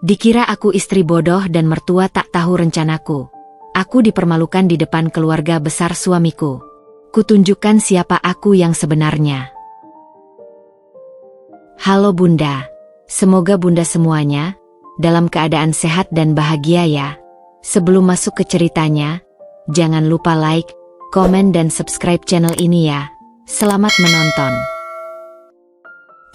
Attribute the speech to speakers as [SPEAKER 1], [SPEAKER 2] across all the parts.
[SPEAKER 1] Dikira aku istri bodoh dan mertua tak tahu rencanaku. Aku dipermalukan di depan keluarga besar suamiku. Kutunjukkan siapa aku yang sebenarnya. Halo Bunda. Semoga Bunda semuanya dalam keadaan sehat dan bahagia ya. Sebelum masuk ke ceritanya, jangan lupa like, komen dan subscribe channel ini ya. Selamat menonton.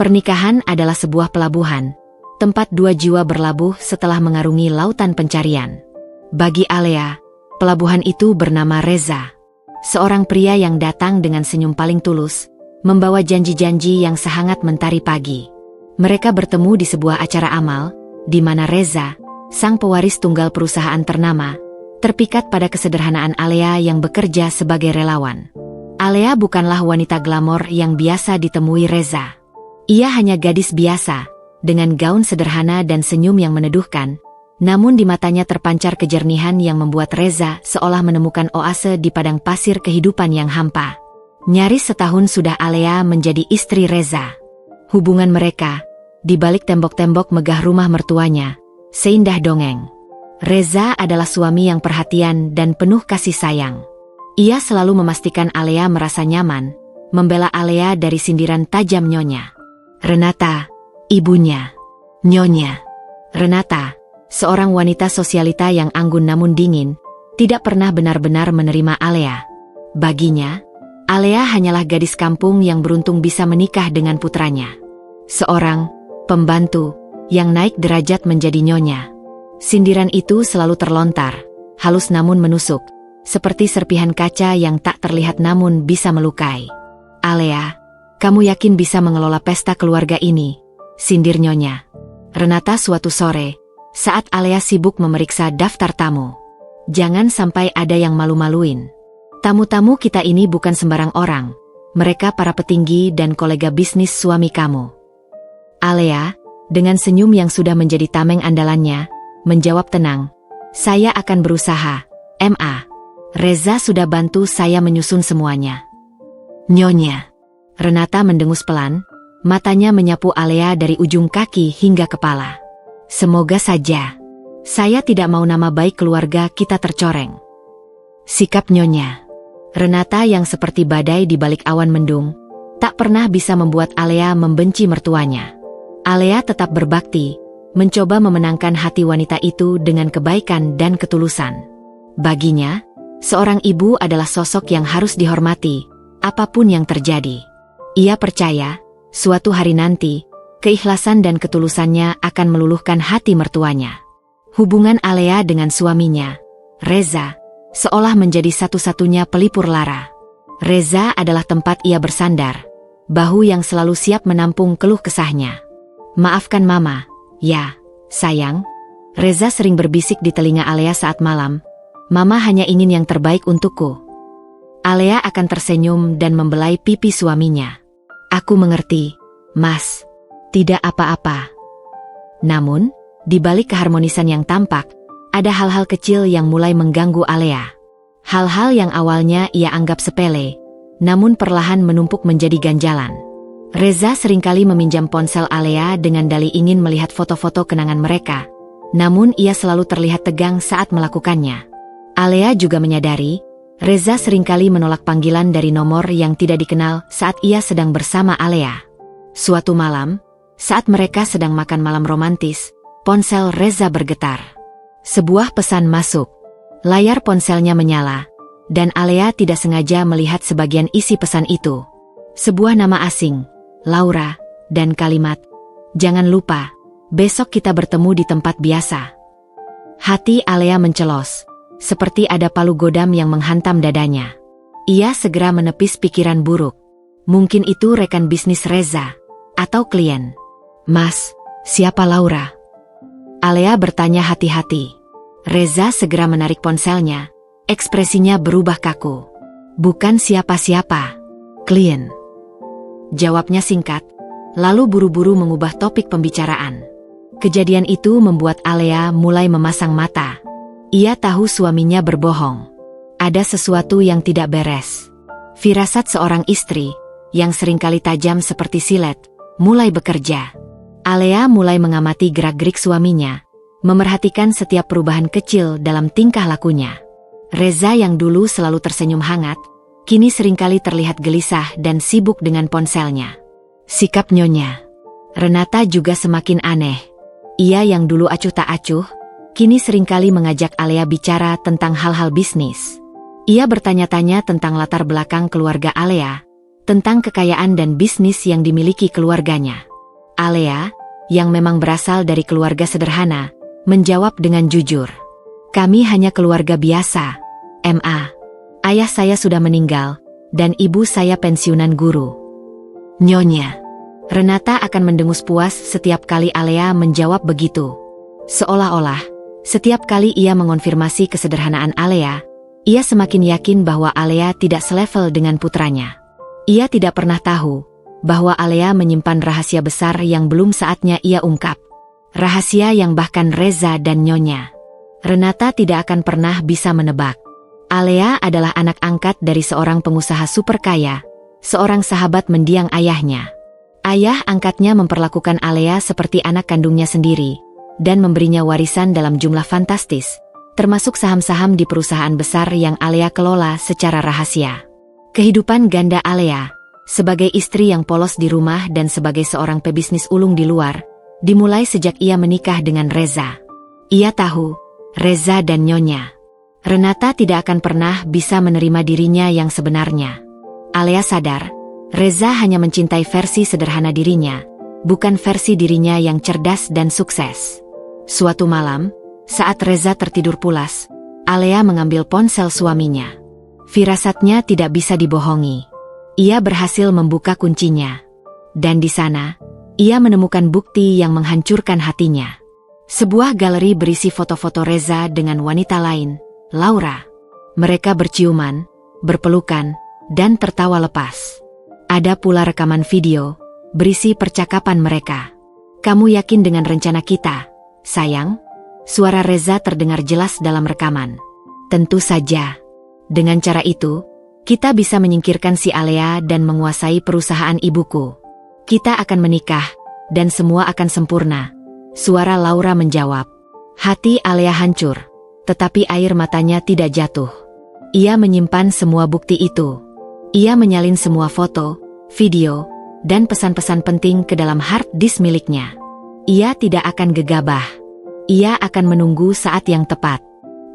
[SPEAKER 1] Pernikahan adalah sebuah pelabuhan, tempat dua jiwa berlabuh setelah mengarungi lautan pencarian. Bagi Alea, pelabuhan itu bernama Reza. Seorang pria yang datang dengan senyum paling tulus, membawa janji-janji yang sehangat mentari pagi. Mereka bertemu di sebuah acara amal, di mana Reza, sang pewaris tunggal perusahaan ternama, terpikat pada kesederhanaan Alea yang bekerja sebagai relawan. Alea bukanlah wanita glamor yang biasa ditemui Reza. Ia hanya gadis biasa, dengan gaun sederhana dan senyum yang meneduhkan, namun di matanya terpancar kejernihan yang membuat Reza seolah menemukan oase di padang pasir kehidupan yang hampa. Nyaris setahun sudah Alea menjadi istri Reza. Hubungan mereka, di balik tembok-tembok megah rumah mertuanya, seindah dongeng. Reza adalah suami yang perhatian dan penuh kasih sayang. Ia selalu memastikan Alea merasa nyaman, membela Alea dari sindiran tajam nyonya Renata, ibunya. Nyonya Renata, seorang wanita sosialita yang anggun namun dingin, tidak pernah benar-benar menerima Alea. Baginya, Alea hanyalah gadis kampung yang beruntung bisa menikah dengan putranya. Seorang pembantu yang naik derajat menjadi nyonya. Sindiran itu selalu terlontar, halus namun menusuk, seperti serpihan kaca yang tak terlihat namun bisa melukai. Alea, kamu yakin bisa mengelola pesta keluarga ini? Sindir nyonya Renata suatu sore, saat Alea sibuk memeriksa daftar tamu. Jangan sampai ada yang malu-maluin. Tamu-tamu kita ini bukan sembarang orang. Mereka para petinggi dan kolega bisnis suami kamu. Alea, dengan senyum yang sudah menjadi tameng andalannya, menjawab tenang. Saya akan berusaha, Ma. Reza sudah bantu saya menyusun semuanya. Nyonya Renata mendengus pelan, matanya menyapu Alea dari ujung kaki hingga kepala. Semoga saja. Saya tidak mau nama baik keluarga kita tercoreng. Sikap nyonya Renata yang seperti badai di balik awan mendung, tak pernah bisa membuat Alea membenci mertuanya. Alea tetap berbakti, mencoba memenangkan hati wanita itu dengan kebaikan dan ketulusan. Baginya, seorang ibu adalah sosok yang harus dihormati, apapun yang terjadi. Ia percaya, suatu hari nanti, keikhlasan dan ketulusannya akan meluluhkan hati mertuanya. Hubungan Alea dengan suaminya, Reza, seolah menjadi satu-satunya pelipur lara. Reza adalah tempat ia bersandar, bahu yang selalu siap menampung keluh kesahnya. Maafkan Mama, ya, sayang. Reza sering berbisik di telinga Alea saat malam. Mama hanya ingin yang terbaik untukku. Alea akan tersenyum dan membelai pipi suaminya. Aku mengerti, Mas. Tidak apa-apa. Namun, di balik keharmonisan yang tampak, ada hal-hal kecil yang mulai mengganggu Alea. Hal-hal yang awalnya ia anggap sepele, namun perlahan menumpuk menjadi ganjalan. Reza seringkali meminjam ponsel Alea dengan dalih ingin melihat foto-foto kenangan mereka, namun ia selalu terlihat tegang saat melakukannya. Alea juga menyadari, Reza seringkali menolak panggilan dari nomor yang tidak dikenal saat ia sedang bersama Alea. Suatu malam, saat mereka sedang makan malam romantis, ponsel Reza bergetar. Sebuah pesan masuk. Layar ponselnya menyala, dan Alea tidak sengaja melihat sebagian isi pesan itu. Sebuah nama asing, Laura, dan kalimat, "Jangan lupa, besok kita bertemu di tempat biasa." Hati Alea mencelos, seperti ada palu godam yang menghantam dadanya. Ia segera menepis pikiran buruk. Mungkin itu rekan bisnis Reza, atau klien. Mas, siapa Laura? Alea bertanya hati-hati. Reza segera menarik ponselnya, ekspresinya berubah kaku. Bukan siapa-siapa, klien. Jawabnya singkat, lalu buru-buru mengubah topik pembicaraan. Kejadian itu membuat Alea mulai memasang mata. Ia tahu suaminya berbohong. Ada sesuatu yang tidak beres. Firasat seorang istri, yang seringkali tajam seperti silet, mulai bekerja. Alea mulai mengamati gerak-gerik suaminya, memerhatikan setiap perubahan kecil dalam tingkah lakunya. Reza yang dulu selalu tersenyum hangat, kini seringkali terlihat gelisah dan sibuk dengan ponselnya. Sikap Nyonya Renata juga semakin aneh. Ia yang dulu acuh tak acuh, kini seringkali mengajak Alea bicara tentang hal-hal bisnis. Ia bertanya-tanya tentang latar belakang keluarga Alea, tentang kekayaan dan bisnis yang dimiliki keluarganya. Alea, yang memang berasal dari keluarga sederhana, menjawab dengan jujur. Kami hanya keluarga biasa, Ma. Ayah saya sudah meninggal, dan ibu saya pensiunan guru. Nyonya Renata akan mendengus puas setiap kali Alea menjawab begitu. Seolah-olah, setiap kali ia mengonfirmasi kesederhanaan Alea, ia semakin yakin bahwa Alea tidak selevel dengan putranya. Ia tidak pernah tahu bahwa Alea menyimpan rahasia besar yang belum saatnya ia ungkap. Rahasia yang bahkan Reza dan Nyonya Renata tidak akan pernah bisa menebak. Alea adalah anak angkat dari seorang pengusaha super kaya, seorang sahabat mendiang ayahnya. Ayah angkatnya memperlakukan Alea seperti anak kandungnya sendiri, dan memberinya warisan dalam jumlah fantastis, termasuk saham-saham di perusahaan besar yang Alea kelola secara rahasia. Kehidupan ganda Alea, sebagai istri yang polos di rumah dan sebagai seorang pebisnis ulung di luar, dimulai sejak ia menikah dengan Reza. Ia tahu, Reza dan Nyonya Renata tidak akan pernah bisa menerima dirinya yang sebenarnya. Alea sadar, Reza hanya mencintai versi sederhana dirinya, bukan versi dirinya yang cerdas dan sukses. Suatu malam, saat Reza tertidur pulas, Alea mengambil ponsel suaminya. Firasatnya tidak bisa dibohongi. Ia berhasil membuka kuncinya. Dan di sana, ia menemukan bukti yang menghancurkan hatinya. Sebuah galeri berisi foto-foto Reza dengan wanita lain, Laura. Mereka berciuman, berpelukan, dan tertawa lepas. Ada pula rekaman video, berisi percakapan mereka. Kamu yakin dengan rencana kita, sayang? Suara Reza terdengar jelas dalam rekaman. Tentu saja. Dengan cara itu, kita bisa menyingkirkan si Alea dan menguasai perusahaan ibuku. Kita akan menikah, dan semua akan sempurna. Suara Laura menjawab. Hati Alea hancur, tetapi air matanya tidak jatuh. Ia menyimpan semua bukti itu. Ia menyalin semua foto, video, dan pesan-pesan penting ke dalam hard disk miliknya. Ia tidak akan gegabah. Ia akan menunggu saat yang tepat.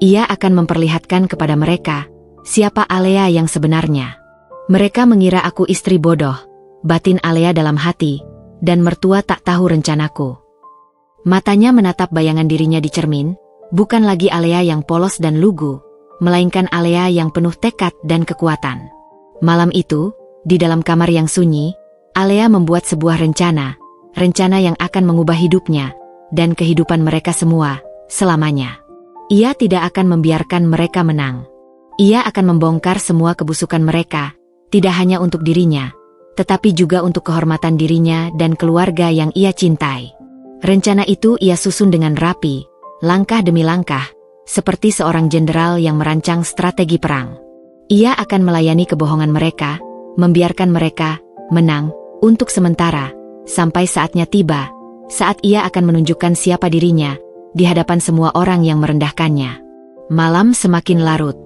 [SPEAKER 1] Ia akan memperlihatkan kepada mereka siapa Alea yang sebenarnya. Mereka mengira aku istri bodoh, batin Alea dalam hati, dan mertua tak tahu rencanaku. Matanya menatap bayangan dirinya di cermin, bukan lagi Alea yang polos dan lugu, melainkan Alea yang penuh tekad dan kekuatan. Malam itu, di dalam kamar yang sunyi, Alea membuat sebuah rencana yang akan mengubah hidupnya, dan kehidupan mereka semua, selamanya. Ia tidak akan membiarkan mereka menang. Ia akan membongkar semua kebusukan mereka, tidak hanya untuk dirinya, tetapi juga untuk kehormatan dirinya dan keluarga yang ia cintai. Rencana itu ia susun dengan rapi, langkah demi langkah, seperti seorang jenderal yang merancang strategi perang. Ia akan melayani kebohongan mereka, membiarkan mereka menang untuk sementara, sampai saatnya tiba, saat ia akan menunjukkan siapa dirinya di hadapan semua orang yang merendahkannya. Malam semakin larut.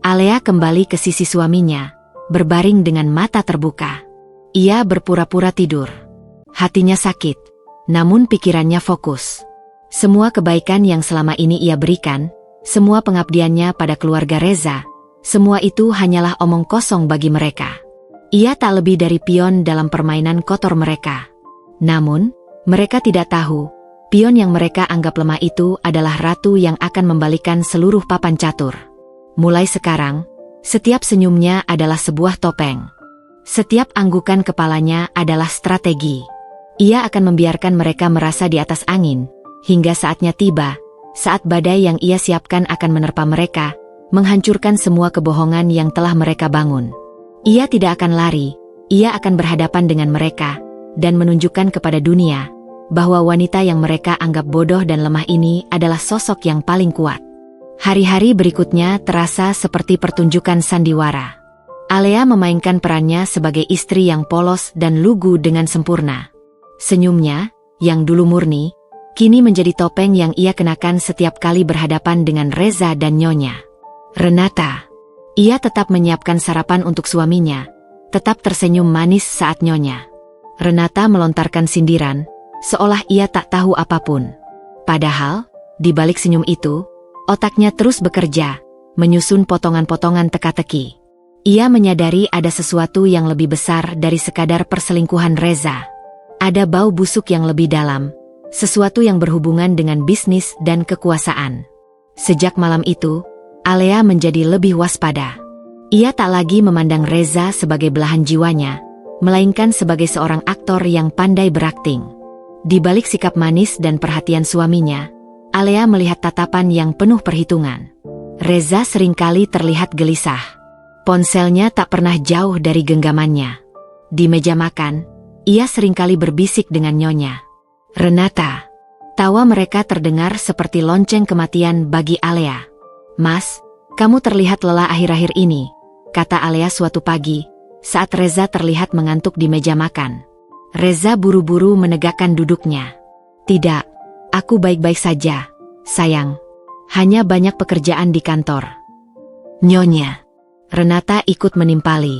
[SPEAKER 1] Alea kembali ke sisi suaminya, berbaring dengan mata terbuka. Ia berpura-pura tidur. Hatinya sakit, namun pikirannya fokus. Semua kebaikan yang selama ini ia berikan, semua pengabdiannya pada keluarga Reza, semua itu hanyalah omong kosong bagi mereka. Ia tak lebih dari pion dalam permainan kotor mereka. Namun, mereka tidak tahu, pion yang mereka anggap lemah itu adalah ratu yang akan membalikan seluruh papan catur. Mulai sekarang, setiap senyumnya adalah sebuah topeng. Setiap anggukan kepalanya adalah strategi. Ia akan membiarkan mereka merasa di atas angin, hingga saatnya tiba, saat badai yang ia siapkan akan menerpa mereka, menghancurkan semua kebohongan yang telah mereka bangun. Ia tidak akan lari, ia akan berhadapan dengan mereka, dan menunjukkan kepada dunia, bahwa wanita yang mereka anggap bodoh dan lemah ini adalah sosok yang paling kuat. Hari-hari berikutnya terasa seperti pertunjukan sandiwara. Alea memainkan perannya sebagai istri yang polos dan lugu dengan sempurna. Senyumnya, yang dulu murni, kini menjadi topeng yang ia kenakan setiap kali berhadapan dengan Reza dan Nyonya Renata. Ia tetap menyiapkan sarapan untuk suaminya, tetap tersenyum manis saat Nyonya Renata melontarkan sindiran, seolah ia tak tahu apapun. Padahal, di balik senyum itu, otaknya terus bekerja, menyusun potongan-potongan teka-teki. Ia menyadari ada sesuatu yang lebih besar dari sekadar perselingkuhan Reza. Ada bau busuk yang lebih dalam, sesuatu yang berhubungan dengan bisnis dan kekuasaan. Sejak malam itu, Alea menjadi lebih waspada. Ia tak lagi memandang Reza sebagai belahan jiwanya, melainkan sebagai seorang aktor yang pandai berakting. Di balik sikap manis dan perhatian suaminya, Alea melihat tatapan yang penuh perhitungan. Reza seringkali terlihat gelisah. Ponselnya tak pernah jauh dari genggamannya. Di meja makan, ia seringkali berbisik dengan Nyonya Renata. Tawa mereka terdengar seperti lonceng kematian bagi Alea. "Mas, kamu terlihat lelah akhir-akhir ini," kata Alea suatu pagi, saat Reza terlihat mengantuk di meja makan. Reza buru-buru menegakkan duduknya. "Tidak, aku baik-baik saja, sayang. Hanya banyak pekerjaan di kantor." Nyonya Renata ikut menimpali.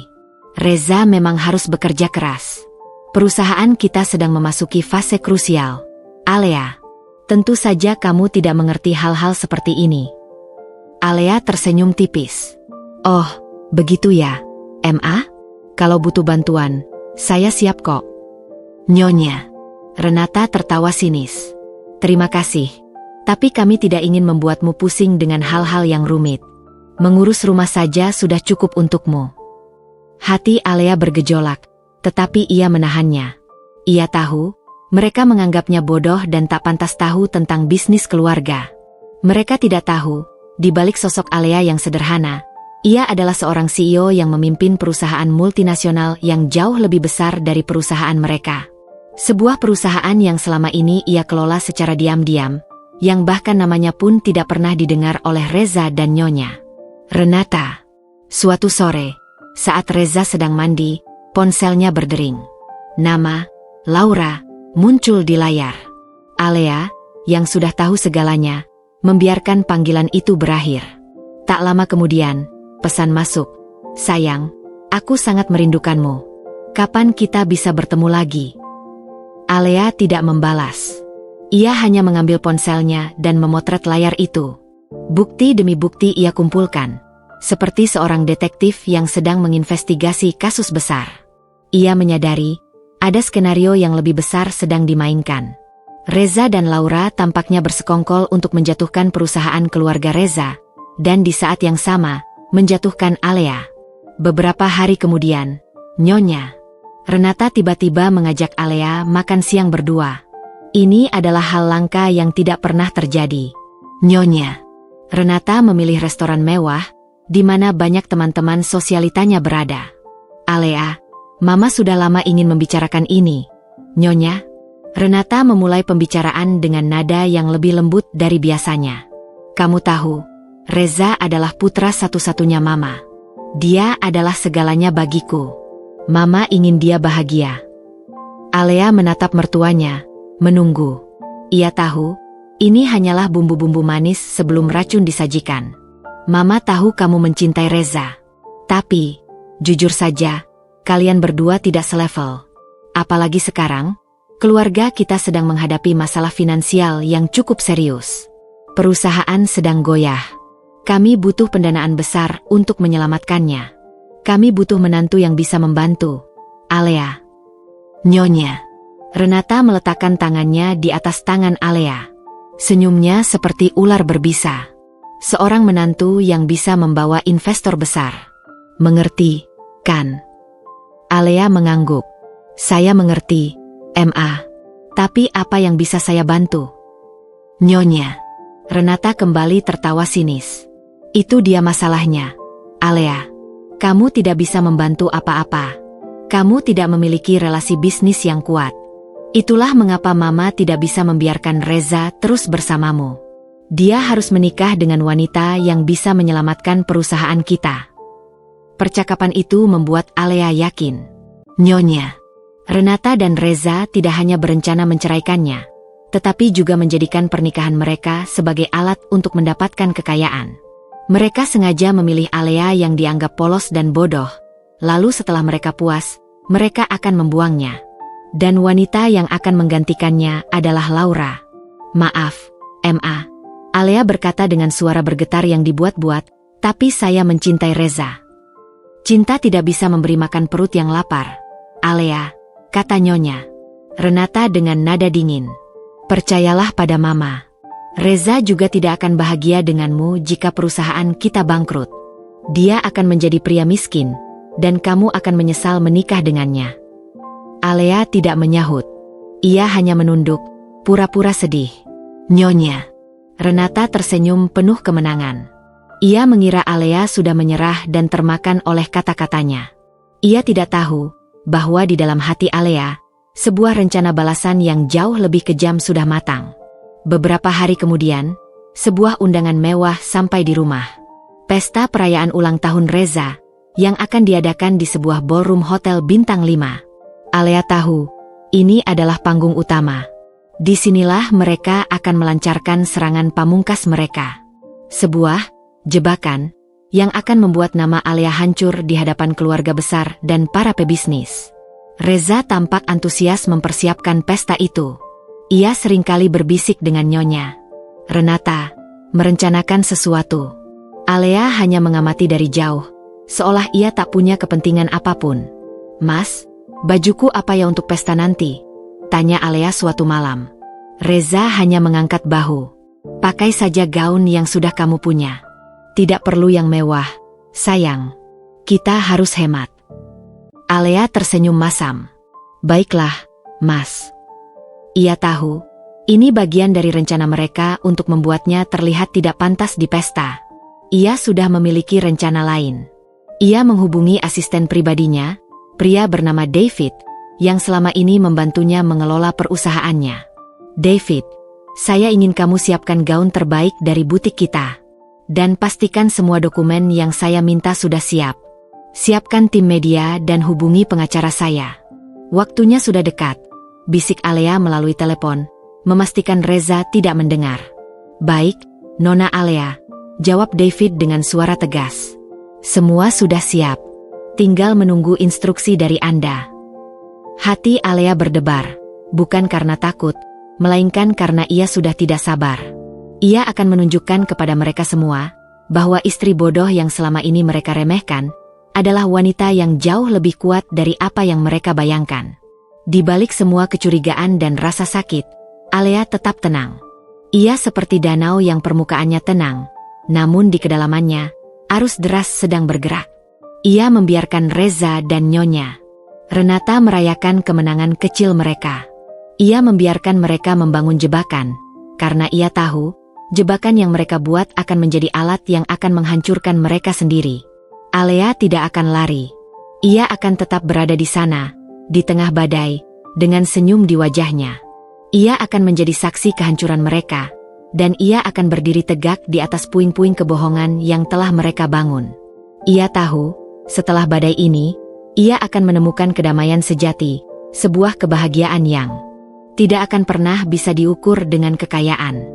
[SPEAKER 1] "Reza memang harus bekerja keras. Perusahaan kita sedang memasuki fase krusial. Alea, tentu saja kamu tidak mengerti hal-hal seperti ini." Alea tersenyum tipis. "Oh, begitu ya, Ma? Kalau butuh bantuan, saya siap kok." Nyonya Renata tertawa sinis. "Terima kasih, tapi kami tidak ingin membuatmu pusing dengan hal-hal yang rumit. Mengurus rumah saja sudah cukup untukmu." Hati Alea bergejolak, tetapi ia menahannya. Ia tahu, mereka menganggapnya bodoh dan tak pantas tahu tentang bisnis keluarga. Mereka tidak tahu, di balik sosok Alea yang sederhana, ia adalah seorang CEO yang memimpin perusahaan multinasional yang jauh lebih besar dari perusahaan mereka. Sebuah perusahaan yang selama ini ia kelola secara diam-diam, yang bahkan namanya pun tidak pernah didengar oleh Reza dan Nyonya Renata. Suatu sore, saat Reza sedang mandi, ponselnya berdering. Nama Laura muncul di layar. Alea, yang sudah tahu segalanya, membiarkan panggilan itu berakhir. Tak lama kemudian, pesan masuk. "Sayang, aku sangat merindukanmu. Kapan kita bisa bertemu lagi?" Alea tidak membalas. Ia hanya mengambil ponselnya dan memotret layar itu. Bukti demi bukti ia kumpulkan, seperti seorang detektif yang sedang menginvestigasi kasus besar. Ia menyadari, ada skenario yang lebih besar sedang dimainkan. Reza dan Laura tampaknya bersekongkol untuk menjatuhkan perusahaan keluarga Reza, dan di saat yang sama, menjatuhkan Alea. Beberapa hari kemudian, Nyonya Renata tiba-tiba mengajak Alea makan siang berdua. Ini adalah hal langka yang tidak pernah terjadi. Nyonya Renata memilih restoran mewah, di mana banyak teman-teman sosialitanya berada. "Alea, Mama sudah lama ingin membicarakan ini." Nyonya Renata memulai pembicaraan dengan nada yang lebih lembut dari biasanya. "Kamu tahu, Reza adalah putra satu-satunya Mama. Dia adalah segalanya bagiku. Mama ingin dia bahagia." Alea menatap mertuanya, menunggu. Ia tahu, ini hanyalah bumbu-bumbu manis sebelum racun disajikan. "Mama tahu kamu mencintai Reza. Tapi, jujur saja, kalian berdua tidak selevel. Apalagi sekarang, keluarga kita sedang menghadapi masalah finansial yang cukup serius. Perusahaan sedang goyah. Kami butuh pendanaan besar untuk menyelamatkannya. Kami butuh menantu yang bisa membantu. Alea." Nyonya Renata meletakkan tangannya di atas tangan Alea. Senyumnya seperti ular berbisa. Seorang menantu yang bisa membawa investor besar. "Mengerti, kan?" Alea mengangguk. "Saya mengerti, Ma. Tapi apa yang bisa saya bantu?" Nyonya Renata kembali tertawa sinis. "Itu dia masalahnya, Alea. Kamu tidak bisa membantu apa-apa. Kamu tidak memiliki relasi bisnis yang kuat. Itulah mengapa Mama tidak bisa membiarkan Reza terus bersamamu. Dia harus menikah dengan wanita yang bisa menyelamatkan perusahaan kita." Percakapan itu membuat Alea yakin. Nyonya Renata dan Reza tidak hanya berencana menceraikannya, tetapi juga menjadikan pernikahan mereka sebagai alat untuk mendapatkan kekayaan. Mereka sengaja memilih Alea yang dianggap polos dan bodoh, lalu setelah mereka puas, mereka akan membuangnya. Dan wanita yang akan menggantikannya adalah Laura. Maaf, Ma. Alea berkata dengan suara bergetar yang dibuat-buat, tapi saya mencintai Reza. Cinta tidak bisa memberi makan perut yang lapar. Alea, kata Nyonya Renata dengan nada dingin. Percayalah pada Mama. Reza juga tidak akan bahagia denganmu jika perusahaan kita bangkrut. Dia akan menjadi pria miskin, dan kamu akan menyesal menikah dengannya. Alea tidak menyahut. Ia hanya menunduk, pura-pura sedih. Nyonya Renata tersenyum penuh kemenangan. Ia mengira Alea sudah menyerah dan termakan oleh kata-katanya. Ia tidak tahu bahwa di dalam hati Alea, sebuah rencana balasan yang jauh lebih kejam sudah matang. Beberapa hari kemudian, sebuah undangan mewah sampai di rumah. Pesta perayaan ulang tahun Reza, yang akan diadakan di sebuah ballroom hotel bintang 5. Alea tahu, ini adalah panggung utama. Disinilah mereka akan melancarkan serangan pamungkas mereka. Sebuah jebakan yang akan membuat nama Alea hancur di hadapan keluarga besar dan para pebisnis. Reza tampak antusias mempersiapkan pesta itu. Ia seringkali berbisik dengan Nyonya Renata, merencanakan sesuatu. Alea hanya mengamati dari jauh, seolah ia tak punya kepentingan apapun. Mas, bajuku apa ya untuk pesta nanti? Tanya Alea suatu malam. Reza hanya mengangkat bahu. Pakai saja gaun yang sudah kamu punya. Tidak perlu yang mewah, sayang. Kita harus hemat. Alea tersenyum masam. Baiklah, Mas. Ia tahu, ini bagian dari rencana mereka untuk membuatnya terlihat tidak pantas di pesta. Ia sudah memiliki rencana lain. Ia menghubungi asisten pribadinya, pria bernama David, yang selama ini membantunya mengelola perusahaannya. David, saya ingin kamu siapkan gaun terbaik dari butik kita. Dan pastikan semua dokumen yang saya minta sudah siap. Siapkan tim media dan hubungi pengacara saya. Waktunya sudah dekat, bisik Alea melalui telepon, memastikan Reza tidak mendengar. Baik, Nona Alea, jawab David dengan suara tegas. Semua sudah siap. Tinggal menunggu instruksi dari Anda. Hati Alea berdebar, bukan karena takut, melainkan karena ia sudah tidak sabar. Ia akan menunjukkan kepada mereka semua, bahwa istri bodoh yang selama ini mereka remehkan, adalah wanita yang jauh lebih kuat dari apa yang mereka bayangkan. Di balik semua kecurigaan dan rasa sakit, Alea tetap tenang. Ia seperti danau yang permukaannya tenang, namun di kedalamannya, arus deras sedang bergerak. Ia membiarkan Reza dan Nyonya Renata merayakan kemenangan kecil mereka. Ia membiarkan mereka membangun jebakan, karena ia tahu, jebakan yang mereka buat akan menjadi alat yang akan menghancurkan mereka sendiri. Alea tidak akan lari. Ia akan tetap berada di sana, di tengah badai, dengan senyum di wajahnya. Ia akan menjadi saksi kehancuran mereka, dan ia akan berdiri tegak di atas puing-puing kebohongan yang telah mereka bangun. Ia tahu, setelah badai ini, ia akan menemukan kedamaian sejati, sebuah kebahagiaan yang tidak akan pernah bisa diukur dengan kekayaan.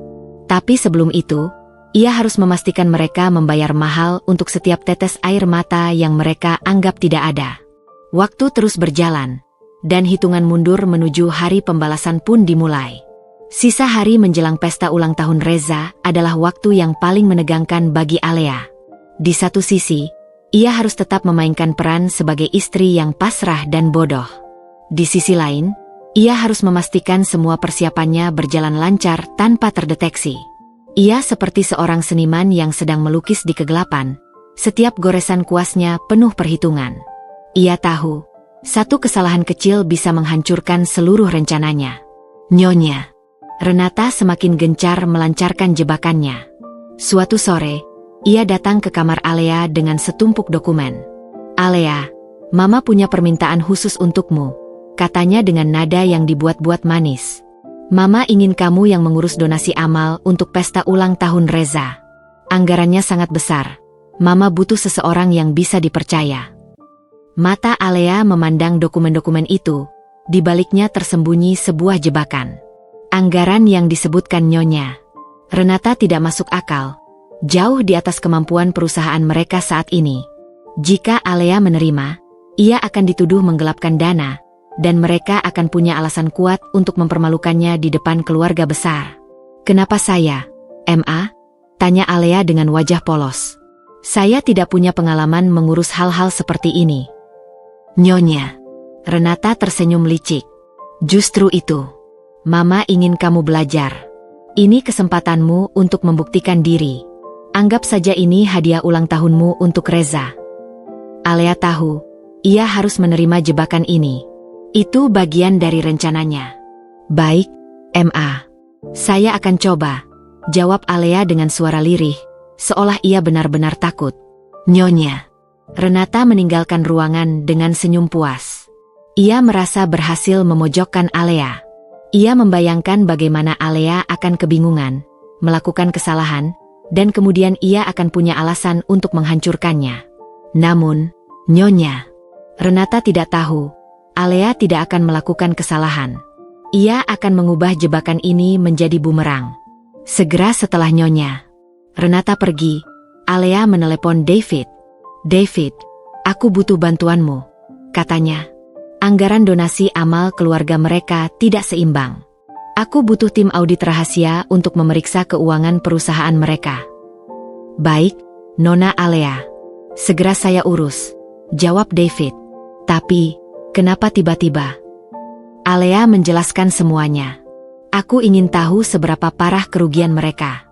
[SPEAKER 1] Tapi sebelum itu, ia harus memastikan mereka membayar mahal untuk setiap tetes air mata yang mereka anggap tidak ada. Waktu terus berjalan, dan hitungan mundur menuju hari pembalasan pun dimulai. Sisa hari menjelang pesta ulang tahun Reza adalah waktu yang paling menegangkan bagi Alea. Di satu sisi, ia harus tetap memainkan peran sebagai istri yang pasrah dan bodoh. Di sisi lain, ia harus memastikan semua persiapannya berjalan lancar tanpa terdeteksi. Ia seperti seorang seniman yang sedang melukis di kegelapan. Setiap goresan kuasnya penuh perhitungan. Ia tahu, satu kesalahan kecil bisa menghancurkan seluruh rencananya. Nyonya Renata semakin gencar melancarkan jebakannya. Suatu sore, ia datang ke kamar Alea dengan setumpuk dokumen. Alea, Mama punya permintaan khusus untukmu, katanya dengan nada yang dibuat-buat manis. Mama ingin kamu yang mengurus donasi amal untuk pesta ulang tahun Reza. Anggarannya sangat besar. Mama butuh seseorang yang bisa dipercaya. Mata Alea memandang dokumen-dokumen itu, di baliknya tersembunyi sebuah jebakan. Anggaran yang disebutkan Nyonya Renata tidak masuk akal. Jauh di atas kemampuan perusahaan mereka saat ini. Jika Alea menerima, ia akan dituduh menggelapkan dana, dan mereka akan punya alasan kuat untuk mempermalukannya di depan keluarga besar. Kenapa saya, Ma? Tanya Alea dengan wajah polos. Saya tidak punya pengalaman mengurus hal-hal seperti ini. Nyonya Renata tersenyum licik. Justru itu. Mama ingin kamu belajar. Ini kesempatanmu untuk membuktikan diri. Anggap saja ini hadiah ulang tahunmu untuk Reza. Alea tahu, ia harus menerima jebakan ini. Itu bagian dari rencananya. Baik, Ma. Saya akan coba, jawab Alea dengan suara lirih, seolah ia benar-benar takut. Nyonya Renata meninggalkan ruangan dengan senyum puas. Ia merasa berhasil memojokkan Alea. Ia membayangkan bagaimana Alea akan kebingungan, melakukan kesalahan, dan kemudian ia akan punya alasan untuk menghancurkannya. Namun, Nyonya Renata tidak tahu, Alea tidak akan melakukan kesalahan. Ia akan mengubah jebakan ini menjadi bumerang. Segera setelah Nyonya Renata pergi, Alea menelepon David. David, aku butuh bantuanmu, katanya. Anggaran donasi amal keluarga mereka tidak seimbang. Aku butuh tim audit rahasia untuk memeriksa keuangan perusahaan mereka. Baik, Nona Alea. Segera saya urus, jawab David. Tapi, kenapa tiba-tiba? Alea menjelaskan semuanya. Aku ingin tahu seberapa parah kerugian mereka.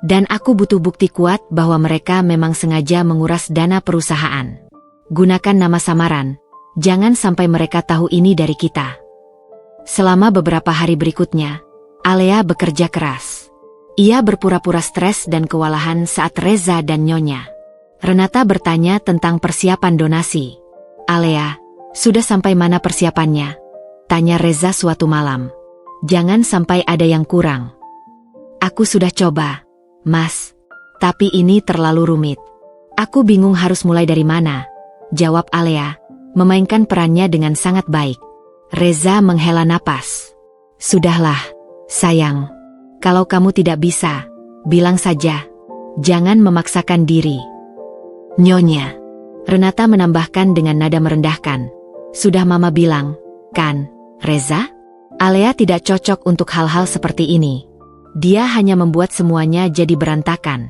[SPEAKER 1] Dan aku butuh bukti kuat bahwa mereka memang sengaja menguras dana perusahaan. Gunakan nama samaran. Jangan sampai mereka tahu ini dari kita. Selama beberapa hari berikutnya, Alea bekerja keras. Ia berpura-pura stres dan kewalahan saat Reza dan Nyonya Renata bertanya tentang persiapan donasi. Alea, sudah sampai mana persiapannya? Tanya Reza suatu malam. Jangan sampai ada yang kurang. Aku sudah coba, Mas. Tapi ini terlalu rumit. Aku bingung harus mulai dari mana, jawab Alea, memainkan perannya dengan sangat baik. Reza menghela napas. Sudahlah, sayang. Kalau kamu tidak bisa, bilang saja. Jangan memaksakan diri. Nyonya Renata menambahkan dengan nada merendahkan. Sudah Mama bilang, kan, Reza? Alea tidak cocok untuk hal-hal seperti ini. Dia hanya membuat semuanya jadi berantakan.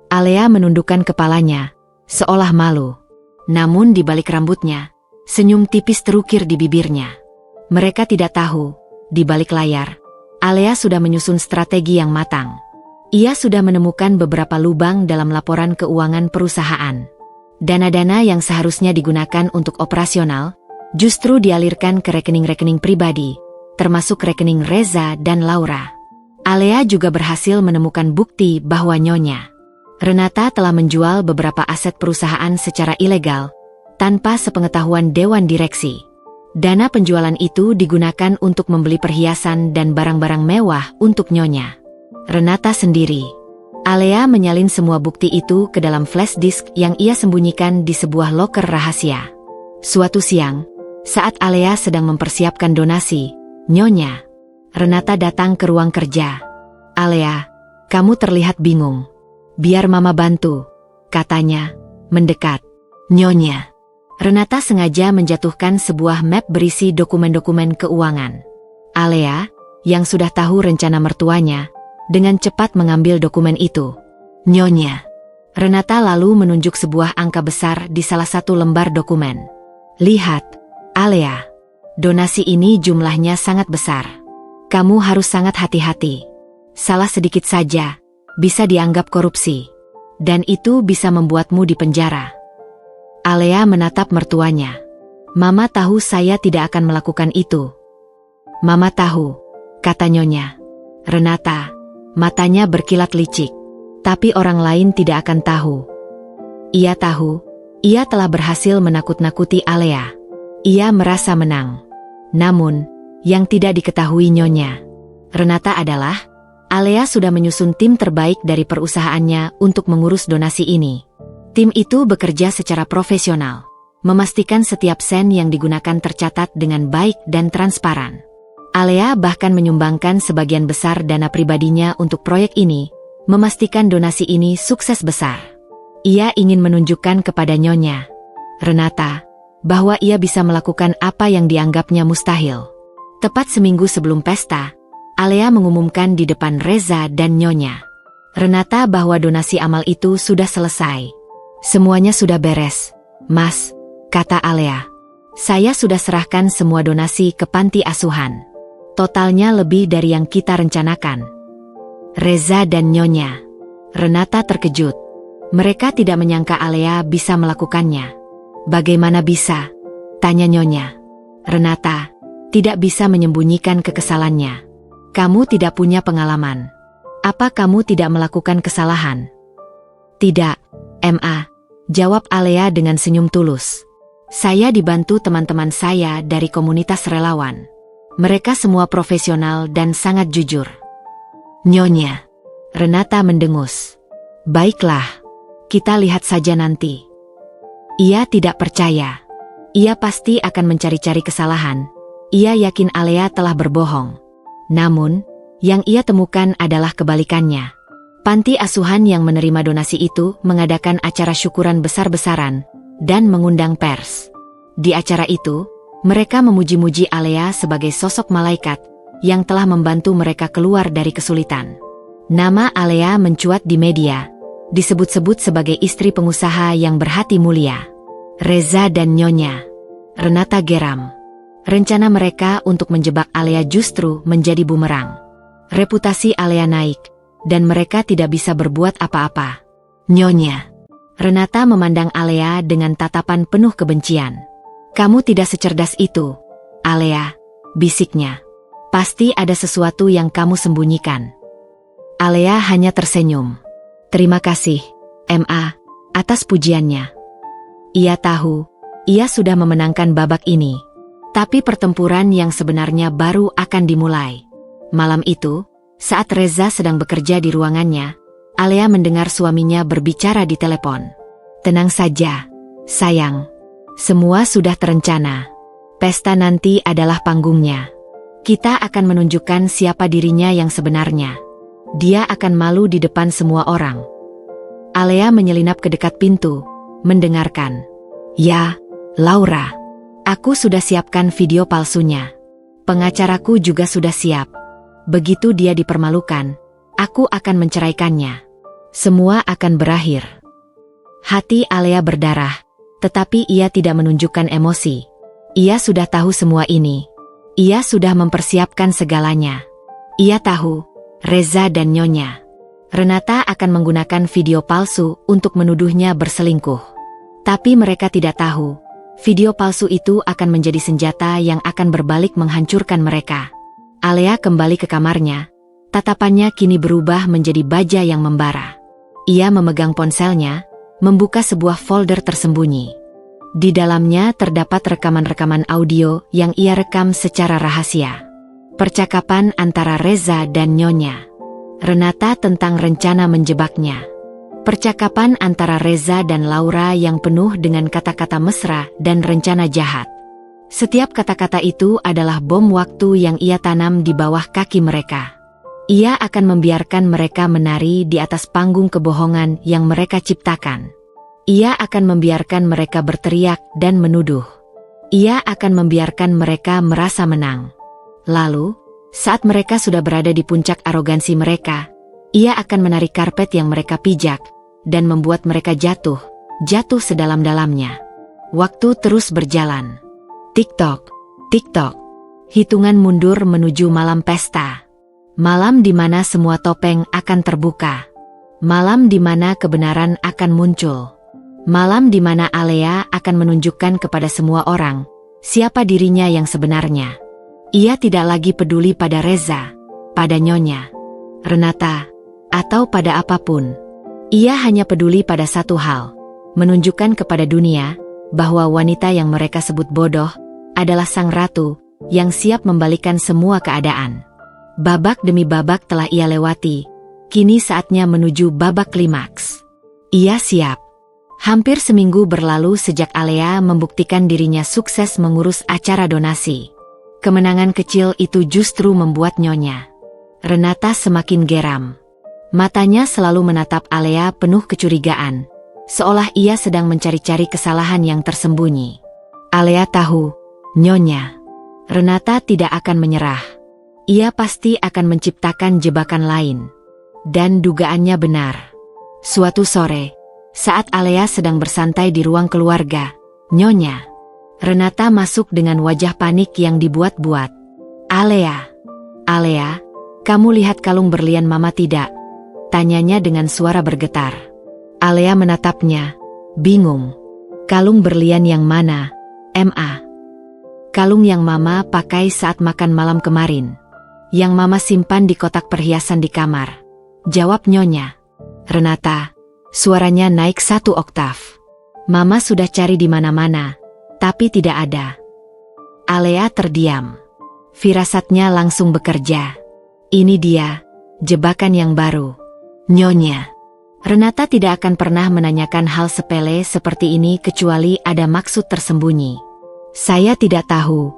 [SPEAKER 1] Alea menundukkan kepalanya, seolah malu. Namun di balik rambutnya, senyum tipis terukir di bibirnya. Mereka tidak tahu, di balik layar, Alea sudah menyusun strategi yang matang. Ia sudah menemukan beberapa lubang dalam laporan keuangan perusahaan. Dana-dana yang seharusnya digunakan untuk operasional, justru dialirkan ke rekening-rekening pribadi, termasuk rekening Reza dan Laura. Alea juga berhasil menemukan bukti bahwa Nyonya Renata telah menjual beberapa aset perusahaan secara ilegal, tanpa sepengetahuan Dewan Direksi. Dana penjualan itu digunakan untuk membeli perhiasan dan barang-barang mewah untuk Nyonya Renata sendiri. Alea menyalin semua bukti itu ke dalam flash disk yang ia sembunyikan di sebuah loker rahasia. Suatu siang, saat Alea sedang mempersiapkan donasi, Nyonya Renata datang ke ruang kerja. Alea, kamu terlihat bingung. Biar Mama bantu, katanya, mendekat. Nyonya Renata sengaja menjatuhkan sebuah map berisi dokumen-dokumen keuangan. Alea, yang sudah tahu rencana mertuanya, dengan cepat mengambil dokumen itu. Nyonya Renata lalu menunjuk sebuah angka besar di salah satu lembar dokumen. Lihat, Alea, donasi ini jumlahnya sangat besar. Kamu harus sangat hati-hati. Salah sedikit saja, bisa dianggap korupsi. Dan itu bisa membuatmu dipenjara. Alea menatap mertuanya. Mama tahu saya tidak akan melakukan itu. Mama tahu, kata Nyonya Renata, matanya berkilat licik. Tapi orang lain tidak akan tahu. Ia tahu, ia telah berhasil menakut-nakuti Alea. Ia merasa menang. Namun, yang tidak diketahui Nyonya Renata adalah, Alea sudah menyusun tim terbaik dari perusahaannya untuk mengurus donasi ini. Tim itu bekerja secara profesional, memastikan setiap sen yang digunakan tercatat dengan baik dan transparan. Alea bahkan menyumbangkan sebagian besar dana pribadinya untuk proyek ini, memastikan donasi ini sukses besar. Ia ingin menunjukkan kepada Nyonya Renata bahwa ia bisa melakukan apa yang dianggapnya mustahil. Tepat seminggu sebelum pesta, Alea mengumumkan di depan Reza dan Nyonya Renata bahwa donasi amal itu sudah selesai. Semuanya sudah beres, Mas, kata Alea. Saya sudah serahkan semua donasi ke panti asuhan. Totalnya lebih dari yang kita rencanakan. Reza dan Nyonya Renata terkejut. Mereka tidak menyangka Alea bisa melakukannya. Bagaimana bisa? Tanya Nyonya Renata, tidak bisa menyembunyikan kekesalannya. Kamu tidak punya pengalaman. Apa kamu tidak melakukan kesalahan? Tidak, Ma, jawab Alea dengan senyum tulus. Saya dibantu teman-teman saya dari komunitas relawan. Mereka semua profesional dan sangat jujur. Nyonya Renata mendengus. Baiklah, kita lihat saja nanti. Ia tidak percaya. Ia pasti akan mencari-cari kesalahan. Ia yakin Alea telah berbohong. Namun, yang ia temukan adalah kebalikannya. Panti asuhan yang menerima donasi itu mengadakan acara syukuran besar-besaran dan mengundang pers. Di acara itu, mereka memuji-muji Alea sebagai sosok malaikat yang telah membantu mereka keluar dari kesulitan. Nama Alea mencuat di media, disebut-sebut sebagai istri pengusaha yang berhati mulia. Reza dan Nyonya Renata geram. Rencana mereka untuk menjebak Alea justru menjadi bumerang. Reputasi Alea naik, dan mereka tidak bisa berbuat apa-apa. Nyonya Renata memandang Alea dengan tatapan penuh kebencian. Kamu tidak secerdas itu, Alea, bisiknya. Pasti ada sesuatu yang kamu sembunyikan. Alea hanya tersenyum. Terima kasih, Ma, atas pujiannya. Ia tahu, ia sudah memenangkan babak ini. Tapi pertempuran yang sebenarnya baru akan dimulai. Malam itu, saat Reza sedang bekerja di ruangannya, Alea mendengar suaminya berbicara di telepon. Tenang saja, sayang. Semua sudah terencana. Pesta nanti adalah panggungnya. Kita akan menunjukkan siapa dirinya yang sebenarnya. Dia akan malu di depan semua orang. Alea menyelinap ke dekat pintu, mendengarkan. Ya, Laura. Aku sudah siapkan video palsunya. Pengacaraku juga sudah siap. Begitu dia dipermalukan, aku akan menceraikannya. Semua akan berakhir. Hati Alea berdarah, tetapi ia tidak menunjukkan emosi. Ia sudah tahu semua ini. Ia sudah mempersiapkan segalanya. Ia tahu, Reza dan Nyonya Renata akan menggunakan video palsu untuk menuduhnya berselingkuh. Tapi mereka tidak tahu, video palsu itu akan menjadi senjata yang akan berbalik menghancurkan mereka. Alea kembali ke kamarnya. Tatapannya kini berubah menjadi baja yang membara. Ia memegang ponselnya, membuka sebuah folder tersembunyi. Di dalamnya terdapat rekaman-rekaman audio yang ia rekam secara rahasia. Percakapan antara Reza dan Nyonya Renata tentang rencana menjebaknya. Percakapan antara Reza dan Laura yang penuh dengan kata-kata mesra dan rencana jahat. Setiap kata-kata itu adalah bom waktu yang ia tanam di bawah kaki mereka. Ia akan membiarkan mereka menari di atas panggung kebohongan yang mereka ciptakan. Ia akan membiarkan mereka berteriak dan menuduh. Ia akan membiarkan mereka merasa menang. Lalu, saat mereka sudah berada di puncak arogansi mereka, ia akan menarik karpet yang mereka pijak dan membuat mereka jatuh sedalam-dalamnya. Waktu terus berjalan. Tik-tok, tik-tok. Hitungan mundur menuju malam pesta. Malam di mana semua topeng akan terbuka. Malam di mana kebenaran akan muncul. Malam di mana Alea akan menunjukkan kepada semua orang siapa dirinya yang sebenarnya. Ia tidak lagi peduli pada Reza, pada Nyonya Renata, atau pada apapun. Ia hanya peduli pada satu hal, menunjukkan kepada dunia bahwa wanita yang mereka sebut bodoh adalah sang ratu yang siap membalikan semua keadaan. Babak demi babak telah ia lewati, kini saatnya menuju babak klimaks. Ia siap. Hampir seminggu berlalu sejak Alea membuktikan dirinya sukses mengurus acara donasi. Kemenangan kecil itu justru membuat Nyonya Renata semakin geram. Matanya selalu menatap Alea penuh kecurigaan, seolah ia sedang mencari-cari kesalahan yang tersembunyi. Alea tahu, Nyonya Renata tidak akan menyerah. Ia pasti akan menciptakan jebakan lain. Dan dugaannya benar. Suatu sore, saat Alea sedang bersantai di ruang keluarga, Nyonya Renata masuk dengan wajah panik yang dibuat-buat. Alea, kamu lihat kalung berlian Mama tidak? Tanyanya dengan suara bergetar. Alea menatapnya, bingung. Kalung berlian yang mana, Ma? Kalung yang Mama pakai saat makan malam kemarin. Yang Mama simpan di kotak perhiasan di kamar. Jawab Nyonya Renata. Suaranya naik 1 oktav. Mama sudah cari di mana-mana, tapi tidak ada. Alea terdiam. Firasatnya langsung bekerja. Ini dia, jebakan yang baru. Nyonya Renata tidak akan pernah menanyakan hal sepele seperti ini kecuali ada maksud tersembunyi. Saya tidak tahu,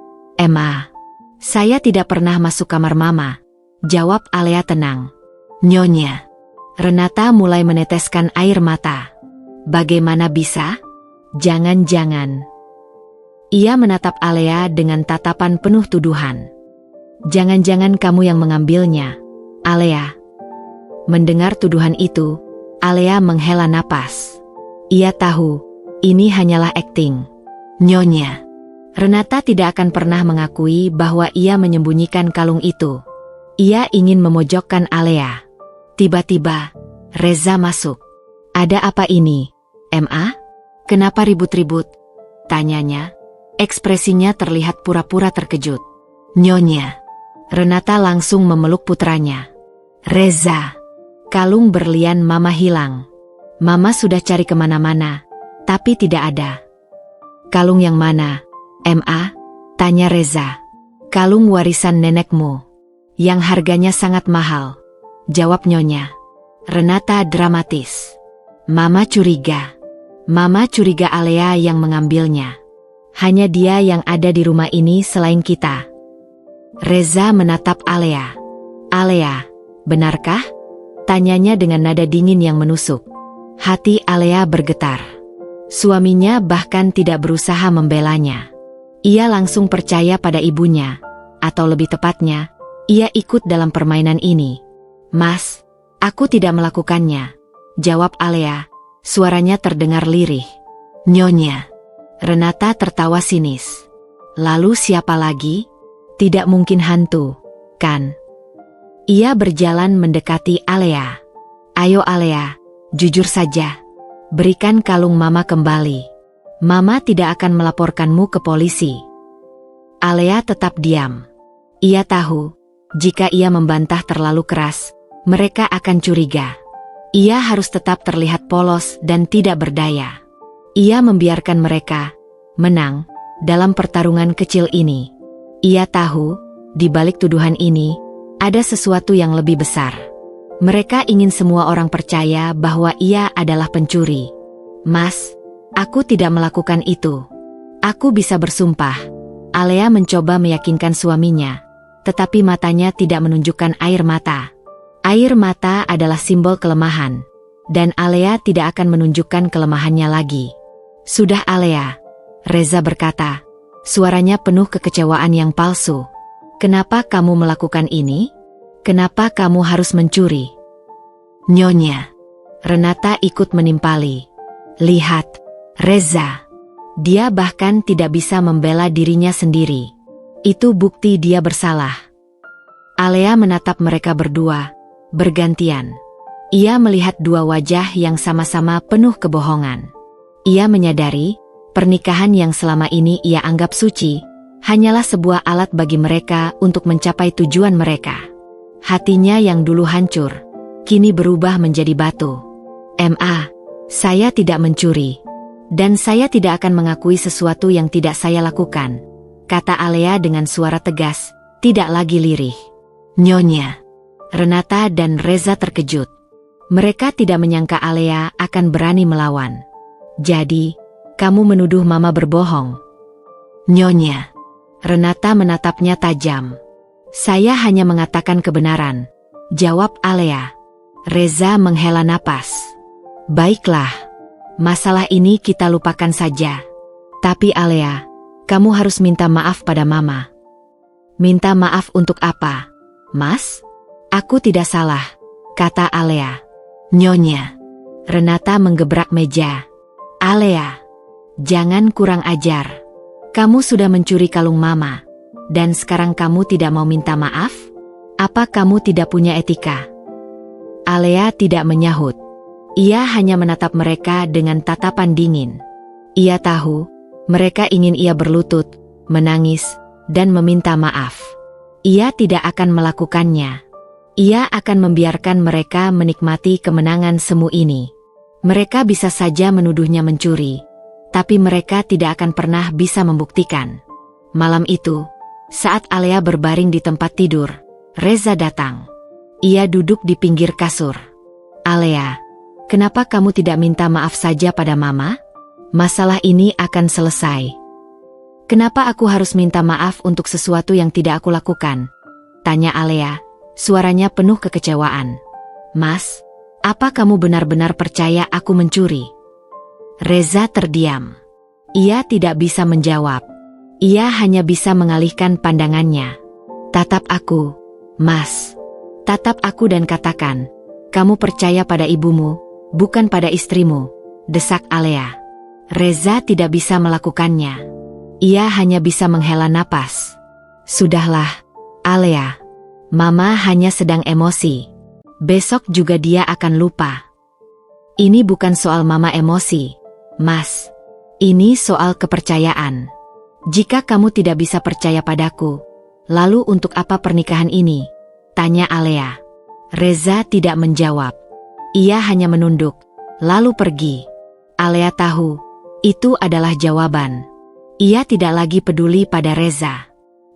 [SPEAKER 1] Ma. Saya tidak pernah masuk kamar Mama. Jawab Alea tenang. Nyonya Renata mulai meneteskan air mata. Bagaimana bisa? Jangan-jangan. Ia menatap Alea dengan tatapan penuh tuduhan. Jangan-jangan kamu yang mengambilnya, Alea. Mendengar tuduhan itu, Alea menghela napas. Ia tahu, ini hanyalah akting. Nyonya Renata tidak akan pernah mengakui bahwa ia menyembunyikan kalung itu. Ia ingin memojokkan Alea. Tiba-tiba, Reza masuk. Ada apa ini, Ma? Kenapa ribut-ribut? Tanyanya. Ekspresinya terlihat pura-pura terkejut. Nyonya Renata langsung memeluk putranya. Reza, kalung berlian Mama hilang. Mama sudah cari kemana-mana, tapi tidak ada. Kalung yang mana, Ma? Tanya Reza. Kalung warisan nenekmu, yang harganya sangat mahal. Jawab Nyonya Renata dramatis. Mama curiga. Mama curiga Alea yang mengambilnya. Hanya dia yang ada di rumah ini selain kita. Reza menatap Alea. Alea, benarkah? Tanyanya dengan nada dingin yang menusuk. Hati Alea bergetar. Suaminya bahkan tidak berusaha membelanya. Ia langsung percaya pada ibunya. Atau lebih tepatnya, ia ikut dalam permainan ini. Mas, aku tidak melakukannya. Jawab Alea. Suaranya terdengar lirih. Nyonya Renata tertawa sinis. Lalu siapa lagi? Tidak mungkin hantu, kan? Ia berjalan mendekati Alea. Ayo Alea, jujur saja. Berikan kalung Mama kembali. Mama tidak akan melaporkanmu ke polisi. Alea tetap diam. Ia tahu, jika ia membantah terlalu keras, mereka akan curiga. Ia harus tetap terlihat polos dan tidak berdaya. Ia membiarkan mereka menang dalam pertarungan kecil ini. Ia tahu, di balik tuduhan ini, ada sesuatu yang lebih besar. Mereka ingin semua orang percaya bahwa ia adalah pencuri. Mas, aku tidak melakukan itu. Aku bisa bersumpah. Alea mencoba meyakinkan suaminya, tetapi matanya tidak menunjukkan air mata. Air mata adalah simbol kelemahan, dan Alea tidak akan menunjukkan kelemahannya lagi. Sudah Alea, Reza berkata, suaranya penuh kekecewaan yang palsu. Kenapa kamu melakukan ini? Kenapa kamu harus mencuri? Nyonya Renata ikut menimpali. Lihat, Reza. Dia bahkan tidak bisa membela dirinya sendiri. Itu bukti dia bersalah. Alea menatap mereka berdua, bergantian. Ia melihat dua wajah yang sama-sama penuh kebohongan. Ia menyadari, pernikahan yang selama ini ia anggap suci, hanyalah sebuah alat bagi mereka untuk mencapai tujuan mereka. Hatinya yang dulu hancur, kini berubah menjadi batu. Ma, saya tidak mencuri. Dan saya tidak akan mengakui sesuatu yang tidak saya lakukan, kata Alea dengan suara tegas, tidak lagi lirih. Nyonya Renata dan Reza terkejut. Mereka tidak menyangka Alea akan berani melawan. Jadi, kamu menuduh Mama berbohong? Nyonya Renata menatapnya tajam. Saya hanya mengatakan kebenaran, jawab Alea. Reza menghela napas. Baiklah, masalah ini kita lupakan saja. Tapi Alea, kamu harus minta maaf pada Mama. Minta maaf untuk apa, Mas? Aku tidak salah, kata Alea. Nyonya. Renata menggebrak meja. Alea, jangan kurang ajar. Kamu sudah mencuri kalung Mama, dan sekarang kamu tidak mau minta maaf? Apa kamu tidak punya etika? Alea tidak menyahut. Ia hanya menatap mereka dengan tatapan dingin. Ia tahu, mereka ingin ia berlutut, menangis, dan meminta maaf. Ia tidak akan melakukannya. Ia akan membiarkan mereka menikmati kemenangan semu ini. Mereka bisa saja menuduhnya mencuri, tapi mereka tidak akan pernah bisa membuktikan. Malam itu, saat Alea berbaring di tempat tidur, Reza datang. Ia duduk di pinggir kasur. Alea, kenapa kamu tidak minta maaf saja pada Mama? Masalah ini akan selesai. Kenapa aku harus minta maaf untuk sesuatu yang tidak aku lakukan? Tanya Alea, suaranya penuh kekecewaan. Mas, apa kamu benar-benar percaya aku mencuri? Reza terdiam. Ia tidak bisa menjawab. Ia hanya bisa mengalihkan pandangannya. Tatap aku, Mas. Tatap aku dan katakan, kamu percaya pada ibumu, bukan pada istrimu, desak Alea. Reza tidak bisa melakukannya. Ia hanya bisa menghela napas. Sudahlah, Alea. Mama hanya sedang emosi. Besok juga dia akan lupa. Ini bukan soal Mama emosi, Mas. Ini soal kepercayaan. Jika kamu tidak bisa percaya padaku, lalu untuk apa pernikahan ini? Tanya Alea. Reza tidak menjawab. Ia hanya menunduk, lalu pergi. Alea tahu, itu adalah jawaban. Ia tidak lagi peduli pada Reza.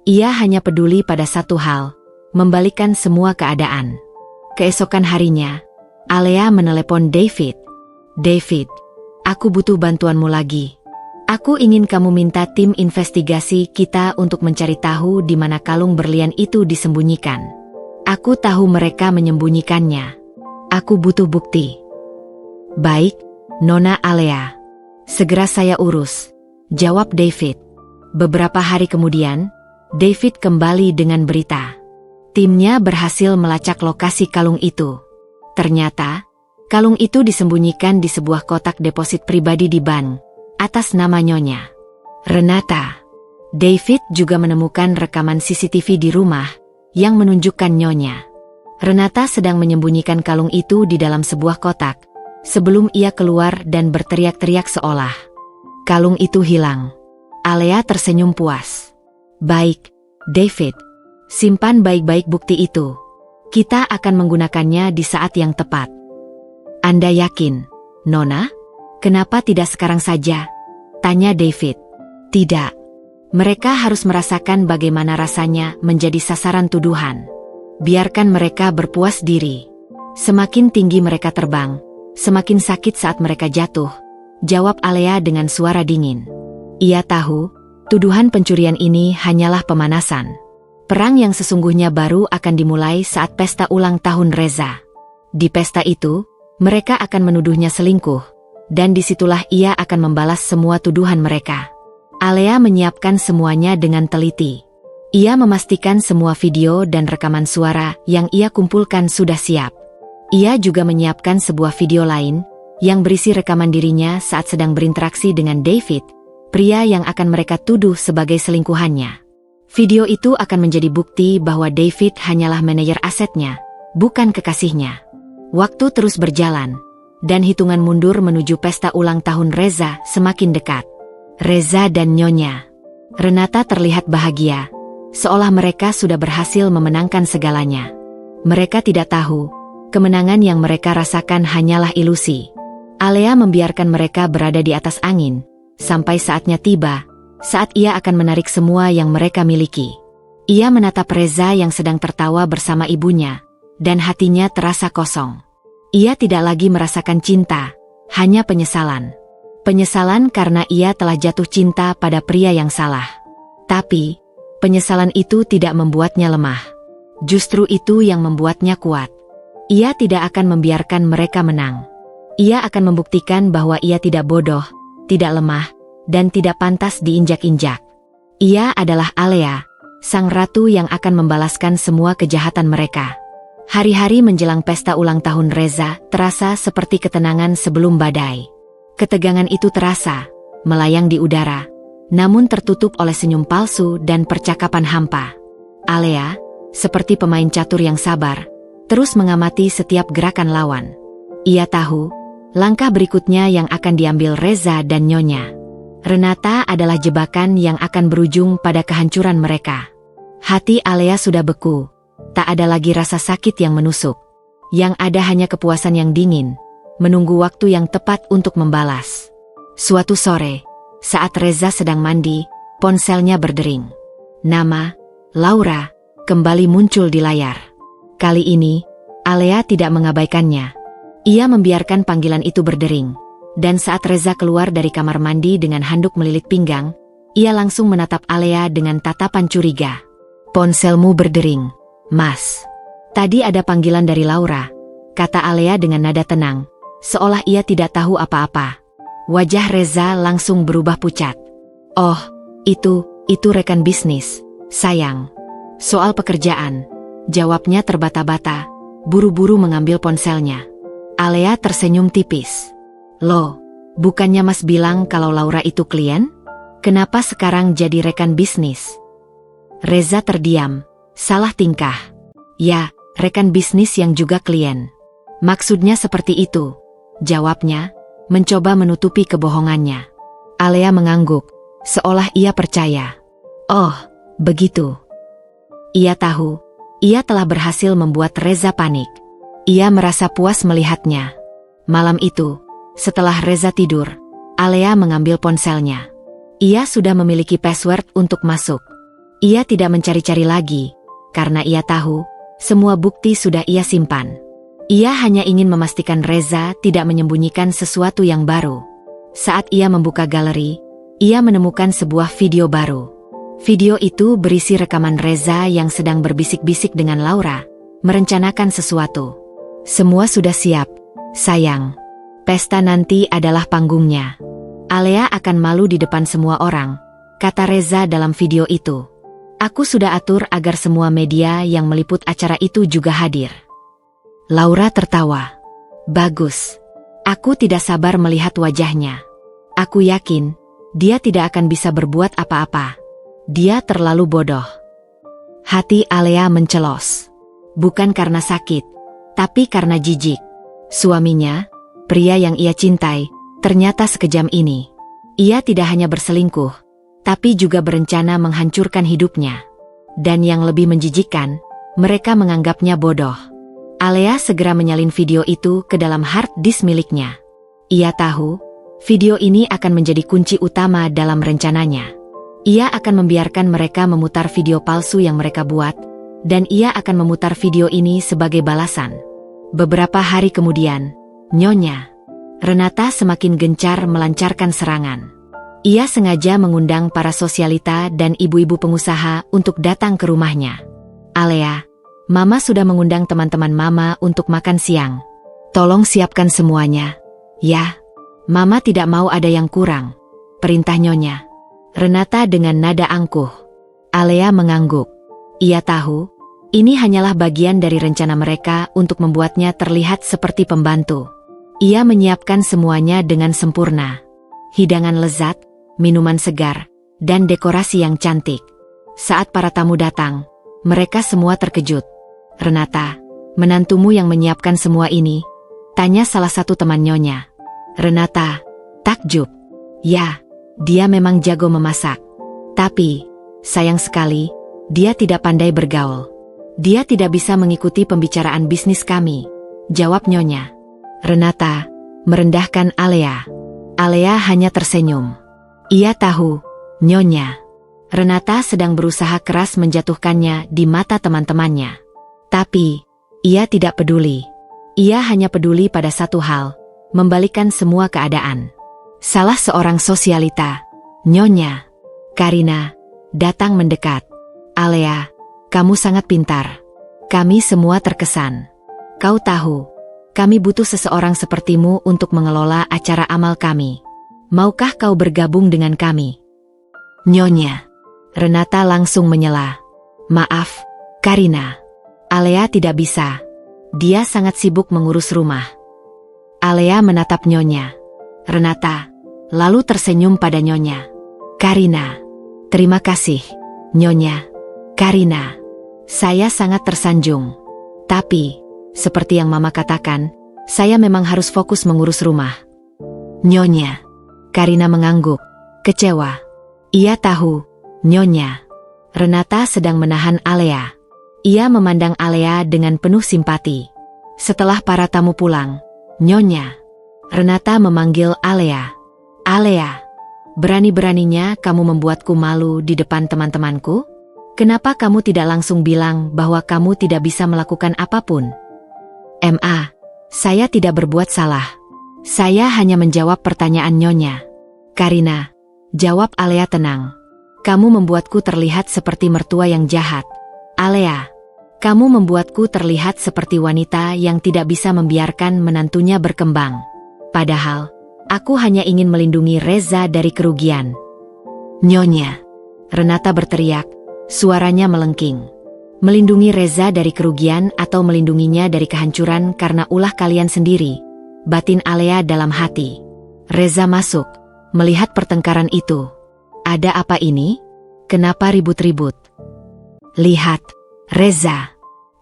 [SPEAKER 1] Ia hanya peduli pada satu hal, membalikkan semua keadaan. Keesokan harinya, Alea menelepon David. David, aku butuh bantuanmu lagi. Aku ingin kamu minta tim investigasi kita untuk mencari tahu di mana kalung berlian itu disembunyikan. Aku tahu mereka menyembunyikannya. Aku butuh bukti. Baik, Nona Alea. Segera saya urus, jawab David. Beberapa hari kemudian, David kembali dengan berita. Timnya berhasil melacak lokasi kalung itu. Ternyata, kalung itu disembunyikan di sebuah kotak deposit pribadi di bank, atas nama Nyonya Renata. David juga menemukan rekaman CCTV di rumah, yang menunjukkan Nyonya Renata sedang menyembunyikan kalung itu di dalam sebuah kotak, sebelum ia keluar dan berteriak-teriak seolah kalung itu hilang. Alea tersenyum puas. Baik, David. Simpan baik-baik bukti itu. Kita akan menggunakannya di saat yang tepat. Anda yakin, Nona? Kenapa tidak sekarang saja? Tanya David. Tidak. Mereka harus merasakan bagaimana rasanya menjadi sasaran tuduhan. Biarkan mereka berpuas diri. Semakin tinggi mereka terbang, semakin sakit saat mereka jatuh, jawab Alea dengan suara dingin. Ia tahu, tuduhan pencurian ini hanyalah pemanasan. Perang yang sesungguhnya baru akan dimulai saat pesta ulang tahun Reza. Di pesta itu, mereka akan menuduhnya selingkuh, dan disitulah ia akan membalas semua tuduhan mereka. Alea menyiapkan semuanya dengan teliti. Ia memastikan semua video dan rekaman suara yang ia kumpulkan sudah siap. Ia juga menyiapkan sebuah video lain, yang berisi rekaman dirinya saat sedang berinteraksi dengan David, pria yang akan mereka tuduh sebagai selingkuhannya. Video itu akan menjadi bukti bahwa David hanyalah manajer asetnya, bukan kekasihnya. Waktu terus berjalan, dan hitungan mundur menuju pesta ulang tahun Reza semakin dekat. Reza dan Nyonya Renata terlihat bahagia, seolah mereka sudah berhasil memenangkan segalanya. Mereka tidak tahu, kemenangan yang mereka rasakan hanyalah ilusi. Alea membiarkan mereka berada di atas angin, sampai saatnya tiba, saat ia akan menarik semua yang mereka miliki. Ia menatap Reza yang sedang tertawa bersama ibunya, dan hatinya terasa kosong. Ia tidak lagi merasakan cinta, hanya penyesalan. Penyesalan karena ia telah jatuh cinta pada pria yang salah. Tapi, Penyesalan itu tidak membuatnya lemah. Justru itu yang membuatnya kuat. Ia tidak akan membiarkan mereka menang. Ia akan membuktikan bahwa ia tidak bodoh, tidak lemah, dan tidak pantas diinjak-injak. Ia adalah Alea, sang ratu yang akan membalaskan semua kejahatan mereka. Hari-hari menjelang pesta ulang tahun Reza terasa seperti ketenangan sebelum badai. Ketegangan itu terasa, melayang di udara, namun tertutup oleh senyum palsu dan percakapan hampa. Alea, seperti pemain catur yang sabar, terus mengamati setiap gerakan lawan. Ia tahu, langkah berikutnya yang akan diambil Reza dan Nyonya Renata adalah jebakan yang akan berujung pada kehancuran mereka. Hati Alea sudah beku, tak ada lagi rasa sakit yang menusuk. Yang ada hanya kepuasan yang dingin, menunggu waktu yang tepat untuk membalas. Suatu sore, saat Reza sedang mandi, ponselnya berdering. Nama, Laura, kembali muncul di layar. Kali ini, Alea tidak mengabaikannya. Ia membiarkan panggilan itu berdering. Dan saat Reza keluar dari kamar mandi dengan handuk melilit pinggang, ia langsung menatap Alea dengan tatapan curiga. "Ponselmu berdering, Mas." "Tadi ada panggilan dari Laura," kata Alea dengan nada tenang, seolah ia tidak tahu apa-apa. Wajah Reza langsung berubah pucat. "Oh, itu rekan bisnis, sayang. Soal pekerjaan," jawabnya terbata-bata, buru-buru mengambil ponselnya. Alea tersenyum tipis. "Loh, bukannya Mas bilang kalau Laura itu klien? Kenapa sekarang jadi rekan bisnis?" Reza terdiam, salah tingkah. "Ya, rekan bisnis yang juga klien." "Maksudnya seperti itu," jawabnya, mencoba menutupi kebohongannya. Alea mengangguk, seolah ia percaya. "Oh, begitu." Ia tahu, ia telah berhasil membuat Reza panik. Ia merasa puas melihatnya. Malam itu, setelah Reza tidur, Alea mengambil ponselnya. Ia sudah memiliki password untuk masuk. Ia tidak mencari-cari lagi, karena ia tahu, semua bukti sudah ia simpan. Ia hanya ingin memastikan Reza tidak menyembunyikan sesuatu yang baru. Saat ia membuka galeri, ia menemukan sebuah video baru. Video itu berisi rekaman Reza yang sedang berbisik-bisik dengan Laura, merencanakan sesuatu. "Semua sudah siap, sayang. Pesta nanti adalah panggungnya. Alea akan malu di depan semua orang," kata Reza dalam video itu. "Aku sudah atur agar semua media yang meliput acara itu juga hadir." Laura tertawa. "Bagus. Aku tidak sabar melihat wajahnya. Aku yakin, dia tidak akan bisa berbuat apa-apa. Dia terlalu bodoh." Hati Alea mencelos. Bukan karena sakit, tapi karena jijik. Suaminya, pria yang ia cintai, ternyata sekejam ini. Ia tidak hanya berselingkuh, tapi juga berencana menghancurkan hidupnya. Dan yang lebih menjijikkan, mereka menganggapnya bodoh. Alea segera menyalin video itu ke dalam hard disk miliknya. Ia tahu, video ini akan menjadi kunci utama dalam rencananya. Ia akan membiarkan mereka memutar video palsu yang mereka buat, dan ia akan memutar video ini sebagai balasan. Beberapa hari kemudian, Nyonya Renata semakin gencar melancarkan serangan. Ia sengaja mengundang para sosialita dan ibu-ibu pengusaha untuk datang ke rumahnya. "Alea, Mama sudah mengundang teman-teman Mama untuk makan siang. Tolong siapkan semuanya." "Ya, Mama tidak mau ada yang kurang," perintah Nyonya Renata dengan nada angkuh. Alea mengangguk. Ia tahu, ini hanyalah bagian dari rencana mereka untuk membuatnya terlihat seperti pembantu. Ia menyiapkan semuanya dengan sempurna. Hidangan lezat, minuman segar, dan dekorasi yang cantik. Saat para tamu datang, mereka semua terkejut. "Renata, menantumu yang menyiapkan semua ini?" tanya salah satu teman Nyonya. Renata takjub. "Ya, dia memang jago memasak. Tapi, sayang sekali, dia tidak pandai bergaul. Dia tidak bisa mengikuti pembicaraan bisnis kami," jawab Nyonya Renata, merendahkan Alea. Alea hanya tersenyum. Ia tahu, Nyonya Renata sedang berusaha keras menjatuhkannya di mata teman-temannya. Tapi, ia tidak peduli. Ia hanya peduli pada satu hal, membalikkan semua keadaan. Salah seorang sosialita, Nyonya Karina, datang mendekat. Alea, kamu sangat pintar. Kami semua terkesan. Kau tahu, kami butuh seseorang sepertimu untuk mengelola acara amal kami. Maukah kau bergabung dengan kami? Nyonya. Renata langsung menyela. Maaf, Karina. Alea tidak bisa. Dia sangat sibuk mengurus rumah. Alea menatap Nyonya. Renata, lalu tersenyum pada Nyonya. Karina. Terima kasih, Nyonya. Karina. Saya sangat tersanjung. Tapi, seperti yang Mama katakan, saya memang harus fokus mengurus rumah. Nyonya. Karina mengangguk, kecewa. Ia tahu, Nyonya. Renata sedang menahan Alea. Ia memandang Alea dengan penuh simpati. Setelah para tamu pulang, Nyonya. Renata memanggil Alea. Alea, berani-beraninya kamu membuatku malu di depan teman-temanku? Kenapa kamu tidak langsung bilang bahwa kamu tidak bisa melakukan apapun? Saya tidak berbuat salah. Saya hanya menjawab pertanyaan Nyonya. Karina, jawab Alea tenang. Kamu membuatku terlihat seperti mertua yang jahat. Alea, kamu membuatku terlihat seperti wanita yang tidak bisa membiarkan menantunya berkembang. Padahal, aku hanya ingin melindungi Reza dari kerugian. Nyonya. Renata berteriak, suaranya melengking. Melindungi Reza dari kerugian atau melindunginya dari kehancuran karena ulah kalian sendiri. Batin Alea dalam hati. Reza masuk, melihat pertengkaran itu. Ada apa ini? Kenapa ribut-ribut? Lihat, Reza,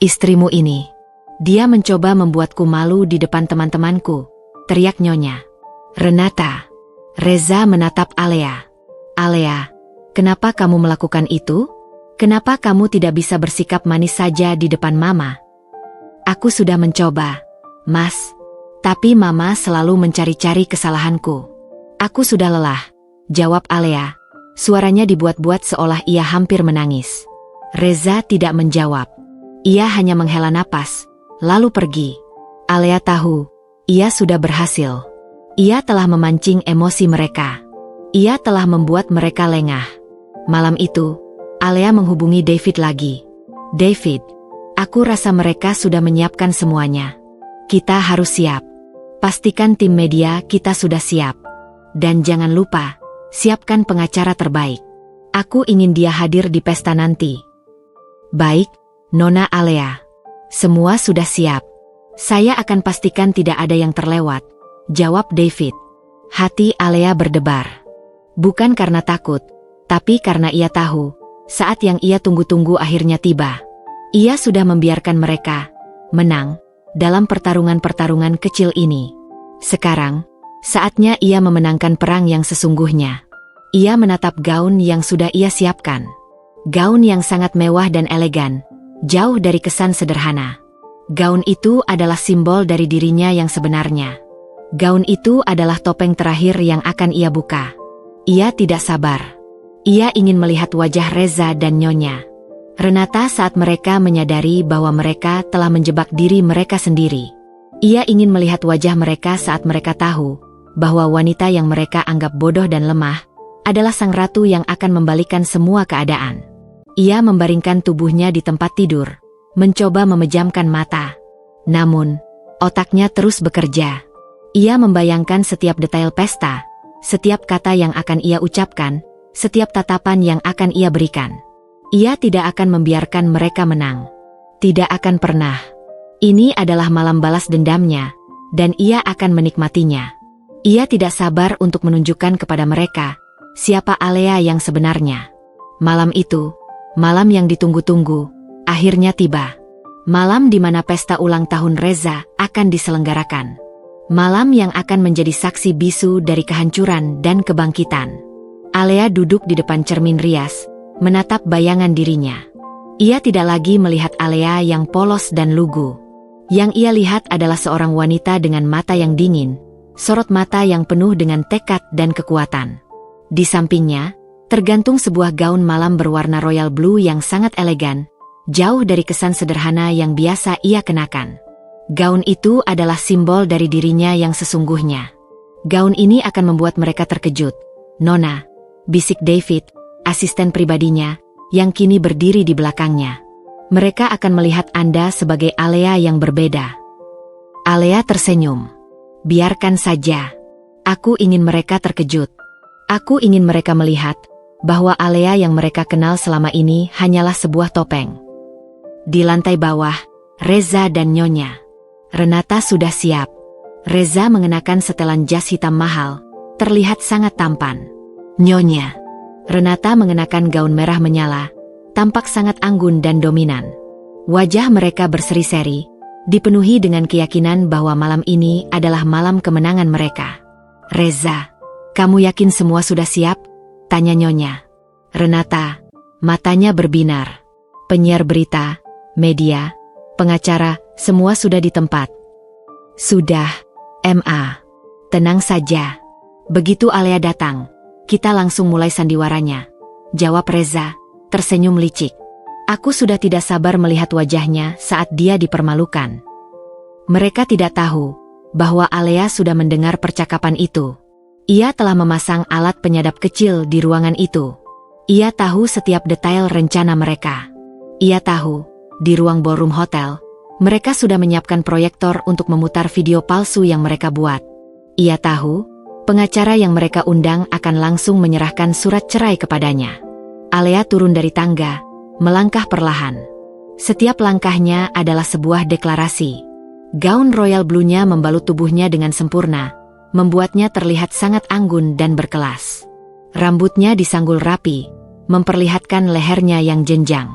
[SPEAKER 1] istrimu ini. Dia mencoba membuatku malu di depan teman-temanku, teriak Nyonya. Renata. Reza menatap Alea. Alea, kenapa kamu melakukan itu? Kenapa kamu tidak bisa bersikap manis saja di depan Mama? Aku sudah mencoba, Mas. Tapi Mama selalu mencari-cari kesalahanku. Aku sudah lelah, jawab Alea. Suaranya dibuat-buat seolah ia hampir menangis. Reza tidak menjawab. Ia hanya menghela napas, lalu pergi. Alea tahu, ia sudah berhasil. Ia telah memancing emosi mereka. Ia telah membuat mereka lengah. Malam itu, Alea menghubungi David lagi. David, aku rasa mereka sudah menyiapkan semuanya. Kita harus siap. Pastikan tim media kita sudah siap. Dan jangan lupa, siapkan pengacara terbaik. Aku ingin dia hadir di pesta nanti. Baik, Nona Alea. Semua sudah siap. Saya akan pastikan tidak ada yang terlewat, jawab David. Hati Alea berdebar. Bukan karena takut, tapi karena ia tahu, saat yang ia tunggu-tunggu akhirnya tiba. Ia sudah membiarkan mereka menang dalam pertarungan-pertarungan kecil ini. Sekarang, saatnya ia memenangkan perang yang sesungguhnya. Ia menatap gaun yang sudah ia siapkan. Gaun yang sangat mewah dan elegan, jauh dari kesan sederhana. Gaun itu adalah simbol dari dirinya yang sebenarnya. Gaun itu adalah topeng terakhir yang akan ia buka. Ia tidak sabar. Ia ingin melihat wajah Reza dan Nyonya. Renata saat mereka menyadari bahwa mereka telah menjebak diri mereka sendiri. Ia ingin melihat wajah mereka saat mereka tahu bahwa wanita yang mereka anggap bodoh dan lemah adalah sang ratu yang akan membalikan semua keadaan. Ia membaringkan tubuhnya di tempat tidur, mencoba memejamkan mata. Namun, otaknya terus bekerja. Ia membayangkan setiap detail pesta, setiap kata yang akan ia ucapkan, setiap tatapan yang akan ia berikan. Ia tidak akan membiarkan mereka menang. Tidak akan pernah. Ini adalah malam balas dendamnya, dan ia akan menikmatinya. Ia tidak sabar untuk menunjukkan kepada mereka siapa Alea yang sebenarnya. Malam itu, malam yang ditunggu-tunggu, akhirnya tiba. Malam di mana pesta ulang tahun Reza akan diselenggarakan. Malam yang akan menjadi saksi bisu dari kehancuran dan kebangkitan. Alea duduk di depan cermin rias, menatap bayangan dirinya. Ia tidak lagi melihat Alea yang polos dan lugu. Yang ia lihat adalah seorang wanita dengan mata yang dingin, sorot mata yang penuh dengan tekad dan kekuatan. Di sampingnya, tergantung sebuah gaun malam berwarna royal blue yang sangat elegan, jauh dari kesan sederhana yang biasa ia kenakan. Gaun itu adalah simbol dari dirinya yang sesungguhnya. Gaun ini akan membuat mereka terkejut. Nona, bisik David, asisten pribadinya, yang kini berdiri di belakangnya. Mereka akan melihat Anda sebagai Alea yang berbeda. Alea tersenyum. Biarkan saja. Aku ingin mereka terkejut. Aku ingin mereka melihat bahwa Alea yang mereka kenal selama ini hanyalah sebuah topeng. Di lantai bawah, Reza dan Nyonya Renata sudah siap. Reza mengenakan setelan jas hitam mahal, terlihat sangat tampan. Nyonya Renata mengenakan gaun merah menyala, tampak sangat anggun dan dominan. Wajah mereka berseri-seri, dipenuhi dengan keyakinan bahwa malam ini adalah malam kemenangan mereka. Reza, kamu yakin semua sudah siap? Tanya Nyonya Renata. Matanya berbinar. Penyiar berita, media, pengacara, semua sudah di tempat. Sudah, Ma. Tenang saja. Begitu Alea datang, kita langsung mulai sandiwaranya. Jawab Reza, tersenyum licik. Aku sudah tidak sabar melihat wajahnya saat dia dipermalukan. Mereka tidak tahu bahwa Alea sudah mendengar percakapan itu. Ia telah memasang alat penyadap kecil di ruangan itu. Ia tahu setiap detail rencana mereka. Ia tahu, di ruang ballroom hotel, mereka sudah menyiapkan proyektor untuk memutar video palsu yang mereka buat. Ia tahu, pengacara yang mereka undang akan langsung menyerahkan surat cerai kepadanya. Alea turun dari tangga, melangkah perlahan. Setiap langkahnya adalah sebuah deklarasi. Gaun royal blue-nya membalut tubuhnya dengan sempurna, membuatnya terlihat sangat anggun dan berkelas. Rambutnya disanggul rapi, memperlihatkan lehernya yang jenjang.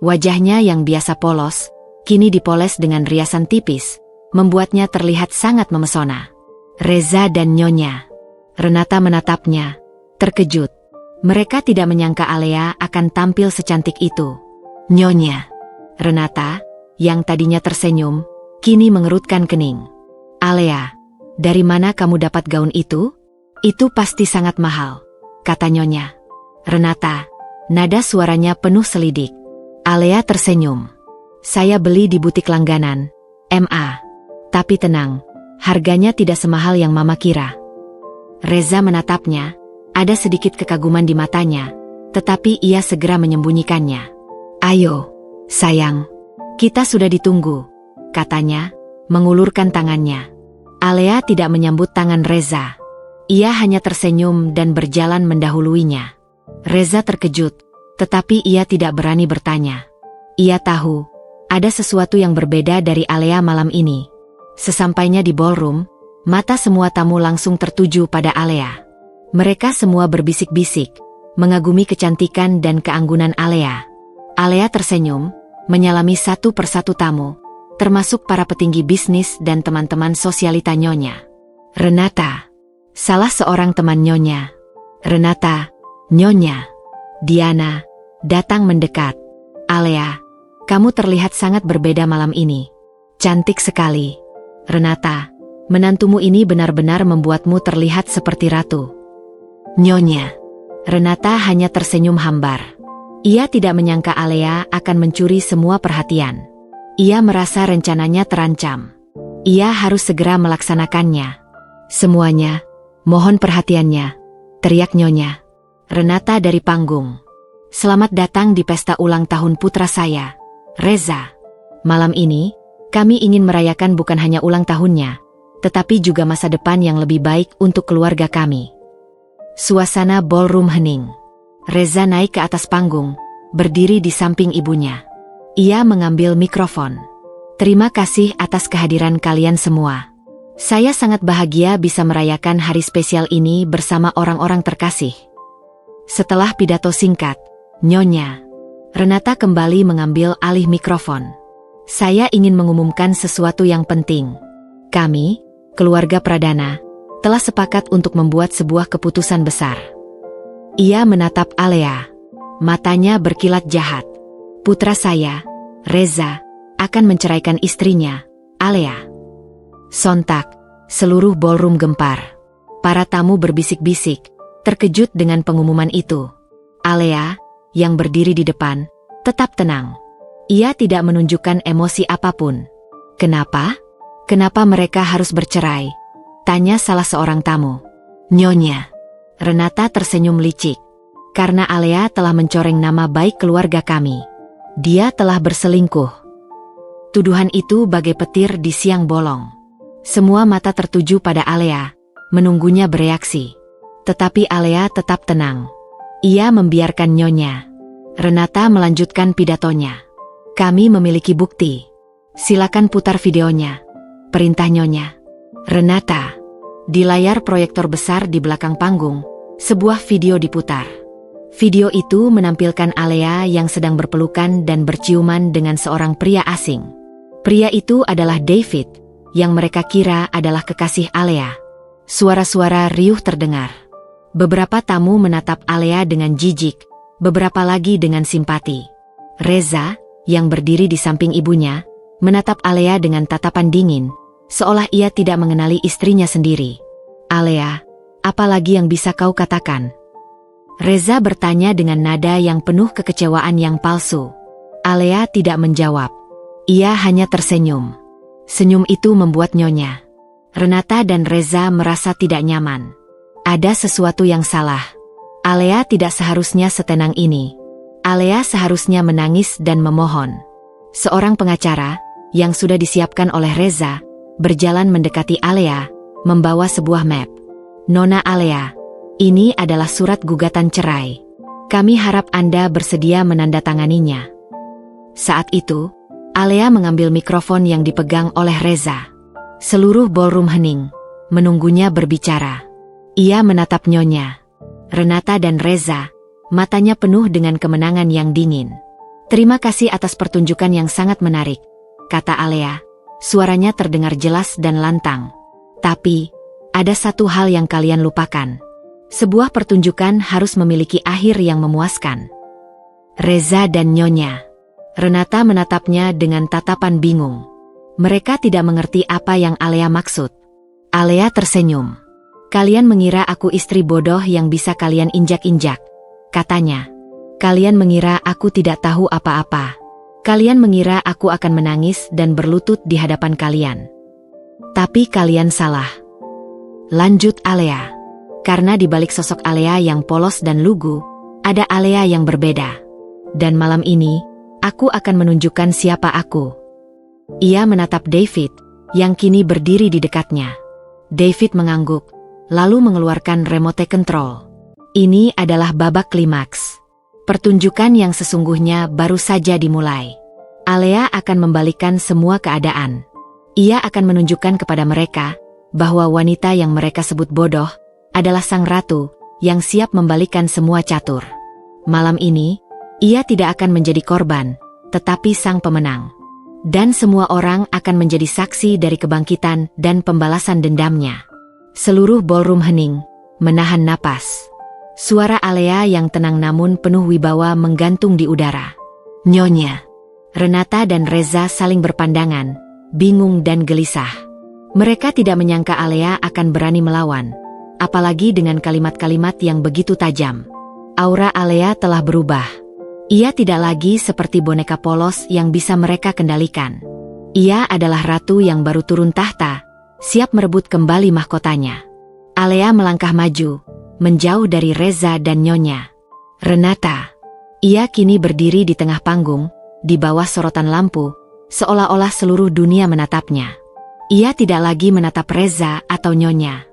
[SPEAKER 1] Wajahnya yang biasa polos, kini dipoles dengan riasan tipis, membuatnya terlihat sangat memesona. Reza dan Nyonya Renata menatapnya, terkejut. Mereka tidak menyangka Alea akan tampil secantik itu. Nyonya Renata, yang tadinya tersenyum, kini mengerutkan kening. Alea, dari mana kamu dapat gaun itu? Itu pasti sangat mahal, kata Nyonya Renata. Nada suaranya penuh selidik. Alea tersenyum. Saya beli di butik langganan, Ma. Tapi tenang, harganya tidak semahal yang Mama kira. Reza menatapnya, ada sedikit kekaguman di matanya, tetapi ia segera menyembunyikannya. Ayo, sayang, kita sudah ditunggu, katanya, mengulurkan tangannya. Alea tidak menyambut tangan Reza. Ia hanya tersenyum dan berjalan mendahuluinya. Reza terkejut, tetapi ia tidak berani bertanya. Ia tahu, ada sesuatu yang berbeda dari Alea malam ini. Sesampainya di ballroom, mata semua tamu langsung tertuju pada Alea. Mereka semua berbisik-bisik, mengagumi kecantikan dan keanggunan Alea. Alea tersenyum, menyalami satu persatu tamu, termasuk para petinggi bisnis dan teman-teman sosialita Nyonya Renata. Salah seorang teman Nyonya Renata, Nyonya Diana, datang mendekat. Alea, kamu terlihat sangat berbeda malam ini. Cantik sekali. Renata, menantumu ini benar-benar membuatmu terlihat seperti ratu. Nyonya Renata hanya tersenyum hambar. Ia tidak menyangka Alea akan mencuri semua perhatian. Ia merasa rencananya terancam. Ia harus segera melaksanakannya. Semuanya, mohon perhatiannya, teriak Nyonya Renata dari panggung. Selamat datang di pesta ulang tahun putra saya, Reza. Malam ini, kami ingin merayakan bukan hanya ulang tahunnya, tetapi juga masa depan yang lebih baik untuk keluarga kami. Suasana ballroom hening. Reza naik ke atas panggung, berdiri di samping ibunya. Ia mengambil mikrofon. Terima kasih atas kehadiran kalian semua. Saya sangat bahagia bisa merayakan hari spesial ini bersama orang-orang terkasih. Setelah pidato singkat, Nyonya Renata kembali mengambil alih mikrofon. Saya ingin mengumumkan sesuatu yang penting. Kami, keluarga Pradana, telah sepakat untuk membuat sebuah keputusan besar. Ia menatap Alea. Matanya berkilat jahat. Putra saya, Reza, akan menceraikan istrinya, Alea. Sontak, seluruh ballroom gempar. Para tamu berbisik-bisik, terkejut dengan pengumuman itu. Alea, yang berdiri di depan, tetap tenang. Ia tidak menunjukkan emosi apapun. Kenapa? Kenapa mereka harus bercerai? Tanya salah seorang tamu. Nyonya Renata tersenyum licik. Karena Alea telah mencoreng nama baik keluarga kami. Dia telah berselingkuh. Tuduhan itu bagai petir di siang bolong. Semua mata tertuju pada Alea, menunggunya bereaksi. Tetapi Alea tetap tenang. Ia membiarkan Nyonya Renata melanjutkan pidatonya. Kami memiliki bukti. Silakan putar videonya, perintah Nyonya Renata. Di layar proyektor besar di belakang panggung, sebuah video diputar. Video itu menampilkan Alea yang sedang berpelukan dan berciuman dengan seorang pria asing. Pria itu adalah David, yang mereka kira adalah kekasih Alea. Suara-suara riuh terdengar. Beberapa tamu menatap Alea dengan jijik, beberapa lagi dengan simpati. Reza, yang berdiri di samping ibunya, menatap Alea dengan tatapan dingin, seolah ia tidak mengenali istrinya sendiri. Alea, apa lagi yang bisa kau katakan? Reza bertanya dengan nada yang penuh kekecewaan yang palsu. Alea tidak menjawab. Ia hanya tersenyum. Senyum itu membuat Nyonya Renata dan Reza merasa tidak nyaman. Ada sesuatu yang salah. Alea tidak seharusnya setenang ini. Alea seharusnya menangis dan memohon. Seorang pengacara, yang sudah disiapkan oleh Reza, berjalan mendekati Alea, membawa sebuah map. Nona Alea, ini adalah surat gugatan cerai. Kami harap Anda bersedia menandatanganinya. Saat itu, Alea mengambil mikrofon yang dipegang oleh Reza. Seluruh ballroom hening, menunggunya berbicara. Ia menatap Nyonya Renata dan Reza, matanya penuh dengan kemenangan yang dingin. Terima kasih atas pertunjukan yang sangat menarik, kata Alea. Suaranya terdengar jelas dan lantang. Tapi, ada satu hal yang kalian lupakan. Sebuah pertunjukan harus memiliki akhir yang memuaskan. Reza dan Nyonya Renata menatapnya dengan tatapan bingung. Mereka tidak mengerti apa yang Alea maksud. Alea tersenyum. Kalian mengira aku istri bodoh yang bisa kalian injak-injak, katanya. Kalian mengira aku tidak tahu apa-apa. Kalian mengira aku akan menangis dan berlutut di hadapan kalian. Tapi kalian salah. Lanjut Alea. Karena di balik sosok Alea yang polos dan lugu, ada Alea yang berbeda. Dan malam ini, aku akan menunjukkan siapa aku. Ia menatap David, yang kini berdiri di dekatnya. David mengangguk, lalu mengeluarkan remote control. Ini adalah babak klimaks. Pertunjukan yang sesungguhnya baru saja dimulai. Alea akan membalikkan semua keadaan. Ia akan menunjukkan kepada mereka bahwa wanita yang mereka sebut bodoh adalah sang ratu yang siap membalikkan semua catur. Malam ini, ia tidak akan menjadi korban, tetapi sang pemenang. Dan semua orang akan menjadi saksi dari kebangkitan dan pembalasan dendamnya. Seluruh ballroom hening, menahan napas. Suara Alea yang tenang namun penuh wibawa menggantung di udara. Nyonya Renata dan Reza saling berpandangan, bingung dan gelisah. Mereka tidak menyangka Alea akan berani melawan, apalagi dengan kalimat-kalimat yang begitu tajam. Aura Alea telah berubah. Ia tidak lagi seperti boneka polos yang bisa mereka kendalikan. Ia adalah ratu yang baru turun tahta, siap merebut kembali mahkotanya. Alea melangkah maju, menjauh dari Reza dan Nyonya Renata. Ia kini berdiri di tengah panggung, di bawah sorotan lampu, seolah-olah seluruh dunia menatapnya. Ia tidak lagi menatap Reza atau Nyonya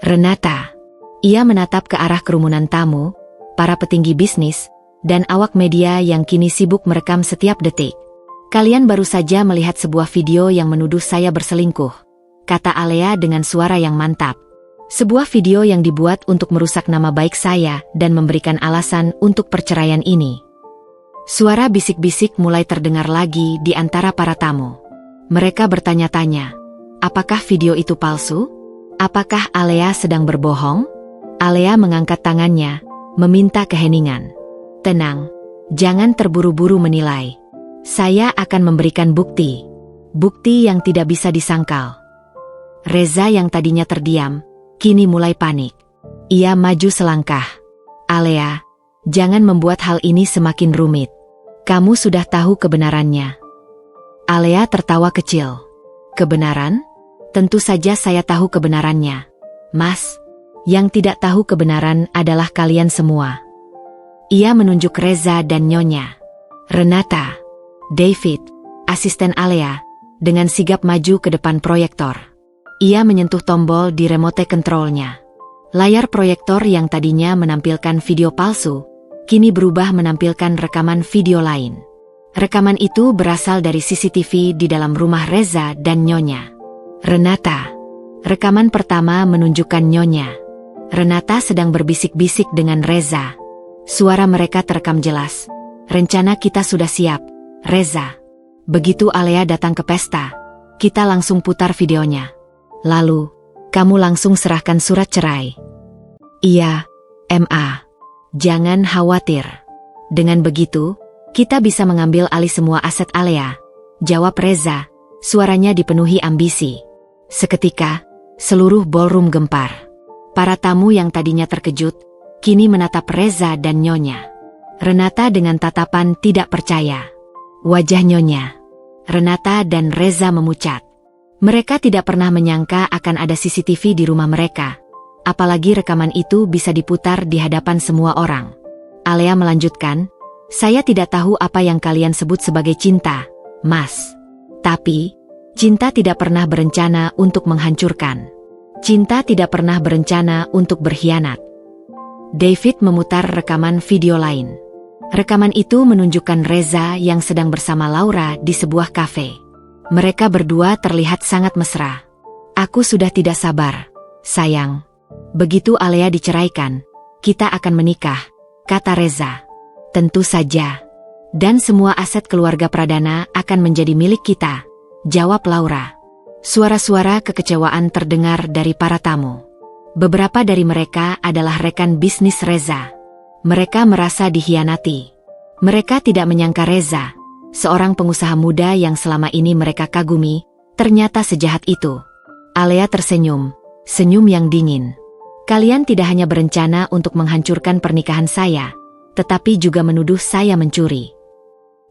[SPEAKER 1] Renata. Ia menatap ke arah kerumunan tamu, para petinggi bisnis, dan awak media yang kini sibuk merekam setiap detik. Kalian baru saja melihat sebuah video yang menuduh saya berselingkuh, kata Alea dengan suara yang mantap. Sebuah video yang dibuat untuk merusak nama baik saya dan memberikan alasan untuk perceraian ini. Suara bisik-bisik mulai terdengar lagi di antara para tamu. Mereka bertanya-tanya, apakah video itu palsu? Apakah Alea sedang berbohong? Alea mengangkat tangannya, meminta keheningan. Tenang, jangan terburu-buru menilai. Saya akan memberikan bukti. Bukti yang tidak bisa disangkal. Reza yang tadinya terdiam, kini mulai panik. Ia maju selangkah. Alea, jangan membuat hal ini semakin rumit. Kamu sudah tahu kebenarannya. Alea tertawa kecil. Kebenaran? Tentu saja saya tahu kebenarannya. Mas, yang tidak tahu kebenaran adalah kalian semua. Ia menunjuk Reza dan Nyonya. Renata, David, asisten Alea, dengan sigap maju ke depan proyektor. Ia menyentuh tombol di remote control-nya. Layar proyektor yang tadinya menampilkan video palsu, kini berubah menampilkan rekaman video lain. Rekaman itu berasal dari CCTV di dalam rumah Reza dan Nyonya. Renata. Rekaman pertama menunjukkan Nyonya. Renata sedang berbisik-bisik dengan Reza. Suara mereka terekam jelas. Rencana kita sudah siap, Reza. Begitu Alea datang ke pesta, kita langsung putar videonya. Lalu, kamu langsung serahkan surat cerai. Iya, Ma. Jangan khawatir. Dengan begitu, kita bisa mengambil alih semua aset Alea. Jawab Reza, suaranya dipenuhi ambisi. Seketika, seluruh ballroom gempar. Para tamu yang tadinya terkejut, kini menatap Reza dan Nyonya. Renata dengan tatapan tidak percaya. Wajah Nyonya, Renata dan Reza memucat. Mereka tidak pernah menyangka akan ada CCTV di rumah mereka. Apalagi rekaman itu bisa diputar di hadapan semua orang. Alea melanjutkan, saya tidak tahu apa yang kalian sebut sebagai cinta, Mas. Tapi, cinta tidak pernah berencana untuk menghancurkan. Cinta tidak pernah berencana untuk berkhianat. David memutar rekaman video lain. Rekaman itu menunjukkan Reza yang sedang bersama Laura di sebuah kafe. Mereka berdua terlihat sangat mesra. Aku sudah tidak sabar, sayang. Begitu Alea diceraikan, kita akan menikah, kata Reza. Tentu saja. Dan semua aset keluarga Pradana akan menjadi milik kita, jawab Laura. Suara-suara kekecewaan terdengar dari para tamu. Beberapa dari mereka adalah rekan bisnis Reza. Mereka merasa dikhianati. Mereka tidak menyangka Reza, seorang pengusaha muda yang selama ini mereka kagumi, ternyata sejahat itu. Alea tersenyum, senyum yang dingin. Kalian tidak hanya berencana untuk menghancurkan pernikahan saya, tetapi juga menuduh saya mencuri.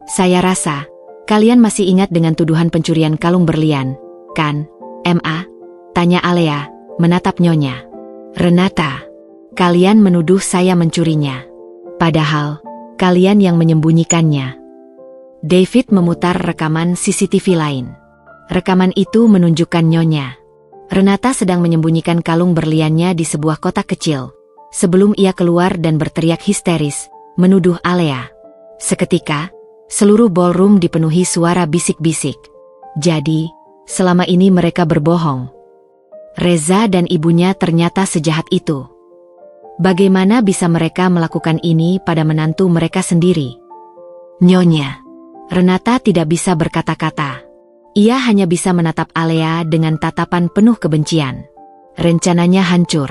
[SPEAKER 1] Saya rasa, kalian masih ingat dengan tuduhan pencurian kalung berlian, kan, Ma? Tanya Alea, menatap Nyonya. Renata, kalian menuduh saya mencurinya. Padahal, kalian yang menyembunyikannya. David memutar rekaman CCTV lain. Rekaman itu menunjukkan Nyonya. Renata sedang menyembunyikan kalung berliannya di sebuah kotak kecil. Sebelum ia keluar dan berteriak histeris, menuduh Alea. Seketika, seluruh ballroom dipenuhi suara bisik-bisik. Jadi, selama ini mereka berbohong. Reza dan ibunya ternyata sejahat itu. Bagaimana bisa mereka melakukan ini pada menantu mereka sendiri? Nyonya. Renata tidak bisa berkata-kata. Ia hanya bisa menatap Alea dengan tatapan penuh kebencian. Rencananya hancur.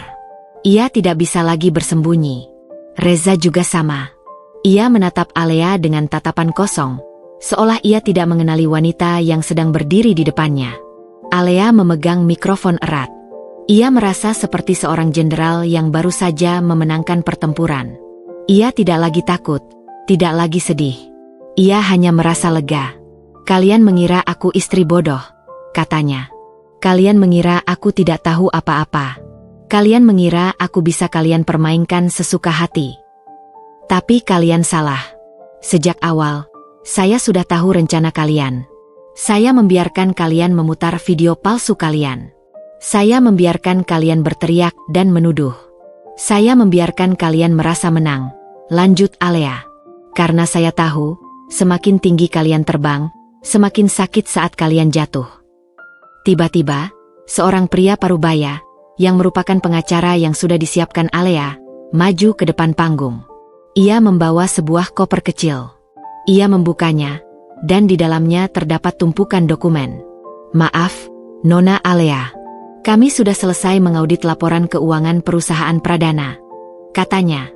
[SPEAKER 1] Ia tidak bisa lagi bersembunyi. Reza juga sama. Ia menatap Alea dengan tatapan kosong, seolah ia tidak mengenali wanita yang sedang berdiri di depannya. Alea memegang mikrofon erat. Ia merasa seperti seorang jenderal yang baru saja memenangkan pertempuran. Ia tidak lagi takut, tidak lagi sedih. Ia hanya merasa lega. Kalian mengira aku istri bodoh, katanya. Kalian mengira aku tidak tahu apa-apa. Kalian mengira aku bisa kalian permainkan sesuka hati. Tapi kalian salah. Sejak awal, saya sudah tahu rencana kalian. Saya membiarkan kalian memutar video palsu kalian. Saya membiarkan kalian berteriak dan menuduh. Saya membiarkan kalian merasa menang, lanjut Alea. Karena saya tahu, semakin tinggi kalian terbang, semakin sakit saat kalian jatuh. Tiba-tiba, seorang pria parubaya, yang merupakan pengacara yang sudah disiapkan Alea, maju ke depan panggung. Ia membawa sebuah koper kecil. Ia membukanya, dan di dalamnya terdapat tumpukan dokumen. Maaf, Nona Alea. Kami sudah selesai mengaudit laporan keuangan perusahaan Pradana, katanya.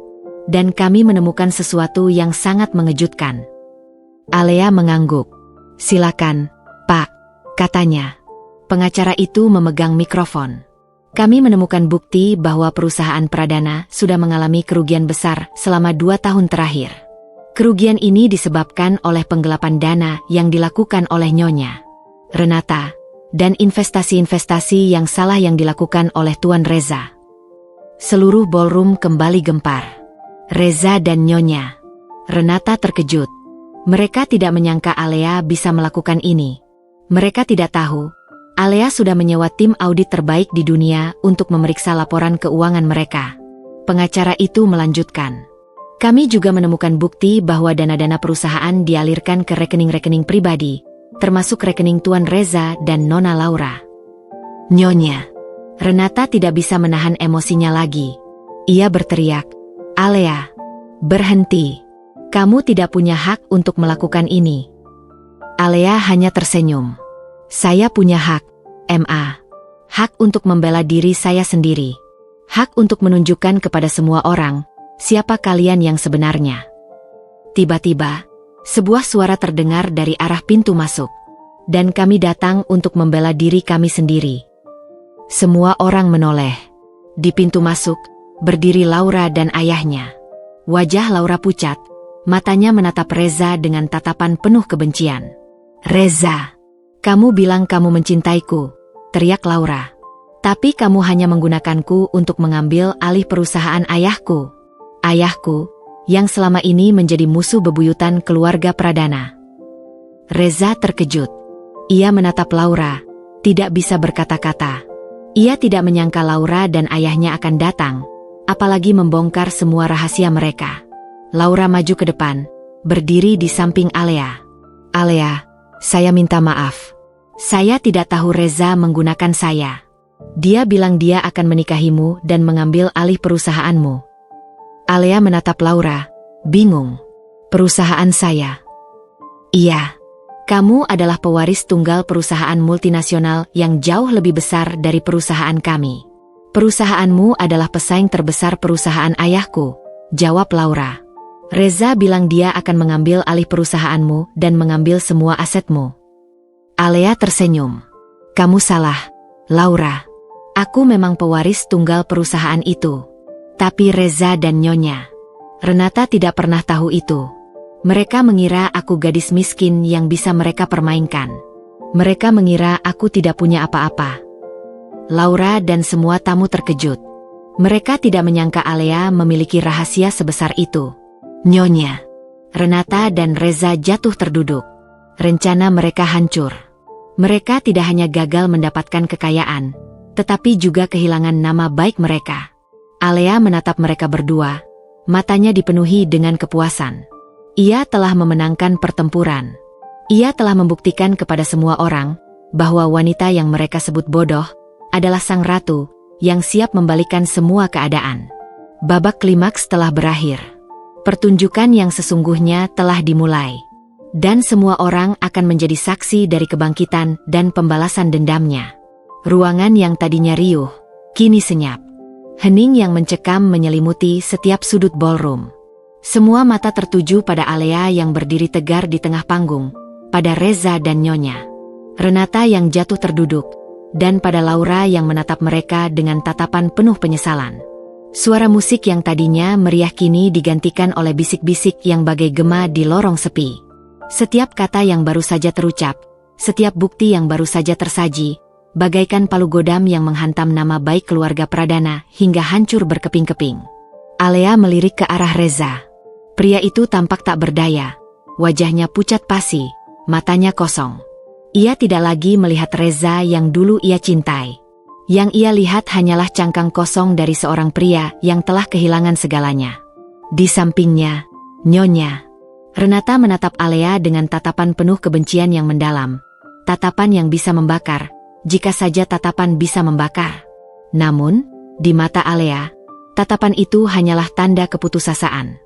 [SPEAKER 1] Dan kami menemukan sesuatu yang sangat mengejutkan. Alea mengangguk. Silakan, Pak, katanya. Pengacara itu memegang mikrofon. Kami menemukan bukti bahwa perusahaan Pradana sudah mengalami kerugian besar selama 2 tahun terakhir. Kerugian ini disebabkan oleh penggelapan dana yang dilakukan oleh Nyonya Renata, dan investasi-investasi yang salah yang dilakukan oleh Tuan Reza. Seluruh ballroom kembali gempar. Reza dan Nyonya. Renata terkejut. Mereka tidak menyangka Alea bisa melakukan ini. Mereka tidak tahu, Alea sudah menyewa tim audit terbaik di dunia untuk memeriksa laporan keuangan mereka. Pengacara itu melanjutkan. Kami juga menemukan bukti bahwa dana-dana perusahaan dialirkan ke rekening-rekening pribadi, termasuk rekening Tuan Reza dan Nona Laura. Nyonya. Renata tidak bisa menahan emosinya lagi. Ia berteriak, Alea, berhenti. Kamu tidak punya hak untuk melakukan ini. Alea hanya tersenyum. Saya punya hak, Ma. Hak untuk membela diri saya sendiri. Hak untuk menunjukkan kepada semua orang, siapa kalian yang sebenarnya. Tiba-tiba, sebuah suara terdengar dari arah pintu masuk. Dan kami datang untuk membela diri kami sendiri. Semua orang menoleh. Di pintu masuk, berdiri Laura dan ayahnya. Wajah Laura pucat, matanya menatap Reza dengan tatapan penuh kebencian. Reza, kamu bilang kamu mencintaiku, teriak Laura. Tapi kamu hanya menggunakanku untuk mengambil alih perusahaan ayahku. Ayahku, yang selama ini menjadi musuh bebuyutan keluarga Pradana. Reza terkejut. Ia menatap Laura, tidak bisa berkata-kata. Ia tidak menyangka Laura dan ayahnya akan datang, apalagi membongkar semua rahasia mereka. Laura maju ke depan, berdiri di samping Alea. Alea, saya minta maaf. Saya tidak tahu Reza menggunakan saya. Dia bilang dia akan menikahimu dan mengambil alih perusahaanmu. Alea menatap Laura, bingung. Perusahaan saya? Iya. Kamu adalah pewaris tunggal perusahaan multinasional yang jauh lebih besar dari perusahaan kami. Perusahaanmu adalah pesaing terbesar perusahaan ayahku, jawab Laura. Reza bilang dia akan mengambil alih perusahaanmu dan mengambil semua asetmu. Alea tersenyum. Kamu salah, Laura. Aku memang pewaris tunggal perusahaan itu. Tapi Reza dan Nyonya Renata tidak pernah tahu itu. Mereka mengira aku gadis miskin yang bisa mereka permainkan. Mereka mengira aku tidak punya apa-apa. Laura dan semua tamu terkejut. Mereka tidak menyangka Alea memiliki rahasia sebesar itu. Nyonya Renata dan Reza jatuh terduduk. Rencana mereka hancur. Mereka tidak hanya gagal mendapatkan kekayaan, tetapi juga kehilangan nama baik mereka. Alea menatap mereka berdua, matanya dipenuhi dengan kepuasan. Ia telah memenangkan pertempuran. Ia telah membuktikan kepada semua orang bahwa wanita yang mereka sebut bodoh adalah sang ratu yang siap membalikan semua keadaan. Babak klimaks telah berakhir. Pertunjukan yang sesungguhnya telah dimulai. Dan semua orang akan menjadi saksi dari kebangkitan dan pembalasan dendamnya. Ruangan yang tadinya riuh, kini senyap. Hening yang mencekam menyelimuti setiap sudut ballroom. Semua mata tertuju pada Alea yang berdiri tegar di tengah panggung, pada Reza dan Nyonya Renata yang jatuh terduduk, dan pada Laura yang menatap mereka dengan tatapan penuh penyesalan. Suara musik yang tadinya meriah kini digantikan oleh bisik-bisik yang bagai gema di lorong sepi. Setiap kata yang baru saja terucap, setiap bukti yang baru saja tersaji, bagaikan palu godam yang menghantam nama baik keluarga Pradana hingga hancur berkeping-keping. Alea melirik ke arah Reza. Pria itu tampak tak berdaya. Wajahnya pucat pasi, matanya kosong. Ia tidak lagi melihat Reza yang dulu ia cintai. Yang ia lihat hanyalah cangkang kosong dari seorang pria yang telah kehilangan segalanya. Di sampingnya, Nyonya Renata menatap Alea dengan tatapan penuh kebencian yang mendalam. Tatapan yang bisa membakar, jika saja tatapan bisa membakar. Namun, di mata Alea, tatapan itu hanyalah tanda keputusasaan.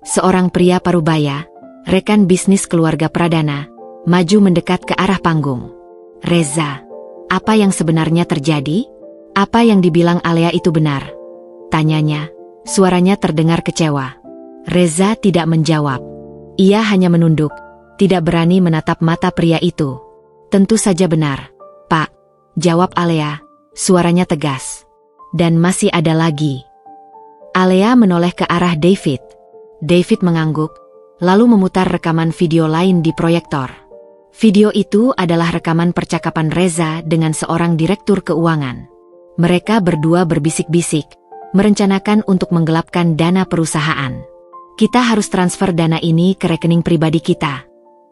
[SPEAKER 1] Seorang pria parubaya, rekan bisnis keluarga Pradana, maju mendekat ke arah panggung. Reza, apa yang sebenarnya terjadi? Apa yang dibilang Alea itu benar? Tanyanya, suaranya terdengar kecewa. Reza tidak menjawab. Ia hanya menunduk, tidak berani menatap mata pria itu. Tentu saja benar, Pak, jawab Alea, suaranya tegas. Dan masih ada lagi. Alea menoleh ke arah David. David mengangguk, lalu memutar rekaman video lain di proyektor. Video itu adalah rekaman percakapan Reza dengan seorang direktur keuangan. Mereka berdua berbisik-bisik, merencanakan untuk menggelapkan dana perusahaan. Kita harus transfer dana ini ke rekening pribadi kita,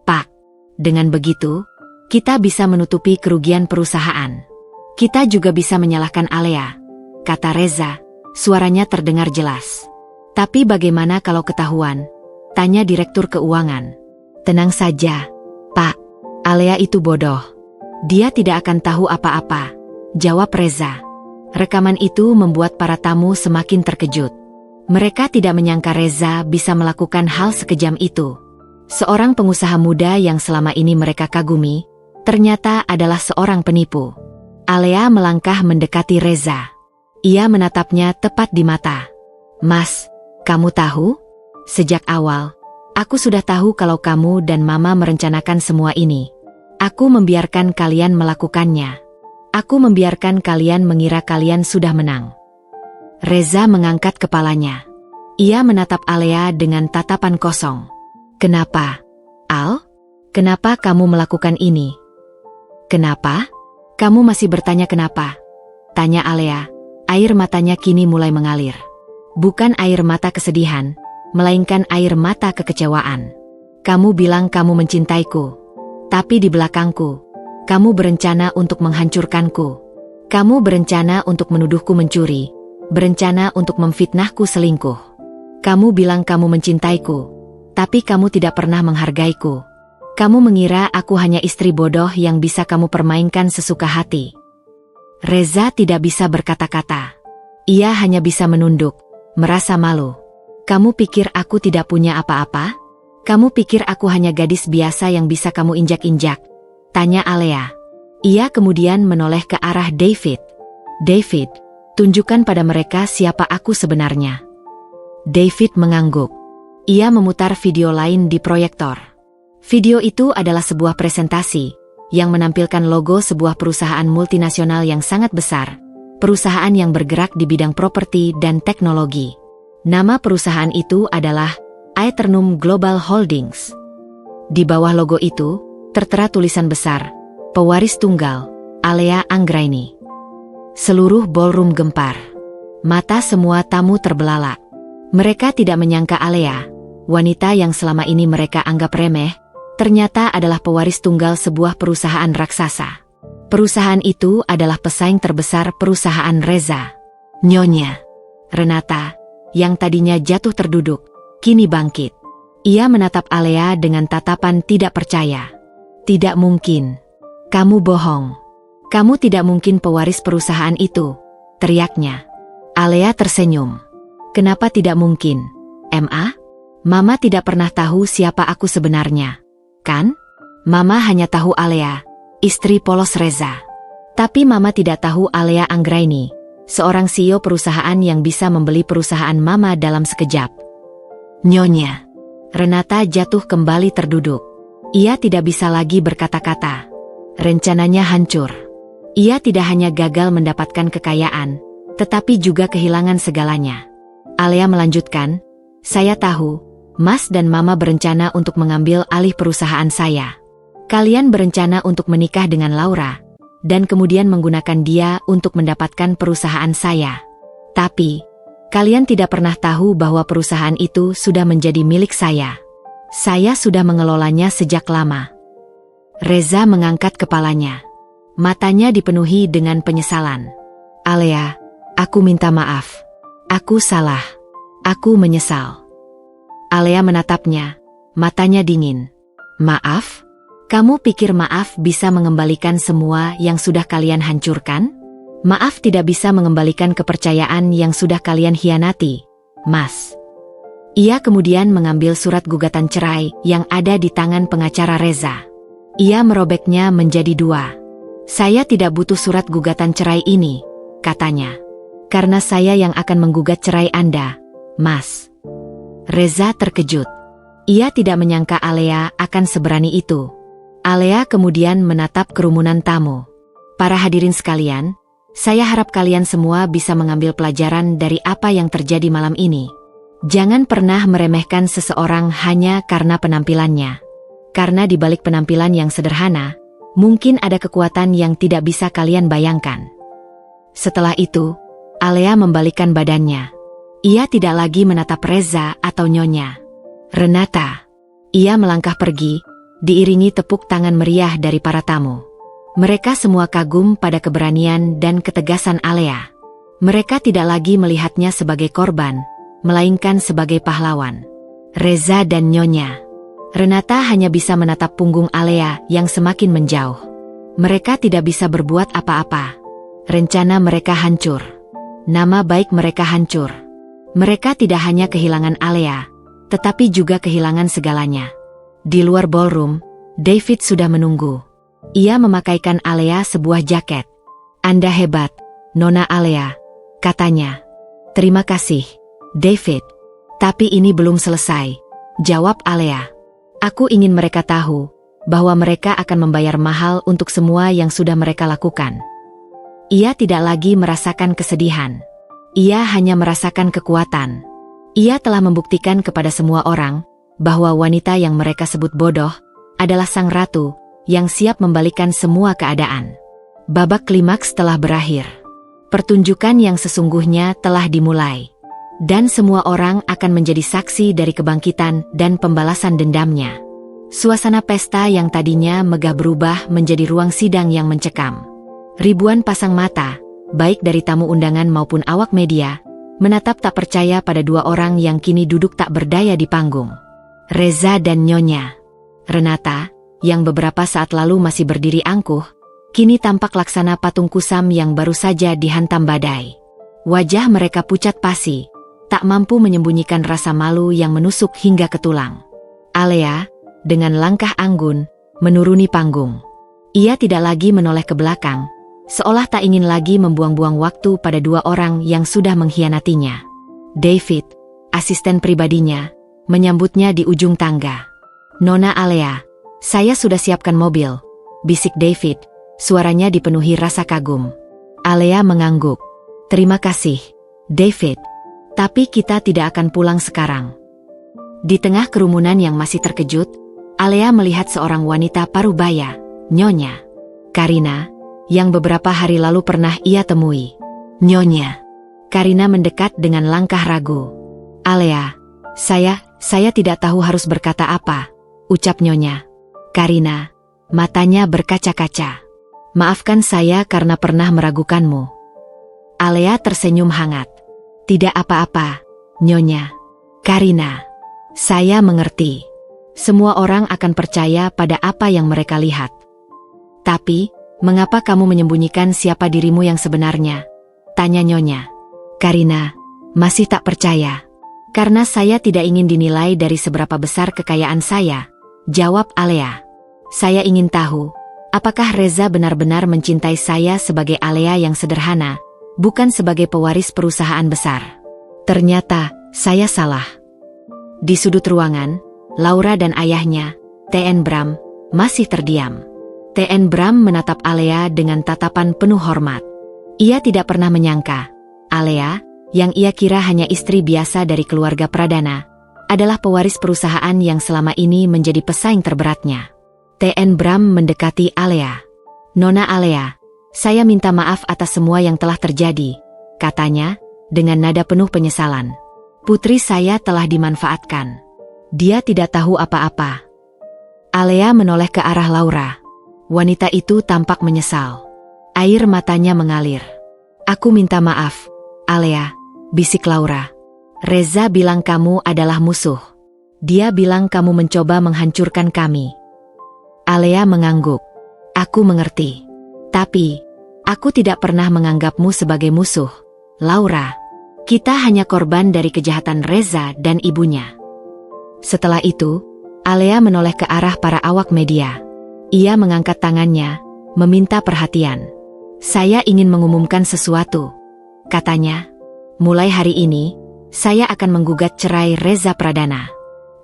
[SPEAKER 1] Pak. Dengan begitu, kita bisa menutupi kerugian perusahaan. Kita juga bisa menyalahkan Alea, kata Reza, suaranya terdengar jelas. Tapi bagaimana kalau ketahuan? Tanya Direktur Keuangan. Tenang saja, Pak. Alea itu bodoh. Dia tidak akan tahu apa-apa, jawab Reza. Rekaman itu membuat para tamu semakin terkejut. Mereka tidak menyangka Reza bisa melakukan hal sekejam itu. Seorang pengusaha muda yang selama ini mereka kagumi, ternyata adalah seorang penipu. Alea melangkah mendekati Reza. Ia menatapnya tepat di mata. Mas, kamu tahu? Sejak awal, aku sudah tahu kalau kamu dan Mama merencanakan semua ini. Aku membiarkan kalian melakukannya. Aku membiarkan kalian mengira kalian sudah menang. Reza mengangkat kepalanya. Ia menatap Alea dengan tatapan kosong. Kenapa, Al? Kenapa kamu melakukan ini? Kenapa? Kamu masih bertanya kenapa? Tanya Alea. Air matanya kini mulai mengalir. Bukan air mata kesedihan, melainkan air mata kekecewaan. Kamu bilang kamu mencintaiku. Tapi di belakangku, kamu berencana untuk menghancurkanku. Kamu berencana untuk menuduhku mencuri. Berencana untuk memfitnahku selingkuh. Kamu bilang kamu mencintaiku, tapi kamu tidak pernah menghargaiku. Kamu mengira aku hanya istri bodoh yang bisa kamu permainkan sesuka hati. Reza tidak bisa berkata-kata. Ia hanya bisa menunduk, merasa malu. Kamu pikir aku tidak punya apa-apa? Kamu pikir aku hanya gadis biasa yang bisa kamu injak-injak? Tanya Alea. Ia kemudian menoleh ke arah David. David, tunjukkan pada mereka siapa aku sebenarnya. David mengangguk. Ia memutar video lain di proyektor. Video itu adalah sebuah presentasi yang menampilkan logo sebuah perusahaan multinasional yang sangat besar, perusahaan yang bergerak di bidang properti dan teknologi. Nama perusahaan itu adalah Aeternum Global Holdings. Di bawah logo itu, tertera tulisan besar, Pewaris Tunggal, Alea Anggraini. Seluruh ballroom gempar. Mata semua tamu terbelalak. Mereka tidak menyangka Alea, wanita yang selama ini mereka anggap remeh, ternyata adalah pewaris tunggal sebuah perusahaan raksasa. Perusahaan itu adalah pesaing terbesar perusahaan Reza. Nyonya Renata, yang tadinya jatuh terduduk, kini bangkit. Ia menatap Alea dengan tatapan tidak percaya. Tidak mungkin. Kamu bohong. Kamu tidak mungkin pewaris perusahaan itu, teriaknya. Alea tersenyum. Kenapa tidak mungkin? Ma? Mama tidak pernah tahu siapa aku sebenarnya, kan? Mama hanya tahu Alea, istri polos Reza. Tapi Mama tidak tahu Alea Anggraini, seorang CEO perusahaan yang bisa membeli perusahaan Mama dalam sekejap. Nyonya Renata jatuh kembali terduduk. Ia tidak bisa lagi berkata-kata. Rencananya hancur. Ia tidak hanya gagal mendapatkan kekayaan, tetapi juga kehilangan segalanya. Alea melanjutkan, saya tahu, Mas dan Mama berencana untuk mengambil alih perusahaan saya. Kalian berencana untuk menikah dengan Laura, dan kemudian menggunakan dia untuk mendapatkan perusahaan saya. Tapi, kalian tidak pernah tahu bahwa perusahaan itu sudah menjadi milik saya. Saya sudah mengelolanya sejak lama. Reza mengangkat kepalanya. Matanya dipenuhi dengan penyesalan. Alea, aku minta maaf. Aku salah. Aku menyesal. Alea menatapnya, matanya dingin. Maaf? Kamu pikir maaf bisa mengembalikan semua yang sudah kalian hancurkan? Maaf tidak bisa mengembalikan kepercayaan yang sudah kalian hianati, Mas. Ia kemudian mengambil surat gugatan cerai yang ada di tangan pengacara Reza. Ia merobeknya menjadi dua. Saya tidak butuh surat gugatan cerai ini, katanya. Karena saya yang akan menggugat cerai Anda, Mas. Reza terkejut. Ia tidak menyangka Alea akan seberani itu. Alea kemudian menatap kerumunan tamu. Para hadirin sekalian, saya harap kalian semua bisa mengambil pelajaran dari apa yang terjadi malam ini. Jangan pernah meremehkan seseorang hanya karena penampilannya. Karena di balik penampilan yang sederhana, mungkin ada kekuatan yang tidak bisa kalian bayangkan. Setelah itu, Alea membalikkan badannya. Ia tidak lagi menatap Reza atau Nyonya Renata. Ia melangkah pergi, diiringi tepuk tangan meriah dari para tamu. Mereka semua kagum pada keberanian dan ketegasan Alea. Mereka tidak lagi melihatnya sebagai korban, melainkan sebagai pahlawan. Reza dan Nyonya Renata hanya bisa menatap punggung Alea yang semakin menjauh. Mereka tidak bisa berbuat apa-apa. Rencana mereka hancur. Nama baik mereka hancur. Mereka tidak hanya kehilangan Alea, tetapi juga kehilangan segalanya. Di luar ballroom, David sudah menunggu. Ia memakaikan Alea sebuah jaket. "Anda hebat, Nona Alea," katanya. "Terima kasih, David. Tapi ini belum selesai," jawab Alea. "Aku ingin mereka tahu bahwa mereka akan membayar mahal untuk semua yang sudah mereka lakukan." Ia tidak lagi merasakan kesedihan. Ia hanya merasakan kekuatan. Ia telah membuktikan kepada semua orang bahwa wanita yang mereka sebut bodoh adalah sang ratu yang siap membalikan semua keadaan. Babak klimaks telah berakhir. Pertunjukan yang sesungguhnya telah dimulai. Dan semua orang akan menjadi saksi dari kebangkitan dan pembalasan dendamnya. Suasana pesta yang tadinya megah berubah menjadi ruang sidang yang mencekam. Ribuan pasang mata, baik dari tamu undangan maupun awak media, menatap tak percaya pada dua orang yang kini duduk tak berdaya di panggung. Reza dan Nyonya Renata, yang beberapa saat lalu masih berdiri angkuh, kini tampak laksana patung kusam yang baru saja dihantam badai. Wajah mereka pucat pasi, tak mampu menyembunyikan rasa malu yang menusuk hingga ke tulang. Alea, dengan langkah anggun, menuruni panggung. Ia tidak lagi menoleh ke belakang, seolah tak ingin lagi membuang-buang waktu pada dua orang yang sudah mengkhianatinya. David, asisten pribadinya, menyambutnya di ujung tangga. "Nona Alea, saya sudah siapkan mobil," bisik David, suaranya dipenuhi rasa kagum. Alea mengangguk. "Terima kasih, David. Tapi kita tidak akan pulang sekarang." Di tengah kerumunan yang masih terkejut, Alea melihat seorang wanita parubaya, Nyonya Karina, yang beberapa hari lalu pernah ia temui. "Nyonya." Karina mendekat dengan langkah ragu. "Alea, saya tidak tahu harus berkata apa," ucap Nyonya Karina, matanya berkaca-kaca. "Maafkan saya karena pernah meragukanmu." Alea tersenyum hangat. "Tidak apa-apa, Nyonya Karina. Saya mengerti. Semua orang akan percaya pada apa yang mereka lihat. Tapi, mengapa kamu menyembunyikan siapa dirimu yang sebenarnya?" tanya Nyonya Karina, masih tak percaya. "Karena saya tidak ingin dinilai dari seberapa besar kekayaan saya," jawab Alea. "Saya ingin tahu, apakah Reza benar-benar mencintai saya sebagai Alea yang sederhana, bukan sebagai pewaris perusahaan besar. Ternyata, saya salah." Di sudut ruangan, Laura dan ayahnya, T.N. Bram, masih terdiam. T.N. Bram menatap Alea dengan tatapan penuh hormat. Ia tidak pernah menyangka, Alea, yang ia kira hanya istri biasa dari keluarga Pradana, adalah pewaris perusahaan yang selama ini menjadi pesaing terberatnya. T.N. Bram mendekati Alea. "Nona Alea, saya minta maaf atas semua yang telah terjadi," katanya, dengan nada penuh penyesalan. "Putri saya telah dimanfaatkan. Dia tidak tahu apa-apa." Alea menoleh ke arah Laura. Wanita itu tampak menyesal. Air matanya mengalir. "Aku minta maaf, Alea," bisik Laura. "Reza bilang kamu adalah musuh. Dia bilang kamu mencoba menghancurkan kami." Alea mengangguk. "Aku mengerti. Tapi, aku tidak pernah menganggapmu sebagai musuh, Laura. Kita hanya korban dari kejahatan Reza dan ibunya." Setelah itu, Alea menoleh ke arah para awak media. Ia mengangkat tangannya, meminta perhatian. "Saya ingin mengumumkan sesuatu," katanya. "Mulai hari ini, saya akan menggugat cerai Reza Pradana.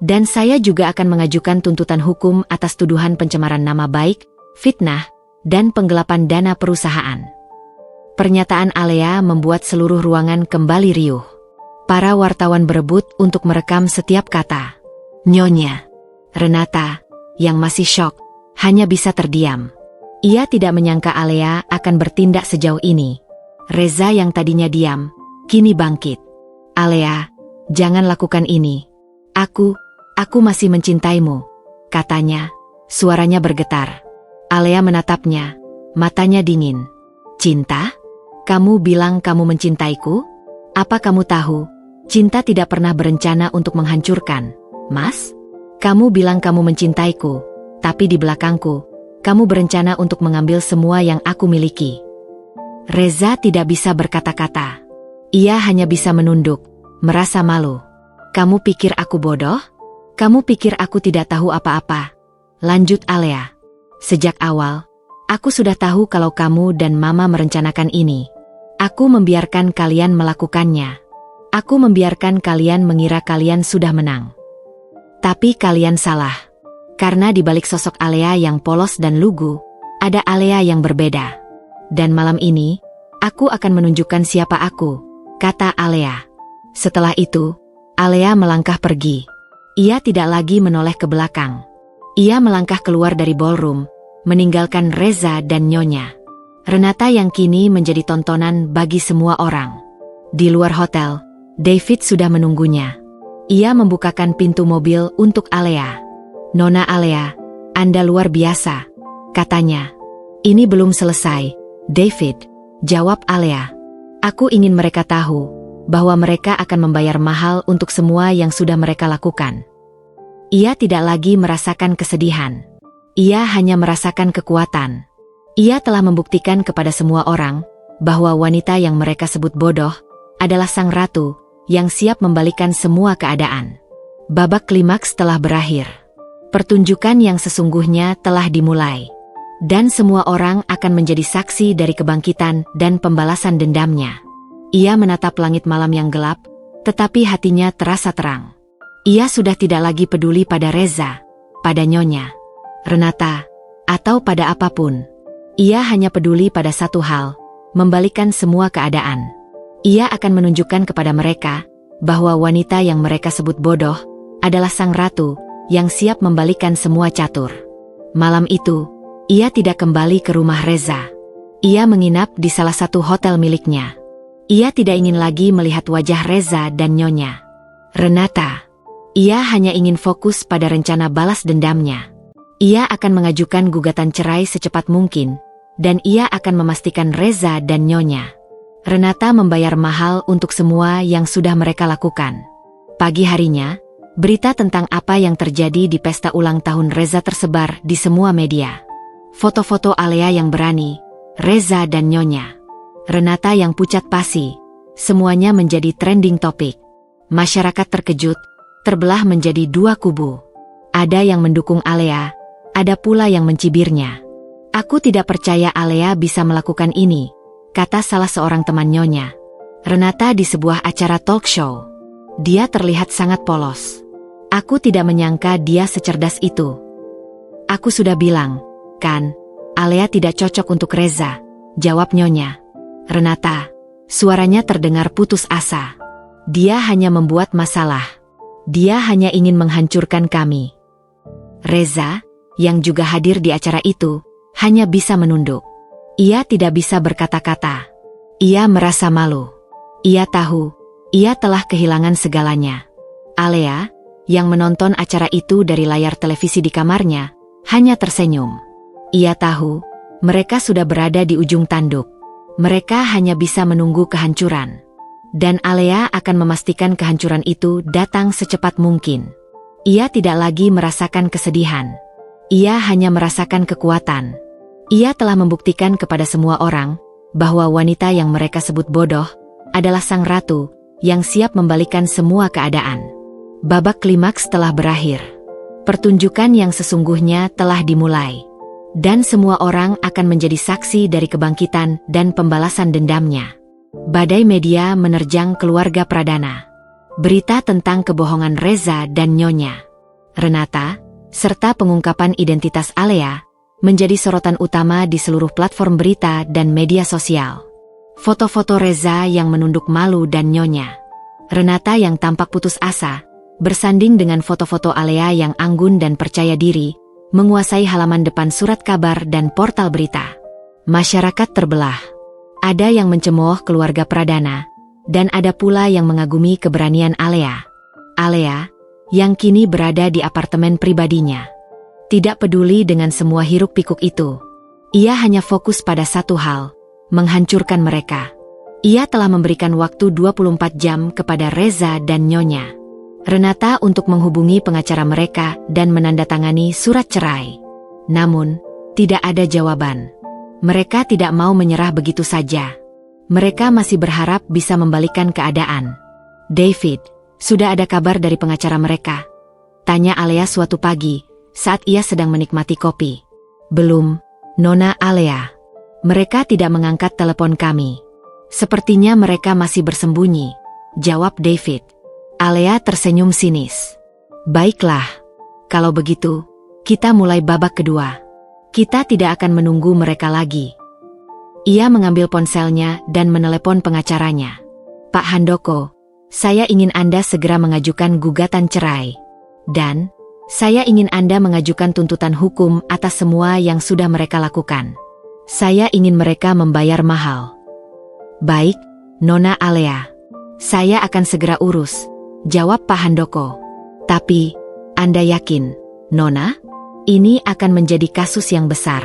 [SPEAKER 1] Dan saya juga akan mengajukan tuntutan hukum atas tuduhan pencemaran nama baik, fitnah, dan penggelapan dana perusahaan." Pernyataan Alea membuat seluruh ruangan kembali riuh. Para wartawan berebut untuk merekam setiap kata. Nyonya Renata, yang masih syok, hanya bisa terdiam. Ia tidak menyangka Alea akan bertindak sejauh ini. Reza yang tadinya diam, kini bangkit. "Alea, jangan lakukan ini. Aku masih mencintaimu," katanya. Suaranya bergetar. Alea menatapnya, matanya dingin. "Cinta? Kamu bilang kamu mencintaiku? Apa kamu tahu, cinta tidak pernah berencana untuk menghancurkan, Mas? Kamu bilang kamu mencintaiku, tapi di belakangku, kamu berencana untuk mengambil semua yang aku miliki." Reza tidak bisa berkata-kata. Ia hanya bisa menunduk, merasa malu. "Kamu pikir aku bodoh? Kamu pikir aku tidak tahu apa-apa?" lanjut Alea. "Sejak awal, aku sudah tahu kalau kamu dan Mama merencanakan ini. Aku membiarkan kalian melakukannya. Aku membiarkan kalian mengira kalian sudah menang. Tapi kalian salah. Karena di balik sosok Alea yang polos dan lugu, ada Alea yang berbeda. Dan malam ini, aku akan menunjukkan siapa aku," kata Alea. Setelah itu, Alea melangkah pergi. Ia tidak lagi menoleh ke belakang. Ia melangkah keluar dari ballroom, meninggalkan Reza dan Nyonya. Renata yang kini menjadi tontonan bagi semua orang. Di luar hotel, David sudah menunggunya. Ia membukakan pintu mobil untuk Alea. "Nona Alea, Anda luar biasa," katanya. "Ini belum selesai, David," jawab Alea. "Aku ingin mereka tahu bahwa mereka akan membayar mahal untuk semua yang sudah mereka lakukan." Ia tidak lagi merasakan kesedihan. Ia hanya merasakan kekuatan. Ia telah membuktikan kepada semua orang bahwa wanita yang mereka sebut bodoh adalah sang ratu yang siap membalikan semua keadaan. Babak klimaks telah berakhir. Pertunjukan yang sesungguhnya telah dimulai. Dan semua orang akan menjadi saksi dari kebangkitan dan pembalasan dendamnya. Ia menatap langit malam yang gelap, tetapi hatinya terasa terang. Ia sudah tidak lagi peduli pada Reza, pada Nyonya, Renata, atau pada apapun. Ia hanya peduli pada satu hal, membalikkan semua keadaan. Ia akan menunjukkan kepada mereka bahwa wanita yang mereka sebut bodoh adalah sang ratu yang siap membalikan semua catur. Malam itu, ia tidak kembali ke rumah Reza. Ia menginap di salah satu hotel miliknya. Ia tidak ingin lagi melihat wajah Reza dan Nyonya Renata. Ia hanya ingin fokus pada rencana balas dendamnya. Ia akan mengajukan gugatan cerai secepat mungkin, dan ia akan memastikan Reza dan Nyonya Renata membayar mahal untuk semua yang sudah mereka lakukan. Pagi harinya, berita tentang apa yang terjadi di pesta ulang tahun Reza tersebar di semua media. Foto-foto Alea yang berani, Reza dan Nyonya Renata yang pucat pasi, semuanya menjadi trending topik. Masyarakat terkejut, terbelah menjadi dua kubu. Ada yang mendukung Alea, ada pula yang mencibirnya. "Aku tidak percaya Alea bisa melakukan ini," kata salah seorang teman Nyonya Renata di sebuah acara talk show. "Dia terlihat sangat polos. Aku tidak menyangka dia secerdas itu." "Aku sudah bilang, kan, Alea tidak cocok untuk Reza," jawab Nyonya Renata. Suaranya terdengar putus asa. "Dia hanya membuat masalah. Dia hanya ingin menghancurkan kami." Reza, yang juga hadir di acara itu, hanya bisa menunduk. Ia tidak bisa berkata-kata. Ia merasa malu. Ia tahu, ia telah kehilangan segalanya. Alea, yang menonton acara itu dari layar televisi di kamarnya, hanya tersenyum. Ia tahu, mereka sudah berada di ujung tanduk. Mereka hanya bisa menunggu kehancuran. Dan Alea akan memastikan kehancuran itu datang secepat mungkin. Ia tidak lagi merasakan kesedihan. Ia hanya merasakan kekuatan. Ia telah membuktikan kepada semua orang bahwa wanita yang mereka sebut bodoh adalah sang ratu yang siap membalikan semua keadaan. Babak klimaks telah berakhir. Pertunjukan yang sesungguhnya telah dimulai. Dan semua orang akan menjadi saksi dari kebangkitan dan pembalasan dendamnya. Badai media menerjang keluarga Pradana. Berita tentang kebohongan Reza dan Nyonya Renata, serta pengungkapan identitas Alea, menjadi sorotan utama di seluruh platform berita dan media sosial. Foto-foto Reza yang menunduk malu dan Nyonya Renata yang tampak putus asa, bersanding dengan foto-foto Alea yang anggun dan percaya diri, menguasai halaman depan surat kabar dan portal berita. Masyarakat terbelah. Ada yang mencemooh keluarga Pradana, Dan ada pula yang mengagumi keberanian Alea. Alea, yang kini berada di apartemen pribadinya. Tidak peduli dengan semua hiruk-pikuk itu. Ia hanya fokus pada satu hal, menghancurkan mereka. Ia telah memberikan waktu 24 jam kepada Reza dan Nyonya Renata untuk menghubungi pengacara mereka dan menandatangani surat cerai. Namun, tidak ada jawaban. Mereka tidak mau menyerah begitu saja. Mereka masih berharap bisa membalikkan keadaan. David, sudah ada kabar dari pengacara mereka? Tanya Alea suatu pagi, saat ia sedang menikmati kopi. Belum, Nona Alea. Mereka tidak mengangkat telepon kami. Sepertinya mereka masih bersembunyi, jawab David. Alea tersenyum sinis. Baiklah, kalau begitu, kita mulai babak kedua. Kita tidak akan menunggu mereka lagi. Ia mengambil ponselnya dan menelepon pengacaranya. Pak Handoko, saya ingin Anda segera mengajukan gugatan cerai. Dan, saya ingin Anda mengajukan tuntutan hukum atas semua yang sudah mereka lakukan. Saya ingin mereka membayar mahal. Baik, Nona Alea. Saya akan segera urus, jawab Pak Handoko. Tapi, Anda yakin, Nona? Ini akan menjadi kasus yang besar.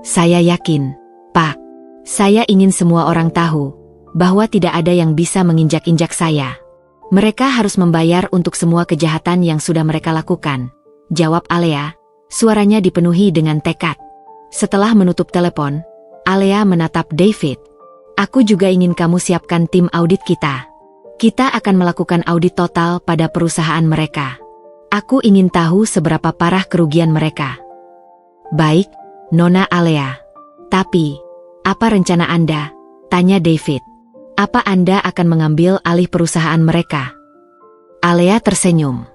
[SPEAKER 1] Saya yakin, Pak. Saya ingin semua orang tahu bahwa tidak ada yang bisa menginjak-injak saya. Mereka harus membayar untuk semua kejahatan yang sudah mereka lakukan, jawab Alea, suaranya dipenuhi dengan tekad. Setelah menutup telepon, Alea menatap David. Aku juga ingin kamu siapkan tim audit kita. Kita akan melakukan audit total pada perusahaan mereka. Aku ingin tahu seberapa parah kerugian mereka. Baik, Nona Alea. Tapi, apa rencana Anda? Tanya David. Apa Anda akan mengambil alih perusahaan mereka? Alea tersenyum.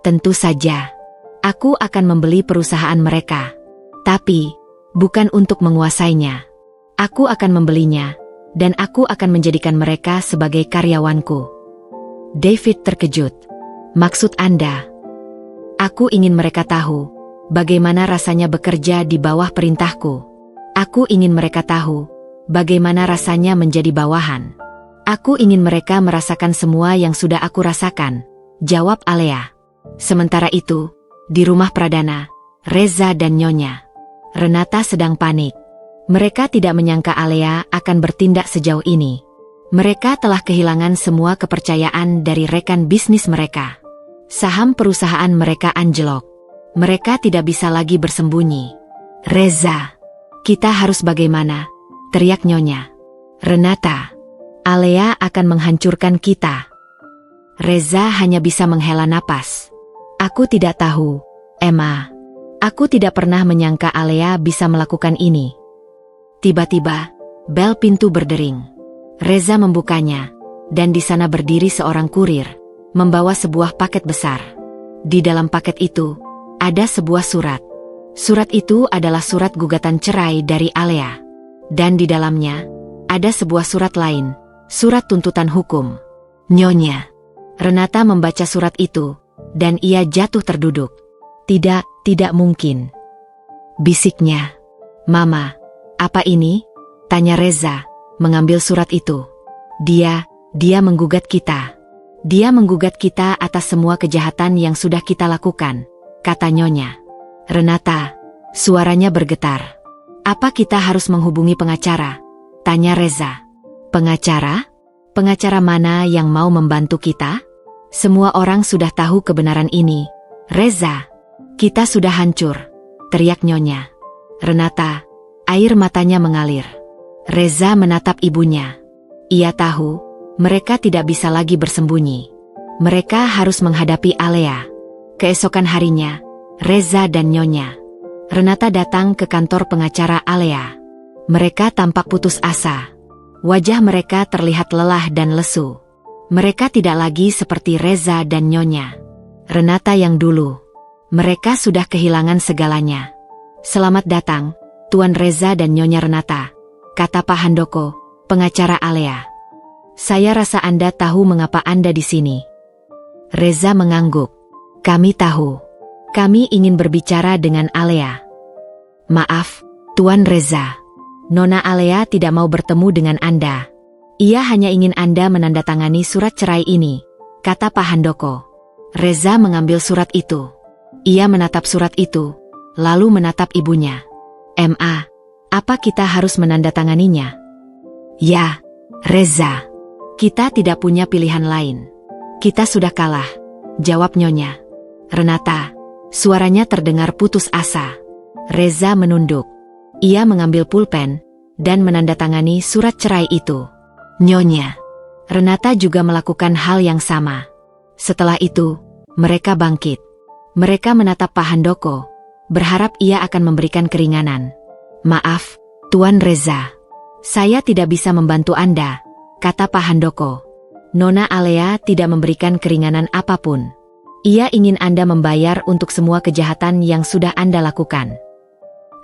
[SPEAKER 1] Tentu saja. Aku akan membeli perusahaan mereka. Tapi, bukan untuk menguasainya. Aku akan membelinya, dan aku akan menjadikan mereka sebagai karyawanku. David terkejut. Maksud Anda? Aku ingin mereka tahu bagaimana rasanya bekerja di bawah perintahku. Aku ingin mereka tahu bagaimana rasanya menjadi bawahan. Aku ingin mereka merasakan semua yang sudah aku rasakan, jawab Alea. Sementara itu, di rumah Pradana, Reza dan Nyonya Renata sedang panik. Mereka tidak menyangka Alea akan bertindak sejauh ini. Mereka telah kehilangan semua kepercayaan dari rekan bisnis mereka. Saham perusahaan mereka anjlok. Mereka tidak bisa lagi bersembunyi. Reza, kita harus bagaimana? Teriak Nyonya Renata. Alea akan menghancurkan kita. Reza hanya bisa menghela napas. Aku tidak tahu, Emma. Aku tidak pernah menyangka Alea bisa melakukan ini. Tiba-tiba, bel pintu berdering. Reza membukanya, dan di sana berdiri seorang kurir, membawa sebuah paket besar. Di dalam paket itu, ada sebuah surat. Surat itu adalah surat gugatan cerai dari Alea. Dan di dalamnya, ada sebuah surat lain, surat tuntutan hukum. Nyonya Renata membaca surat itu, dan ia jatuh terduduk. Tidak mungkin, bisiknya. Mama, apa ini? Tanya Reza, mengambil surat itu. Dia menggugat kita. Dia menggugat kita atas semua kejahatan yang sudah kita lakukan, kata Nyonya Renata. Suaranya bergetar. Apa kita harus menghubungi pengacara? Tanya Reza. Pengacara? Pengacara mana yang mau membantu kita? Semua orang sudah tahu kebenaran ini. Reza, kita sudah hancur, teriak Nyonya Renata. Air matanya mengalir. Reza menatap ibunya. Ia tahu, mereka tidak bisa lagi bersembunyi. Mereka harus menghadapi Alea. Keesokan harinya, Reza dan Nyonya Renata datang ke kantor pengacara Alea. Mereka tampak putus asa. Wajah mereka terlihat lelah dan lesu. Mereka tidak lagi seperti Reza dan Nyonya Renata yang dulu. Mereka sudah kehilangan segalanya. Selamat datang, Tuan Reza dan Nyonya Renata, kata Pak Handoko, pengacara Alea. Saya rasa Anda tahu mengapa Anda di sini. Reza mengangguk. Kami tahu. Kami ingin berbicara dengan Alea. Maaf, Tuan Reza. Nona Alea tidak mau bertemu dengan Anda. Ia hanya ingin Anda menandatangani surat cerai ini, kata Pak Handoko. Reza mengambil surat itu. Ia menatap surat itu, lalu menatap ibunya. "Ma, apa kita harus menandatanganinya?" "Ya, Reza. Kita tidak punya pilihan lain. Kita sudah kalah," jawab Nyonya. "Renata," suaranya terdengar putus asa. Reza menunduk. Ia mengambil pulpen dan menandatangani surat cerai itu. "Nyonya." Renata juga melakukan hal yang sama. Setelah itu, mereka bangkit. Mereka menatap Pak Handoko, berharap ia akan memberikan keringanan. "Maaf, Tuan Reza. Saya tidak bisa membantu Anda," kata Pak Handoko. "Nona Alea tidak memberikan keringanan apapun. Ia ingin Anda membayar untuk semua kejahatan yang sudah Anda lakukan."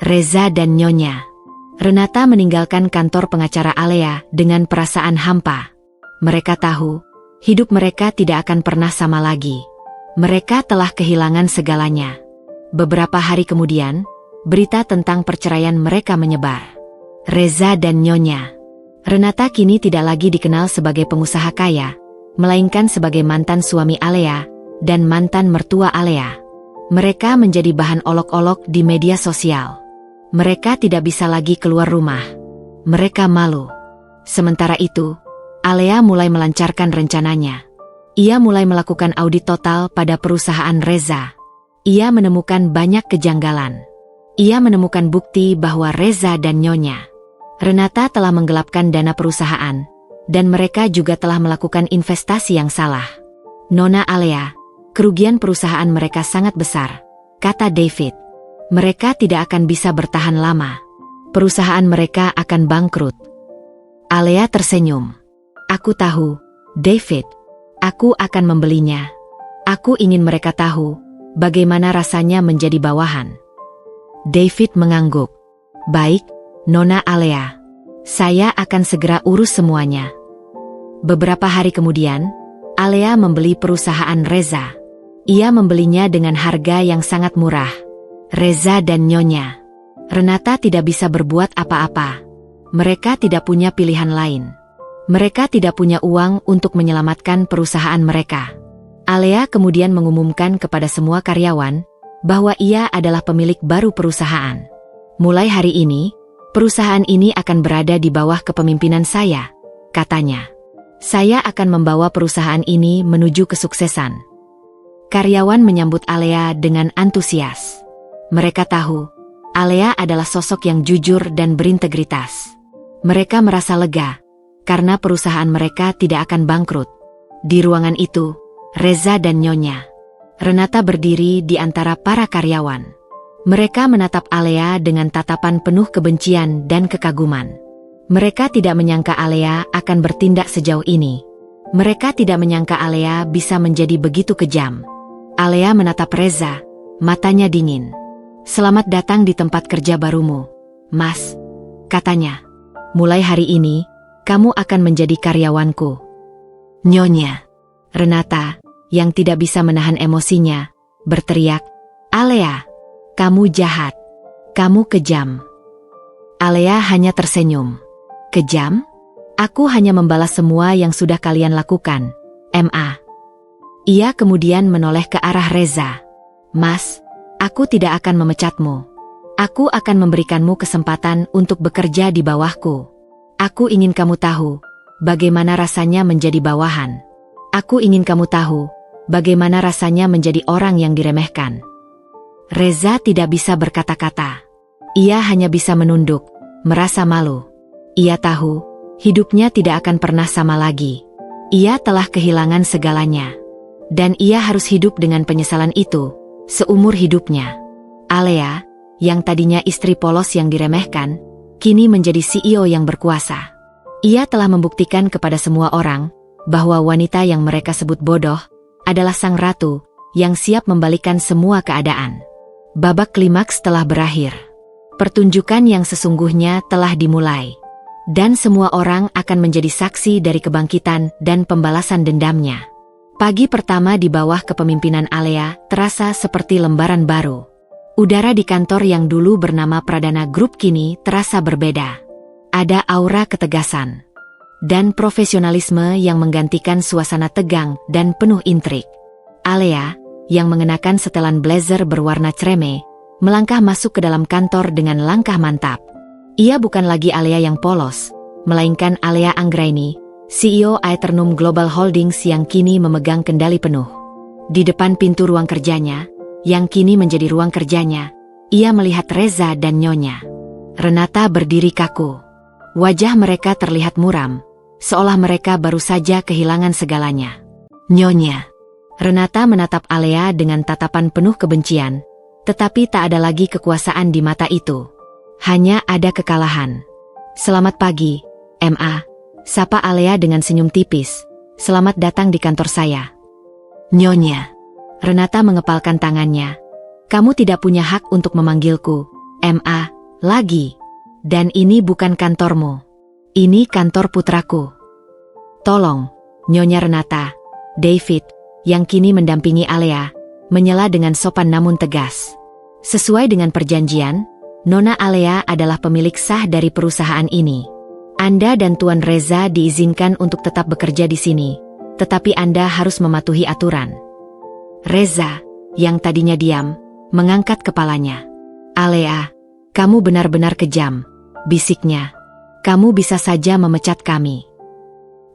[SPEAKER 1] Reza dan Nyonya. Renata meninggalkan kantor pengacara Alea dengan perasaan hampa. Mereka tahu, hidup mereka tidak akan pernah sama lagi. Mereka telah kehilangan segalanya. Beberapa hari kemudian, berita tentang perceraian mereka menyebar. Reza dan Nyonya. Renata kini tidak lagi dikenal sebagai pengusaha kaya, melainkan sebagai mantan suami Alea dan mantan mertua Alea. Mereka menjadi bahan olok-olok di media sosial. Mereka tidak bisa lagi keluar rumah. Mereka malu. Sementara itu, Alea mulai melancarkan rencananya. Ia mulai melakukan audit total pada perusahaan Reza. Ia menemukan banyak kejanggalan. Ia menemukan bukti bahwa Reza dan Nyonya Renata telah menggelapkan dana perusahaan, dan mereka juga telah melakukan investasi yang salah. "Nona Alea, kerugian perusahaan mereka sangat besar," kata David. "Mereka tidak akan bisa bertahan lama. Perusahaan mereka akan bangkrut." Alea tersenyum. "Aku tahu, David. Aku akan membelinya. Aku ingin mereka tahu bagaimana rasanya menjadi bawahan." David mengangguk. "Baik, Nona Alea. Saya akan segera urus semuanya." Beberapa hari kemudian, Alea membeli perusahaan Reza. Ia membelinya dengan harga yang sangat murah. Reza dan Nyonya Renata tidak bisa berbuat apa-apa. Mereka tidak punya pilihan lain. Mereka tidak punya uang untuk menyelamatkan perusahaan mereka. Alea kemudian mengumumkan kepada semua karyawan bahwa ia adalah pemilik baru perusahaan. "Mulai hari ini, perusahaan ini akan berada di bawah kepemimpinan saya," katanya. "Saya akan membawa perusahaan ini menuju kesuksesan." Karyawan menyambut Alea dengan antusias. Mereka tahu, Alea adalah sosok yang jujur dan berintegritas. Mereka merasa lega, karena perusahaan mereka tidak akan bangkrut. Di ruangan itu, Reza dan Nyonya Renata berdiri di antara para karyawan. Mereka menatap Alea dengan tatapan penuh kebencian dan kekaguman. Mereka tidak menyangka Alea akan bertindak sejauh ini. Mereka tidak menyangka Alea bisa menjadi begitu kejam. Alea menatap Reza, matanya dingin. "Selamat datang di tempat kerja barumu, Mas," katanya. "Mulai hari ini, kamu akan menjadi karyawanku." Nyonya Renata, yang tidak bisa menahan emosinya, berteriak, "Alea, kamu jahat. Kamu kejam." Alea hanya tersenyum. "Kejam? Aku hanya membalas semua yang sudah kalian lakukan, Ma." Ia kemudian menoleh ke arah Reza. "Mas, aku tidak akan memecatmu. Aku akan memberikanmu kesempatan untuk bekerja di bawahku. Aku ingin kamu tahu bagaimana rasanya menjadi bawahan. Aku ingin kamu tahu bagaimana rasanya menjadi orang yang diremehkan." Reza tidak bisa berkata-kata. Ia hanya bisa menunduk, merasa malu. Ia tahu, hidupnya tidak akan pernah sama lagi. Ia telah kehilangan segalanya. Dan ia harus hidup dengan penyesalan itu seumur hidupnya. Alea, yang tadinya istri polos yang diremehkan, kini menjadi CEO yang berkuasa. Ia telah membuktikan kepada semua orang bahwa wanita yang mereka sebut bodoh adalah sang ratu yang siap membalikan semua keadaan. Babak klimaks telah berakhir. Pertunjukan yang sesungguhnya telah dimulai. Dan semua orang akan menjadi saksi dari kebangkitan dan pembalasan dendamnya. Pagi pertama di bawah kepemimpinan Alea terasa seperti lembaran baru. Udara di kantor yang dulu bernama Pradana Group kini terasa berbeda. Ada aura ketegasan. dan profesionalisme yang menggantikan suasana tegang dan penuh intrik. Alea, yang mengenakan setelan blazer berwarna kreme, melangkah masuk ke dalam kantor dengan langkah mantap. Ia bukan lagi Alea yang polos, melainkan Alea Anggraini, CEO Aeternum Global Holdings yang kini memegang kendali penuh. Di depan pintu ruang kerjanya, yang kini menjadi ruang kerjanya, ia melihat Reza dan Nyonya Renata berdiri kaku. Wajah mereka terlihat muram, seolah mereka baru saja kehilangan segalanya. Nyonya Renata menatap Alea dengan tatapan penuh kebencian, tetapi tak ada lagi kekuasaan di mata itu. Hanya ada kekalahan. "Selamat pagi, Ma," sapa Alea dengan senyum tipis. "Selamat datang di kantor saya." "Nyonya." Renata mengepalkan tangannya. "Kamu tidak punya hak untuk memanggilku Ma lagi. Dan ini bukan kantormu. Ini kantor putraku." "Tolong, Nyonya Renata." David, yang kini mendampingi Alea, menyela dengan sopan namun tegas. "Sesuai dengan perjanjian, Nona Alea adalah pemilik sah dari perusahaan ini. Anda dan Tuan Reza diizinkan untuk tetap bekerja di sini, tetapi Anda harus mematuhi aturan." Reza, yang tadinya diam, mengangkat kepalanya. "Alea, kamu benar-benar kejam," bisiknya. "Kamu bisa saja memecat kami."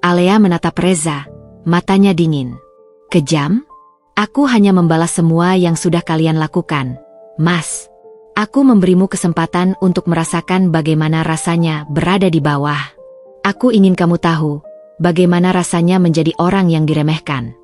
[SPEAKER 1] Alea menatap Reza, matanya dingin. "Kejam? Aku hanya membalas semua yang sudah kalian lakukan, Mas. Aku memberimu kesempatan untuk merasakan bagaimana rasanya berada di bawah. Aku ingin kamu tahu bagaimana rasanya menjadi orang yang diremehkan."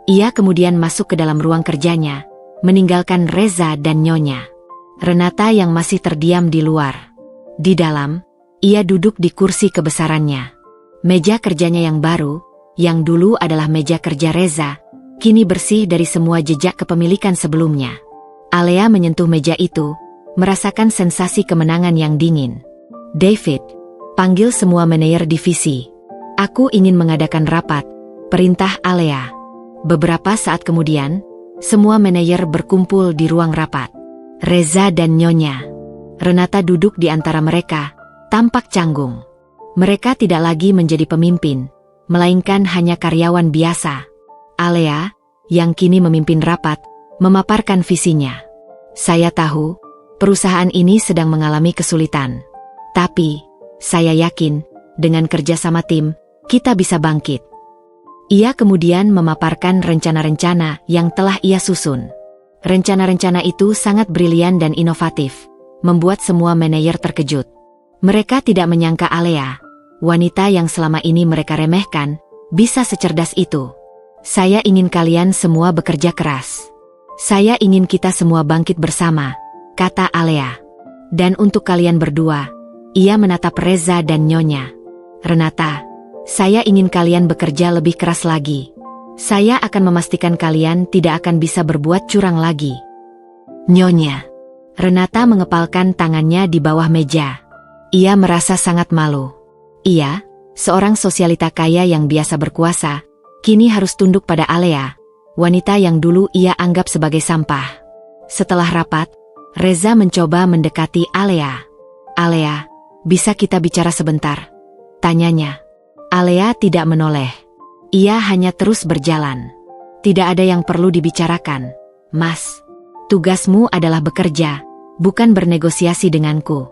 [SPEAKER 1] Ia kemudian masuk ke dalam ruang kerjanya, meninggalkan Reza dan Nyonya Renata yang masih terdiam di luar. Di dalam, ia duduk di kursi kebesarannya. Meja kerjanya yang baru, yang dulu adalah meja kerja Reza, kini bersih dari semua jejak kepemilikan sebelumnya. Alea menyentuh meja itu, merasakan sensasi kemenangan yang dingin. "David, panggil semua manajer divisi. Aku ingin mengadakan rapat," perintah Alea. Beberapa saat kemudian, semua manajer berkumpul di ruang rapat. Reza dan Nyonya Renata duduk di antara mereka, tampak canggung. Mereka tidak lagi menjadi pemimpin, melainkan hanya karyawan biasa. Alea, yang kini memimpin rapat, memaparkan visinya. "Saya tahu, perusahaan ini sedang mengalami kesulitan. Tapi, saya yakin, dengan kerja sama tim, kita bisa bangkit." Ia kemudian memaparkan rencana-rencana yang telah ia susun. Rencana-rencana itu sangat brilian dan inovatif, membuat semua manajer terkejut. Mereka tidak menyangka Alea, wanita yang selama ini mereka remehkan, bisa secerdas itu. "Saya ingin kalian semua bekerja keras. Saya ingin kita semua bangkit bersama," kata Alea. "Dan untuk kalian berdua," ia menatap Reza dan Nyonya Renata, "saya ingin kalian bekerja lebih keras lagi. Saya akan memastikan kalian tidak akan bisa berbuat curang lagi." Nyonya Renata mengepalkan tangannya di bawah meja. Ia merasa sangat malu. Ia, seorang sosialita kaya yang biasa berkuasa, kini harus tunduk pada Alea, wanita yang dulu ia anggap sebagai sampah. Setelah rapat, Reza mencoba mendekati Alea. "Alea, bisa kita bicara sebentar?" tanyanya. Alea tidak menoleh. Ia hanya terus berjalan. "Tidak ada yang perlu dibicarakan, Mas. Tugasmu adalah bekerja, bukan bernegosiasi denganku."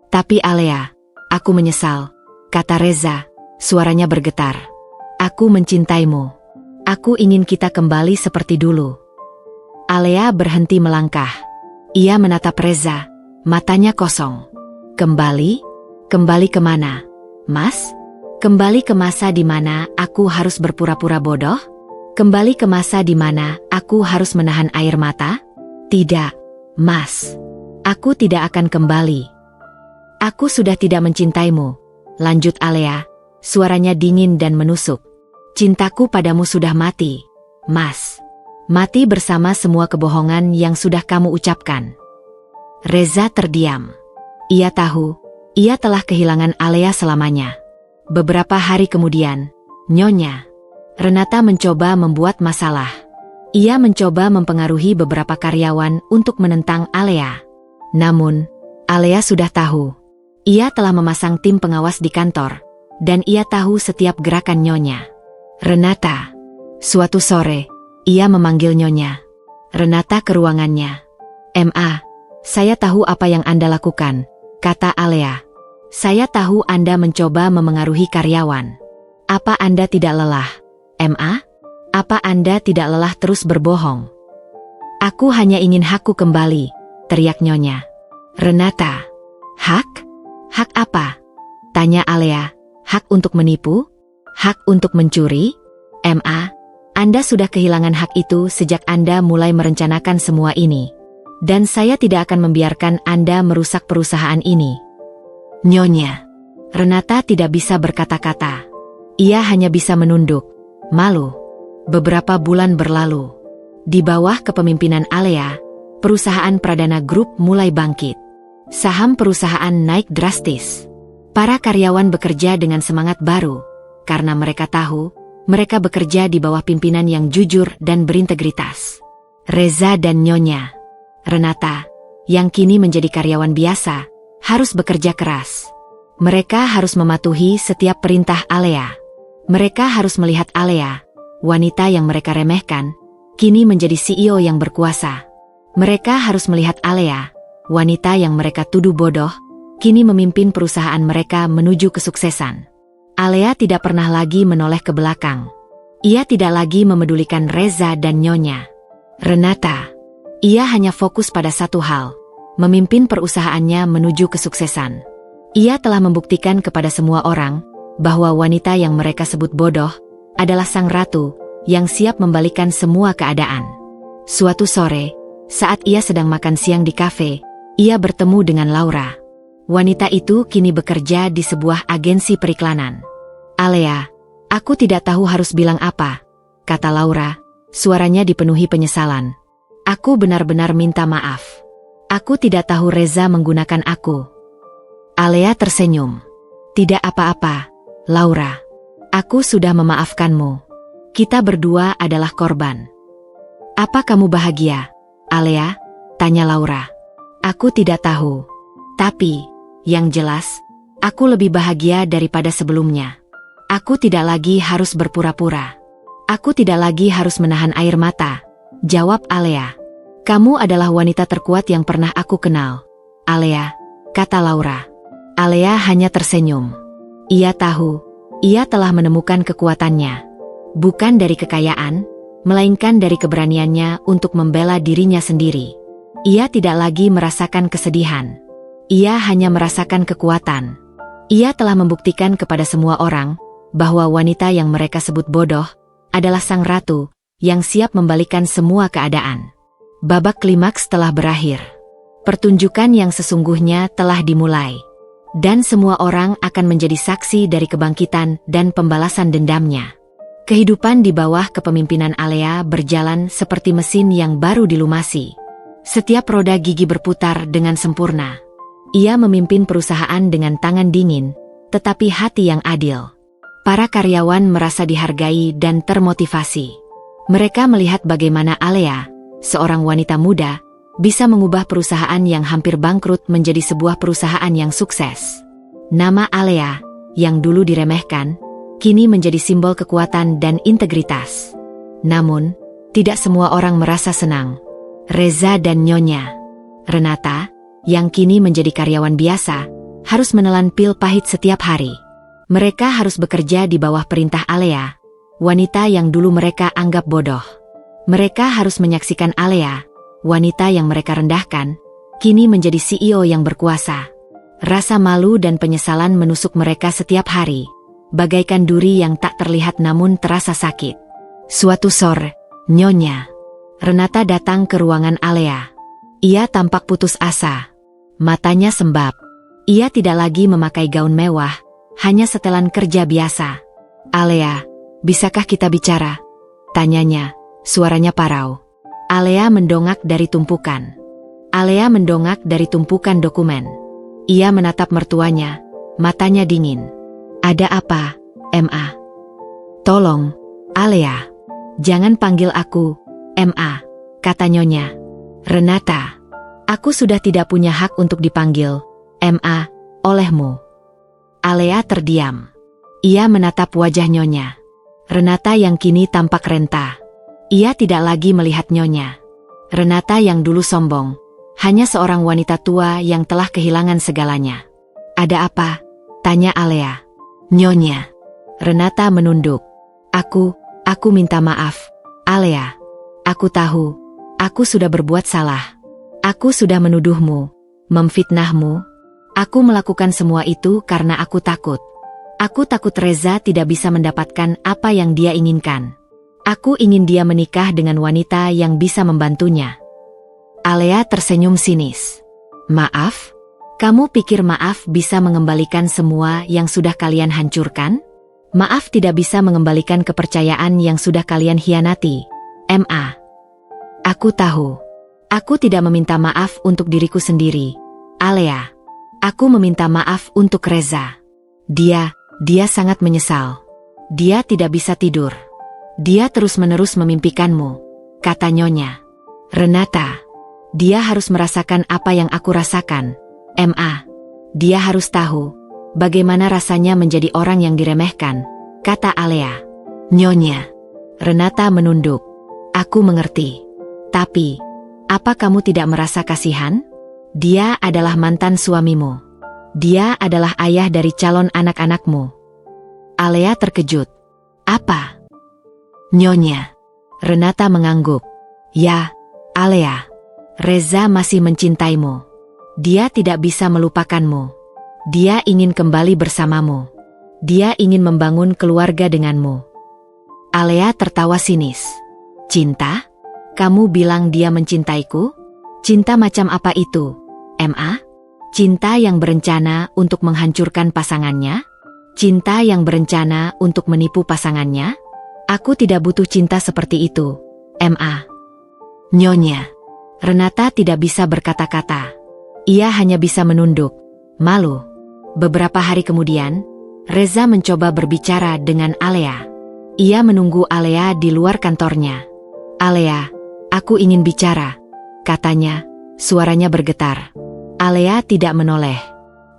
[SPEAKER 1] "Tapi Alea, aku menyesal," kata Reza, suaranya bergetar. "Aku mencintaimu. Aku ingin kita kembali seperti dulu." Alea berhenti melangkah. Ia menatap Reza, matanya kosong. "Kembali? Kembali kemana, Mas? Kembali ke masa di mana aku harus berpura-pura bodoh? Kembali ke masa di mana aku harus menahan air mata? Tidak, Mas. Aku tidak akan kembali." "Aku sudah tidak mencintaimu," lanjut Alea, suaranya dingin dan menusuk. "Cintaku padamu sudah mati, Mas. Mati bersama semua kebohongan yang sudah kamu ucapkan." Reza terdiam. Ia tahu, ia telah kehilangan Alea selamanya. Beberapa hari kemudian, Nyonya Renata mencoba membuat masalah. Ia mencoba mempengaruhi beberapa karyawan untuk menentang Alea. Namun, Alea sudah tahu. Ia telah memasang tim pengawas di kantor, dan ia tahu setiap gerakan Nyonya. Renata. Suatu sore, ia memanggil Nyonya Renata ke ruangannya. "Ma, saya tahu apa yang Anda lakukan," kata Alea. "Saya tahu Anda mencoba memengaruhi karyawan. Apa Anda tidak lelah, Ma? Apa Anda tidak lelah terus berbohong?" "Aku hanya ingin hakku kembali," teriak Nyonya Renata. "Hak? Hak apa?" tanya Alea. "Hak untuk menipu? Hak untuk mencuri? Ma, Anda sudah kehilangan hak itu sejak Anda mulai merencanakan semua ini. Dan saya tidak akan membiarkan Anda merusak perusahaan ini." Nyonya Renata tidak bisa berkata-kata. Ia hanya bisa menunduk, malu. Beberapa bulan berlalu. Di bawah kepemimpinan Alea, perusahaan Pradana Group mulai bangkit. Saham perusahaan naik drastis. Para karyawan bekerja dengan semangat baru, karena mereka tahu, mereka bekerja di bawah pimpinan yang jujur dan berintegritas. Reza dan Nyonya Renata, yang kini menjadi karyawan biasa, harus bekerja keras. Mereka harus mematuhi setiap perintah Alea. Mereka harus melihat Alea, wanita yang mereka remehkan, kini menjadi CEO yang berkuasa. Mereka harus melihat Alea, wanita yang mereka tuduh bodoh, kini memimpin perusahaan mereka menuju kesuksesan. Alea tidak pernah lagi menoleh ke belakang. Ia tidak lagi memedulikan Reza dan Nyonya Renata. Ia hanya fokus pada satu hal, memimpin perusahaannya menuju kesuksesan. Ia telah membuktikan kepada semua orang bahwa wanita yang mereka sebut bodoh adalah sang ratu yang siap membalikkan semua keadaan. Suatu sore, saat ia sedang makan siang di kafe, ia bertemu dengan Laura. Wanita itu kini bekerja di sebuah agensi periklanan. "Alea, aku tidak tahu harus bilang apa," kata Laura, suaranya dipenuhi penyesalan. "Aku benar-benar minta maaf. Aku tidak tahu Reza menggunakan aku." Alea tersenyum. "Tidak apa-apa, Laura. Aku sudah memaafkanmu. Kita berdua adalah korban." "Apa kamu bahagia, Alea?" tanya Laura. "Aku tidak tahu. Tapi, yang jelas, aku lebih bahagia daripada sebelumnya. Aku tidak lagi harus berpura-pura. Aku tidak lagi harus menahan air mata," jawab Alea. "Kamu adalah wanita terkuat yang pernah aku kenal, Alea," kata Laura. Alea hanya tersenyum. Ia tahu, ia telah menemukan kekuatannya. Bukan dari kekayaan, melainkan dari keberaniannya untuk membela dirinya sendiri. Ia tidak lagi merasakan kesedihan. Ia hanya merasakan kekuatan. Ia telah membuktikan kepada semua orang bahwa wanita yang mereka sebut bodoh adalah sang ratu yang siap membalikan semua keadaan. Babak klimaks telah berakhir. Pertunjukan yang sesungguhnya telah dimulai. Dan semua orang akan menjadi saksi dari kebangkitan dan pembalasan dendamnya. Kehidupan di bawah kepemimpinan Alea berjalan seperti mesin yang baru dilumasi. Setiap roda gigi berputar dengan sempurna. Ia memimpin perusahaan dengan tangan dingin, tetapi hati yang adil. Para karyawan merasa dihargai dan termotivasi. Mereka melihat bagaimana Alea, seorang wanita muda, bisa mengubah perusahaan yang hampir bangkrut menjadi sebuah perusahaan yang sukses. Nama Alea, yang dulu diremehkan, kini menjadi simbol kekuatan dan integritas. Namun, tidak semua orang merasa senang. Reza dan Nyonya Renata, yang kini menjadi karyawan biasa, harus menelan pil pahit setiap hari. Mereka harus bekerja di bawah perintah Alea, wanita yang dulu mereka anggap bodoh. Mereka harus menyaksikan Alea, wanita yang mereka rendahkan, kini menjadi CEO yang berkuasa. Rasa malu dan penyesalan menusuk mereka setiap hari, bagaikan duri yang tak terlihat namun terasa sakit. Suatu sore, Nyonya Renata datang ke ruangan Alea. Ia tampak putus asa. Matanya sembab. Ia tidak lagi memakai gaun mewah, hanya setelan kerja biasa. "Alea, bisakah kita bicara?" tanyanya, suaranya parau. Alea mendongak dari tumpukan. Dokumen. Ia menatap mertuanya, matanya dingin. "Ada apa, Ma?" "Tolong, Alea. Jangan panggil aku, Ma," kata Nyonya Renata. "Aku sudah tidak punya hak untuk dipanggil, Ma, olehmu." Alea terdiam. Ia menatap wajah Nyonya Renata yang kini tampak renta. Ia tidak lagi melihat Nyonya Renata yang dulu sombong, hanya seorang wanita tua yang telah kehilangan segalanya. "Ada apa?" tanya Alea. "Nyonya." Renata menunduk. Aku minta maaf, Alea. Aku tahu, aku sudah berbuat salah. Aku sudah menuduhmu, memfitnahmu. Aku melakukan semua itu karena aku takut. Aku takut Reza tidak bisa mendapatkan apa yang dia inginkan. Aku ingin dia menikah dengan wanita yang bisa membantunya." Alea tersenyum sinis. "Maaf? Kamu pikir maaf bisa mengembalikan semua yang sudah kalian hancurkan? Maaf tidak bisa mengembalikan kepercayaan yang sudah kalian hianati. Aku tahu. Aku tidak meminta maaf untuk diriku sendiri, Alea. Aku meminta maaf untuk Reza. Dia sangat menyesal. Dia tidak bisa tidur. Dia terus-menerus memimpikanmu," kata Nyonya Renata. "Dia harus merasakan apa yang aku rasakan. Dia harus tahu bagaimana rasanya menjadi orang yang diremehkan," kata Alea. Nyonya Renata menunduk. "Aku mengerti. Tapi, apa kamu tidak merasa kasihan? Dia adalah mantan suamimu. Dia adalah ayah dari calon anak-anakmu." Alea terkejut. "Apa?" "Nyonya." Renata mengangguk. "Ya, Alea. Reza masih mencintaimu. Dia tidak bisa melupakanmu. Dia ingin kembali bersamamu. Dia ingin membangun keluarga denganmu." Alea tertawa sinis. "Cinta? Kamu bilang dia mencintaiku? Cinta macam apa itu? Cinta yang berencana untuk menghancurkan pasangannya? Cinta yang berencana untuk menipu pasangannya? Aku tidak butuh cinta seperti itu, Nyonya." Renata tidak bisa berkata-kata. Ia hanya bisa menunduk, malu. Beberapa hari kemudian, Reza mencoba berbicara dengan Alea. Ia menunggu Alea di luar kantornya. "Alea, aku ingin bicara," katanya, suaranya bergetar. Alea tidak menoleh.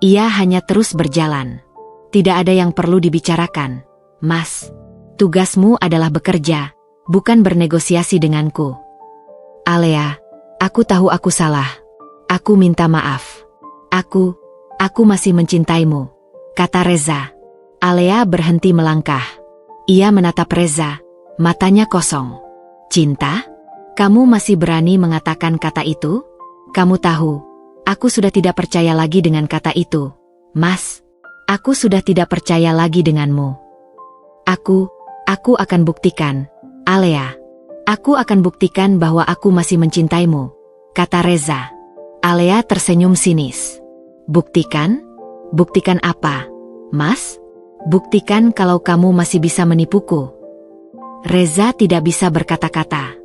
[SPEAKER 1] Ia hanya terus berjalan. "Tidak ada yang perlu dibicarakan, Mas. Tugasmu adalah bekerja, bukan bernegosiasi denganku." "Alea, aku tahu aku salah. Aku minta maaf. Aku masih mencintaimu," kata Reza. Alea berhenti melangkah. Ia menatap Reza, matanya kosong. "Cinta? Kamu masih berani mengatakan kata itu? Kamu tahu, aku sudah tidak percaya lagi dengan kata itu, Mas. Aku sudah tidak percaya lagi denganmu." Aku akan buktikan, Alea. Aku akan buktikan bahwa aku masih mencintaimu," kata Reza. Alea tersenyum sinis. "Buktikan? Buktikan apa, Mas? Buktikan kalau kamu masih bisa menipuku." Reza tidak bisa berkata-kata.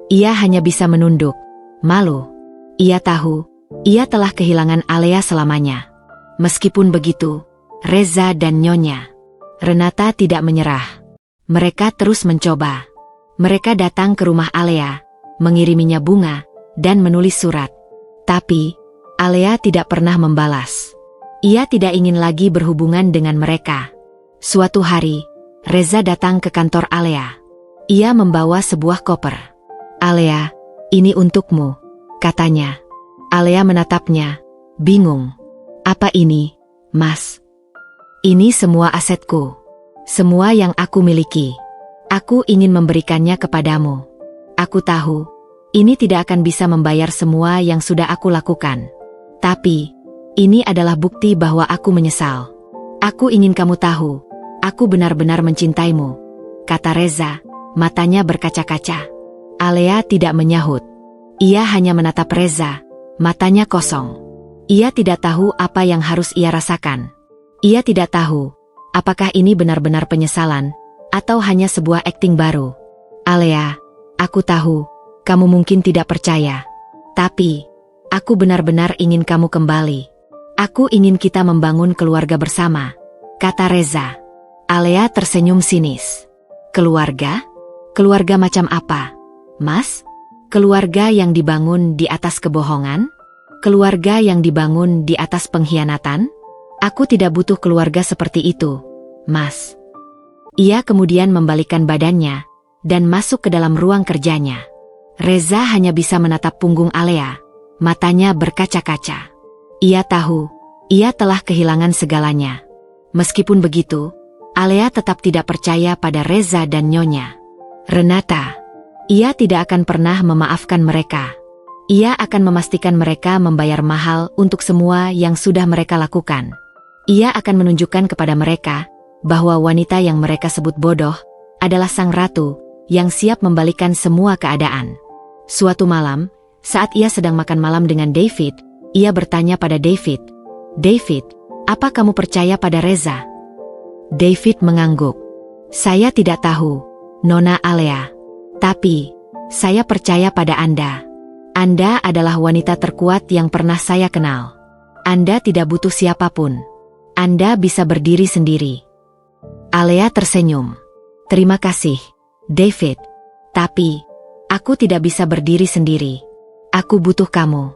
[SPEAKER 1] Ia hanya bisa menunduk, malu. Ia tahu, ia telah kehilangan Alea selamanya. Meskipun begitu, Reza dan Nyonya Renata tidak menyerah. Mereka terus mencoba. Mereka datang ke rumah Alea, mengiriminya bunga, dan menulis surat. Tapi, Alea tidak pernah membalas. Ia tidak ingin lagi berhubungan dengan mereka. Suatu hari, Reza datang ke kantor Alea. Ia membawa sebuah koper. "Alea, ini untukmu," katanya. Alea menatapnya, bingung. "Apa ini, Mas?" "Ini semua asetku. Semua yang aku miliki. Aku ingin memberikannya kepadamu. Aku tahu, ini tidak akan bisa membayar semua yang sudah aku lakukan. Tapi, ini adalah bukti bahwa aku menyesal. Aku ingin kamu tahu, aku benar-benar mencintaimu," kata Reza, matanya berkaca-kaca. Alea tidak menyahut. Ia hanya menatap Reza, matanya kosong. Ia tidak tahu apa yang harus ia rasakan. Ia tidak tahu, apakah ini benar-benar penyesalan, atau hanya sebuah akting baru. "Alea, aku tahu, kamu mungkin tidak percaya. Tapi, aku benar-benar ingin kamu kembali. Aku ingin kita membangun keluarga bersama," kata Reza. Alea tersenyum sinis. "Keluarga? Keluarga macam apa, Mas? Keluarga yang dibangun di atas kebohongan? Keluarga yang dibangun di atas pengkhianatan? Aku tidak butuh keluarga seperti itu, Mas." Ia kemudian membalikkan badannya dan masuk ke dalam ruang kerjanya. Reza hanya bisa menatap punggung Alea, matanya berkaca-kaca. Ia tahu, ia telah kehilangan segalanya. Meskipun begitu, Alea tetap tidak percaya pada Reza dan Nyonya Renata. Ia tidak akan pernah memaafkan mereka. Ia akan memastikan mereka membayar mahal untuk semua yang sudah mereka lakukan. Ia akan menunjukkan kepada mereka bahwa wanita yang mereka sebut bodoh adalah sang ratu yang siap membalikan semua keadaan. Suatu malam, saat ia sedang makan malam dengan David, ia bertanya pada David, "David, apa kamu percaya pada Reza?" David mengangguk. "Saya tidak tahu, Nona Alea. Tapi, saya percaya pada Anda. Anda adalah wanita terkuat yang pernah saya kenal. Anda tidak butuh siapapun. Anda bisa berdiri sendiri." Alea tersenyum. "Terima kasih, David. Tapi, aku tidak bisa berdiri sendiri. Aku butuh kamu.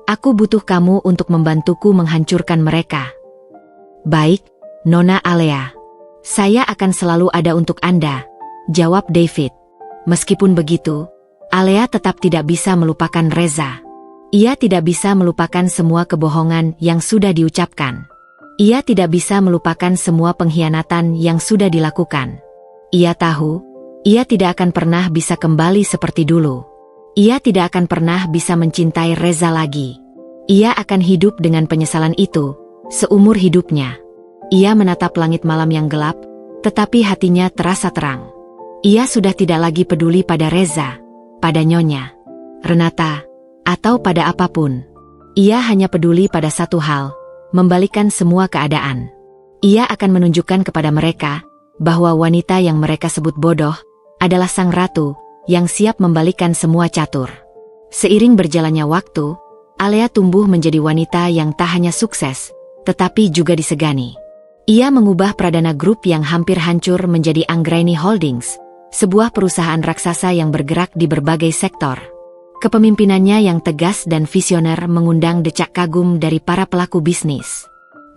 [SPEAKER 1] Aku butuh kamu untuk membantuku menghancurkan mereka." "Baik, Nona Alea. Saya akan selalu ada untuk Anda," jawab David. Meskipun begitu, Alea tetap tidak bisa melupakan Reza. Ia tidak bisa melupakan semua kebohongan yang sudah diucapkan. Ia tidak bisa melupakan semua pengkhianatan yang sudah dilakukan. Ia tahu, ia tidak akan pernah bisa kembali seperti dulu. Ia tidak akan pernah bisa mencintai Reza lagi. Ia akan hidup dengan penyesalan itu seumur hidupnya. Ia menatap langit malam yang gelap, tetapi hatinya terasa terang. Ia sudah tidak lagi peduli pada Reza, pada Nyonya Renata, atau pada apapun. Ia hanya peduli pada satu hal, membalikkan semua keadaan. Ia akan menunjukkan kepada mereka bahwa wanita yang mereka sebut bodoh adalah sang ratu yang siap membalikkan semua catur. Seiring berjalannya waktu, Alea tumbuh menjadi wanita yang tak hanya sukses, tetapi juga disegani. Ia mengubah Pradana Group yang hampir hancur menjadi Anggraini Holdings, sebuah perusahaan raksasa yang bergerak di berbagai sektor. Kepemimpinannya yang tegas dan visioner mengundang decak kagum dari para pelaku bisnis.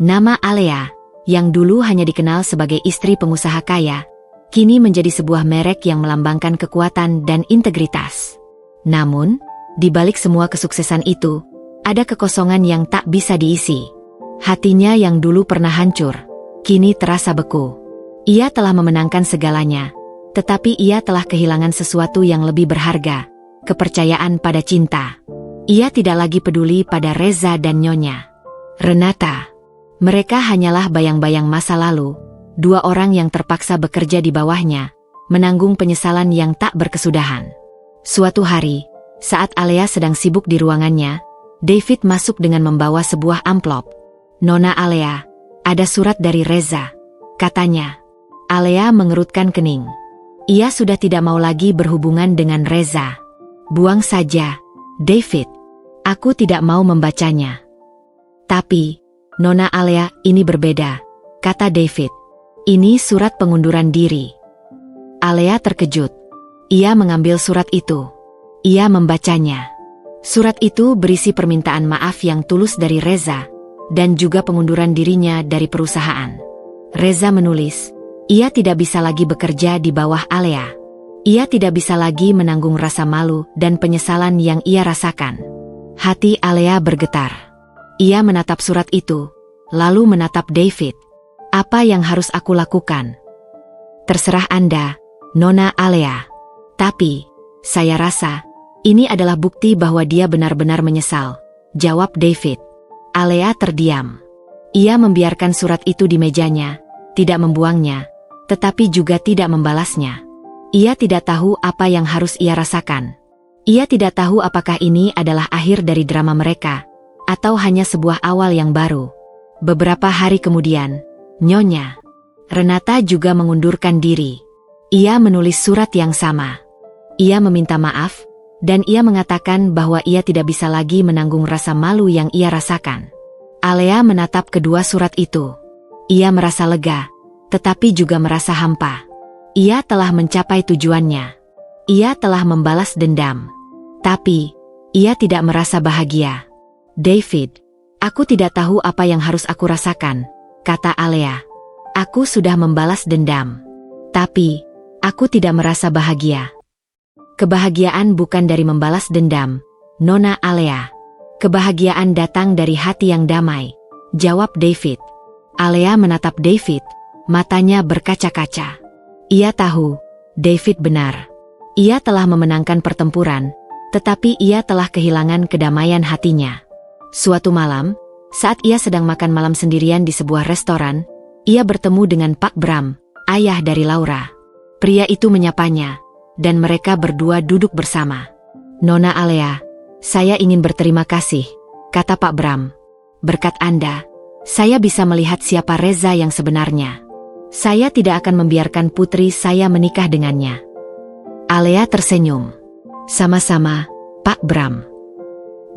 [SPEAKER 1] Nama Alea, yang dulu hanya dikenal sebagai istri pengusaha kaya, kini menjadi sebuah merek yang melambangkan kekuatan dan integritas. Namun, di balik semua kesuksesan itu, ada kekosongan yang tak bisa diisi. Hatinya yang dulu pernah hancur, kini terasa beku. Ia telah memenangkan segalanya, tetapi ia telah kehilangan sesuatu yang lebih berharga, kepercayaan pada cinta. Ia tidak lagi peduli pada Reza dan Nyonya Renata. Mereka hanyalah bayang-bayang masa lalu, dua orang yang terpaksa bekerja di bawahnya, menanggung penyesalan yang tak berkesudahan. Suatu hari, saat Alea sedang sibuk di ruangannya, David masuk dengan membawa sebuah amplop. "Nona Alea, ada surat dari Reza," katanya. Alea mengerutkan kening. Ia sudah tidak mau lagi berhubungan dengan Reza. "Buang saja, David. Aku tidak mau membacanya." "Tapi, Nona Alea, ini berbeda," kata David. "Ini surat pengunduran diri." Alea terkejut. Ia mengambil surat itu. Ia membacanya. Surat itu berisi permintaan maaf yang tulus dari Reza, dan juga pengunduran dirinya dari perusahaan. Reza menulis, ia tidak bisa lagi bekerja di bawah Alea. Ia tidak bisa lagi menanggung rasa malu dan penyesalan yang ia rasakan. Hati Alea bergetar. Ia menatap surat itu, lalu menatap David. "Apa yang harus aku lakukan?" "Terserah Anda, Nona Alea. Tapi, saya rasa, ini adalah bukti bahwa dia benar-benar menyesal," jawab David. Alea terdiam. Ia membiarkan surat itu di mejanya, tidak membuangnya, tetapi juga tidak membalasnya. Ia tidak tahu apa yang harus ia rasakan. Ia tidak tahu apakah ini adalah akhir dari drama mereka, atau hanya sebuah awal yang baru. Beberapa hari kemudian, Nyonya Renata juga mengundurkan diri. Ia menulis surat yang sama. Ia meminta maaf, dan ia mengatakan bahwa ia tidak bisa lagi menanggung rasa malu yang ia rasakan. Alea menatap kedua surat itu. Ia merasa lega, tetapi juga merasa hampa. Ia telah mencapai tujuannya. Ia telah membalas dendam. Tapi, ia tidak merasa bahagia. "David, aku tidak tahu apa yang harus aku rasakan," kata Alea. Aku sudah membalas dendam. Tapi, aku tidak merasa bahagia. Kebahagiaan bukan dari membalas dendam, Nona Alea. Kebahagiaan datang dari hati yang damai, jawab David. Alea menatap David, matanya berkaca-kaca. Ia tahu, David benar. Ia telah memenangkan pertempuran, tetapi ia telah kehilangan kedamaian hatinya. Suatu malam, saat ia sedang makan malam sendirian di sebuah restoran, ia bertemu dengan Pak Bram, ayah dari Laura. Pria itu menyapanya, dan mereka berdua duduk bersama. Nona Alea, saya ingin berterima kasih, kata Pak Bram. Berkat Anda, saya bisa melihat siapa Reza yang sebenarnya. Saya tidak akan membiarkan putri saya menikah dengannya. Alea tersenyum. Sama-sama, Pak Bram.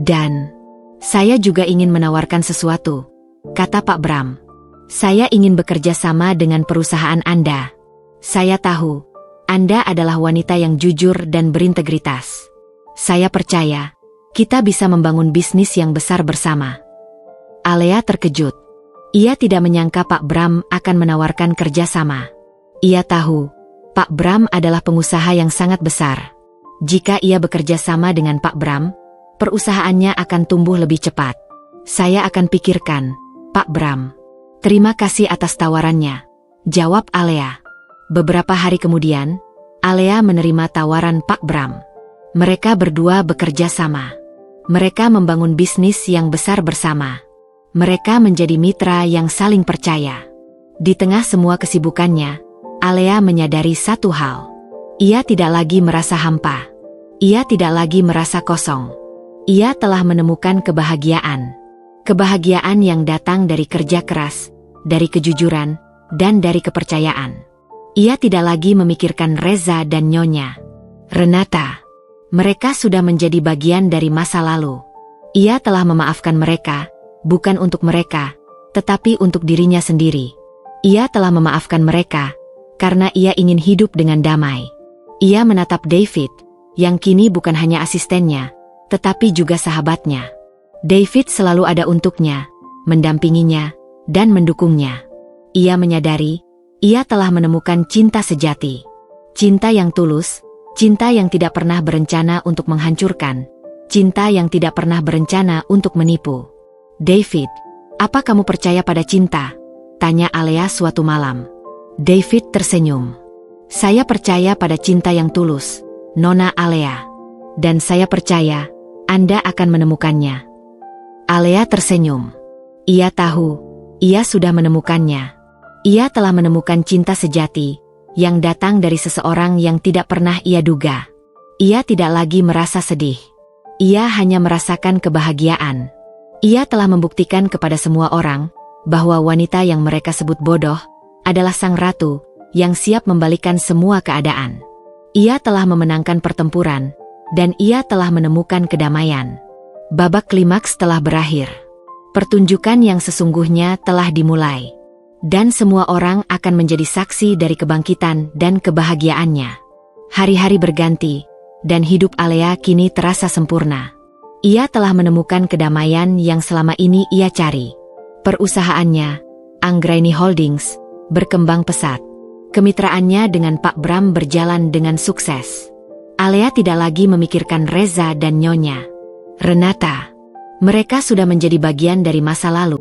[SPEAKER 1] Dan, saya juga ingin menawarkan sesuatu, kata Pak Bram. Saya ingin bekerja sama dengan perusahaan Anda. Saya tahu, Anda adalah wanita yang jujur dan berintegritas. Saya percaya, kita bisa membangun bisnis yang besar bersama. Alea terkejut. Ia tidak menyangka Pak Bram akan menawarkan kerjasama. Ia tahu, Pak Bram adalah pengusaha yang sangat besar. Jika ia bekerja sama dengan Pak Bram, perusahaannya akan tumbuh lebih cepat. Saya akan pikirkan, Pak Bram. Terima kasih atas tawarannya, jawab Alea. Beberapa hari kemudian, Alea menerima tawaran Pak Bram. Mereka berdua bekerja sama. Mereka membangun bisnis yang besar bersama. Mereka menjadi mitra yang saling percaya. Di tengah semua kesibukannya, Alea menyadari satu hal. Ia tidak lagi merasa hampa. Ia tidak lagi merasa kosong. Ia telah menemukan kebahagiaan. Kebahagiaan yang datang dari kerja keras, dari kejujuran, dan dari kepercayaan. Ia tidak lagi memikirkan Reza dan Nyonya Renata. Mereka sudah menjadi bagian dari masa lalu. Ia telah memaafkan mereka, bukan untuk mereka, tetapi untuk dirinya sendiri. Ia telah memaafkan mereka, karena ia ingin hidup dengan damai. Ia menatap David, yang kini bukan hanya asistennya, tetapi juga sahabatnya. David selalu ada untuknya, mendampinginya, dan mendukungnya. Ia menyadari, ia telah menemukan cinta sejati. Cinta yang tulus, cinta yang tidak pernah berencana untuk menghancurkan, cinta yang tidak pernah berencana untuk menipu. David, apa kamu percaya pada cinta? Tanya Alea suatu malam. David tersenyum. Saya percaya pada cinta yang tulus, Nona Alea. Dan saya percaya, Anda akan menemukannya. Alea tersenyum. Ia tahu, ia sudah menemukannya. Ia telah menemukan cinta sejati, yang datang dari seseorang yang tidak pernah ia duga. Ia tidak lagi merasa sedih. Ia hanya merasakan kebahagiaan. Ia telah membuktikan kepada semua orang, bahwa wanita yang mereka sebut bodoh, adalah sang ratu, yang siap membalikkan semua keadaan. Ia telah memenangkan pertempuran, dan ia telah menemukan kedamaian. Babak klimaks telah berakhir. Pertunjukan yang sesungguhnya telah dimulai. Dan semua orang akan menjadi saksi dari kebangkitan dan kebahagiaannya. Hari-hari berganti, dan hidup Alea kini terasa sempurna. Ia telah menemukan kedamaian yang selama ini ia cari. Perusahaannya, Anggraini Holdings, berkembang pesat. Kemitraannya dengan Pak Bram berjalan dengan sukses. Alea tidak lagi memikirkan Reza dan Nyonya Renata. Mereka sudah menjadi bagian dari masa lalu.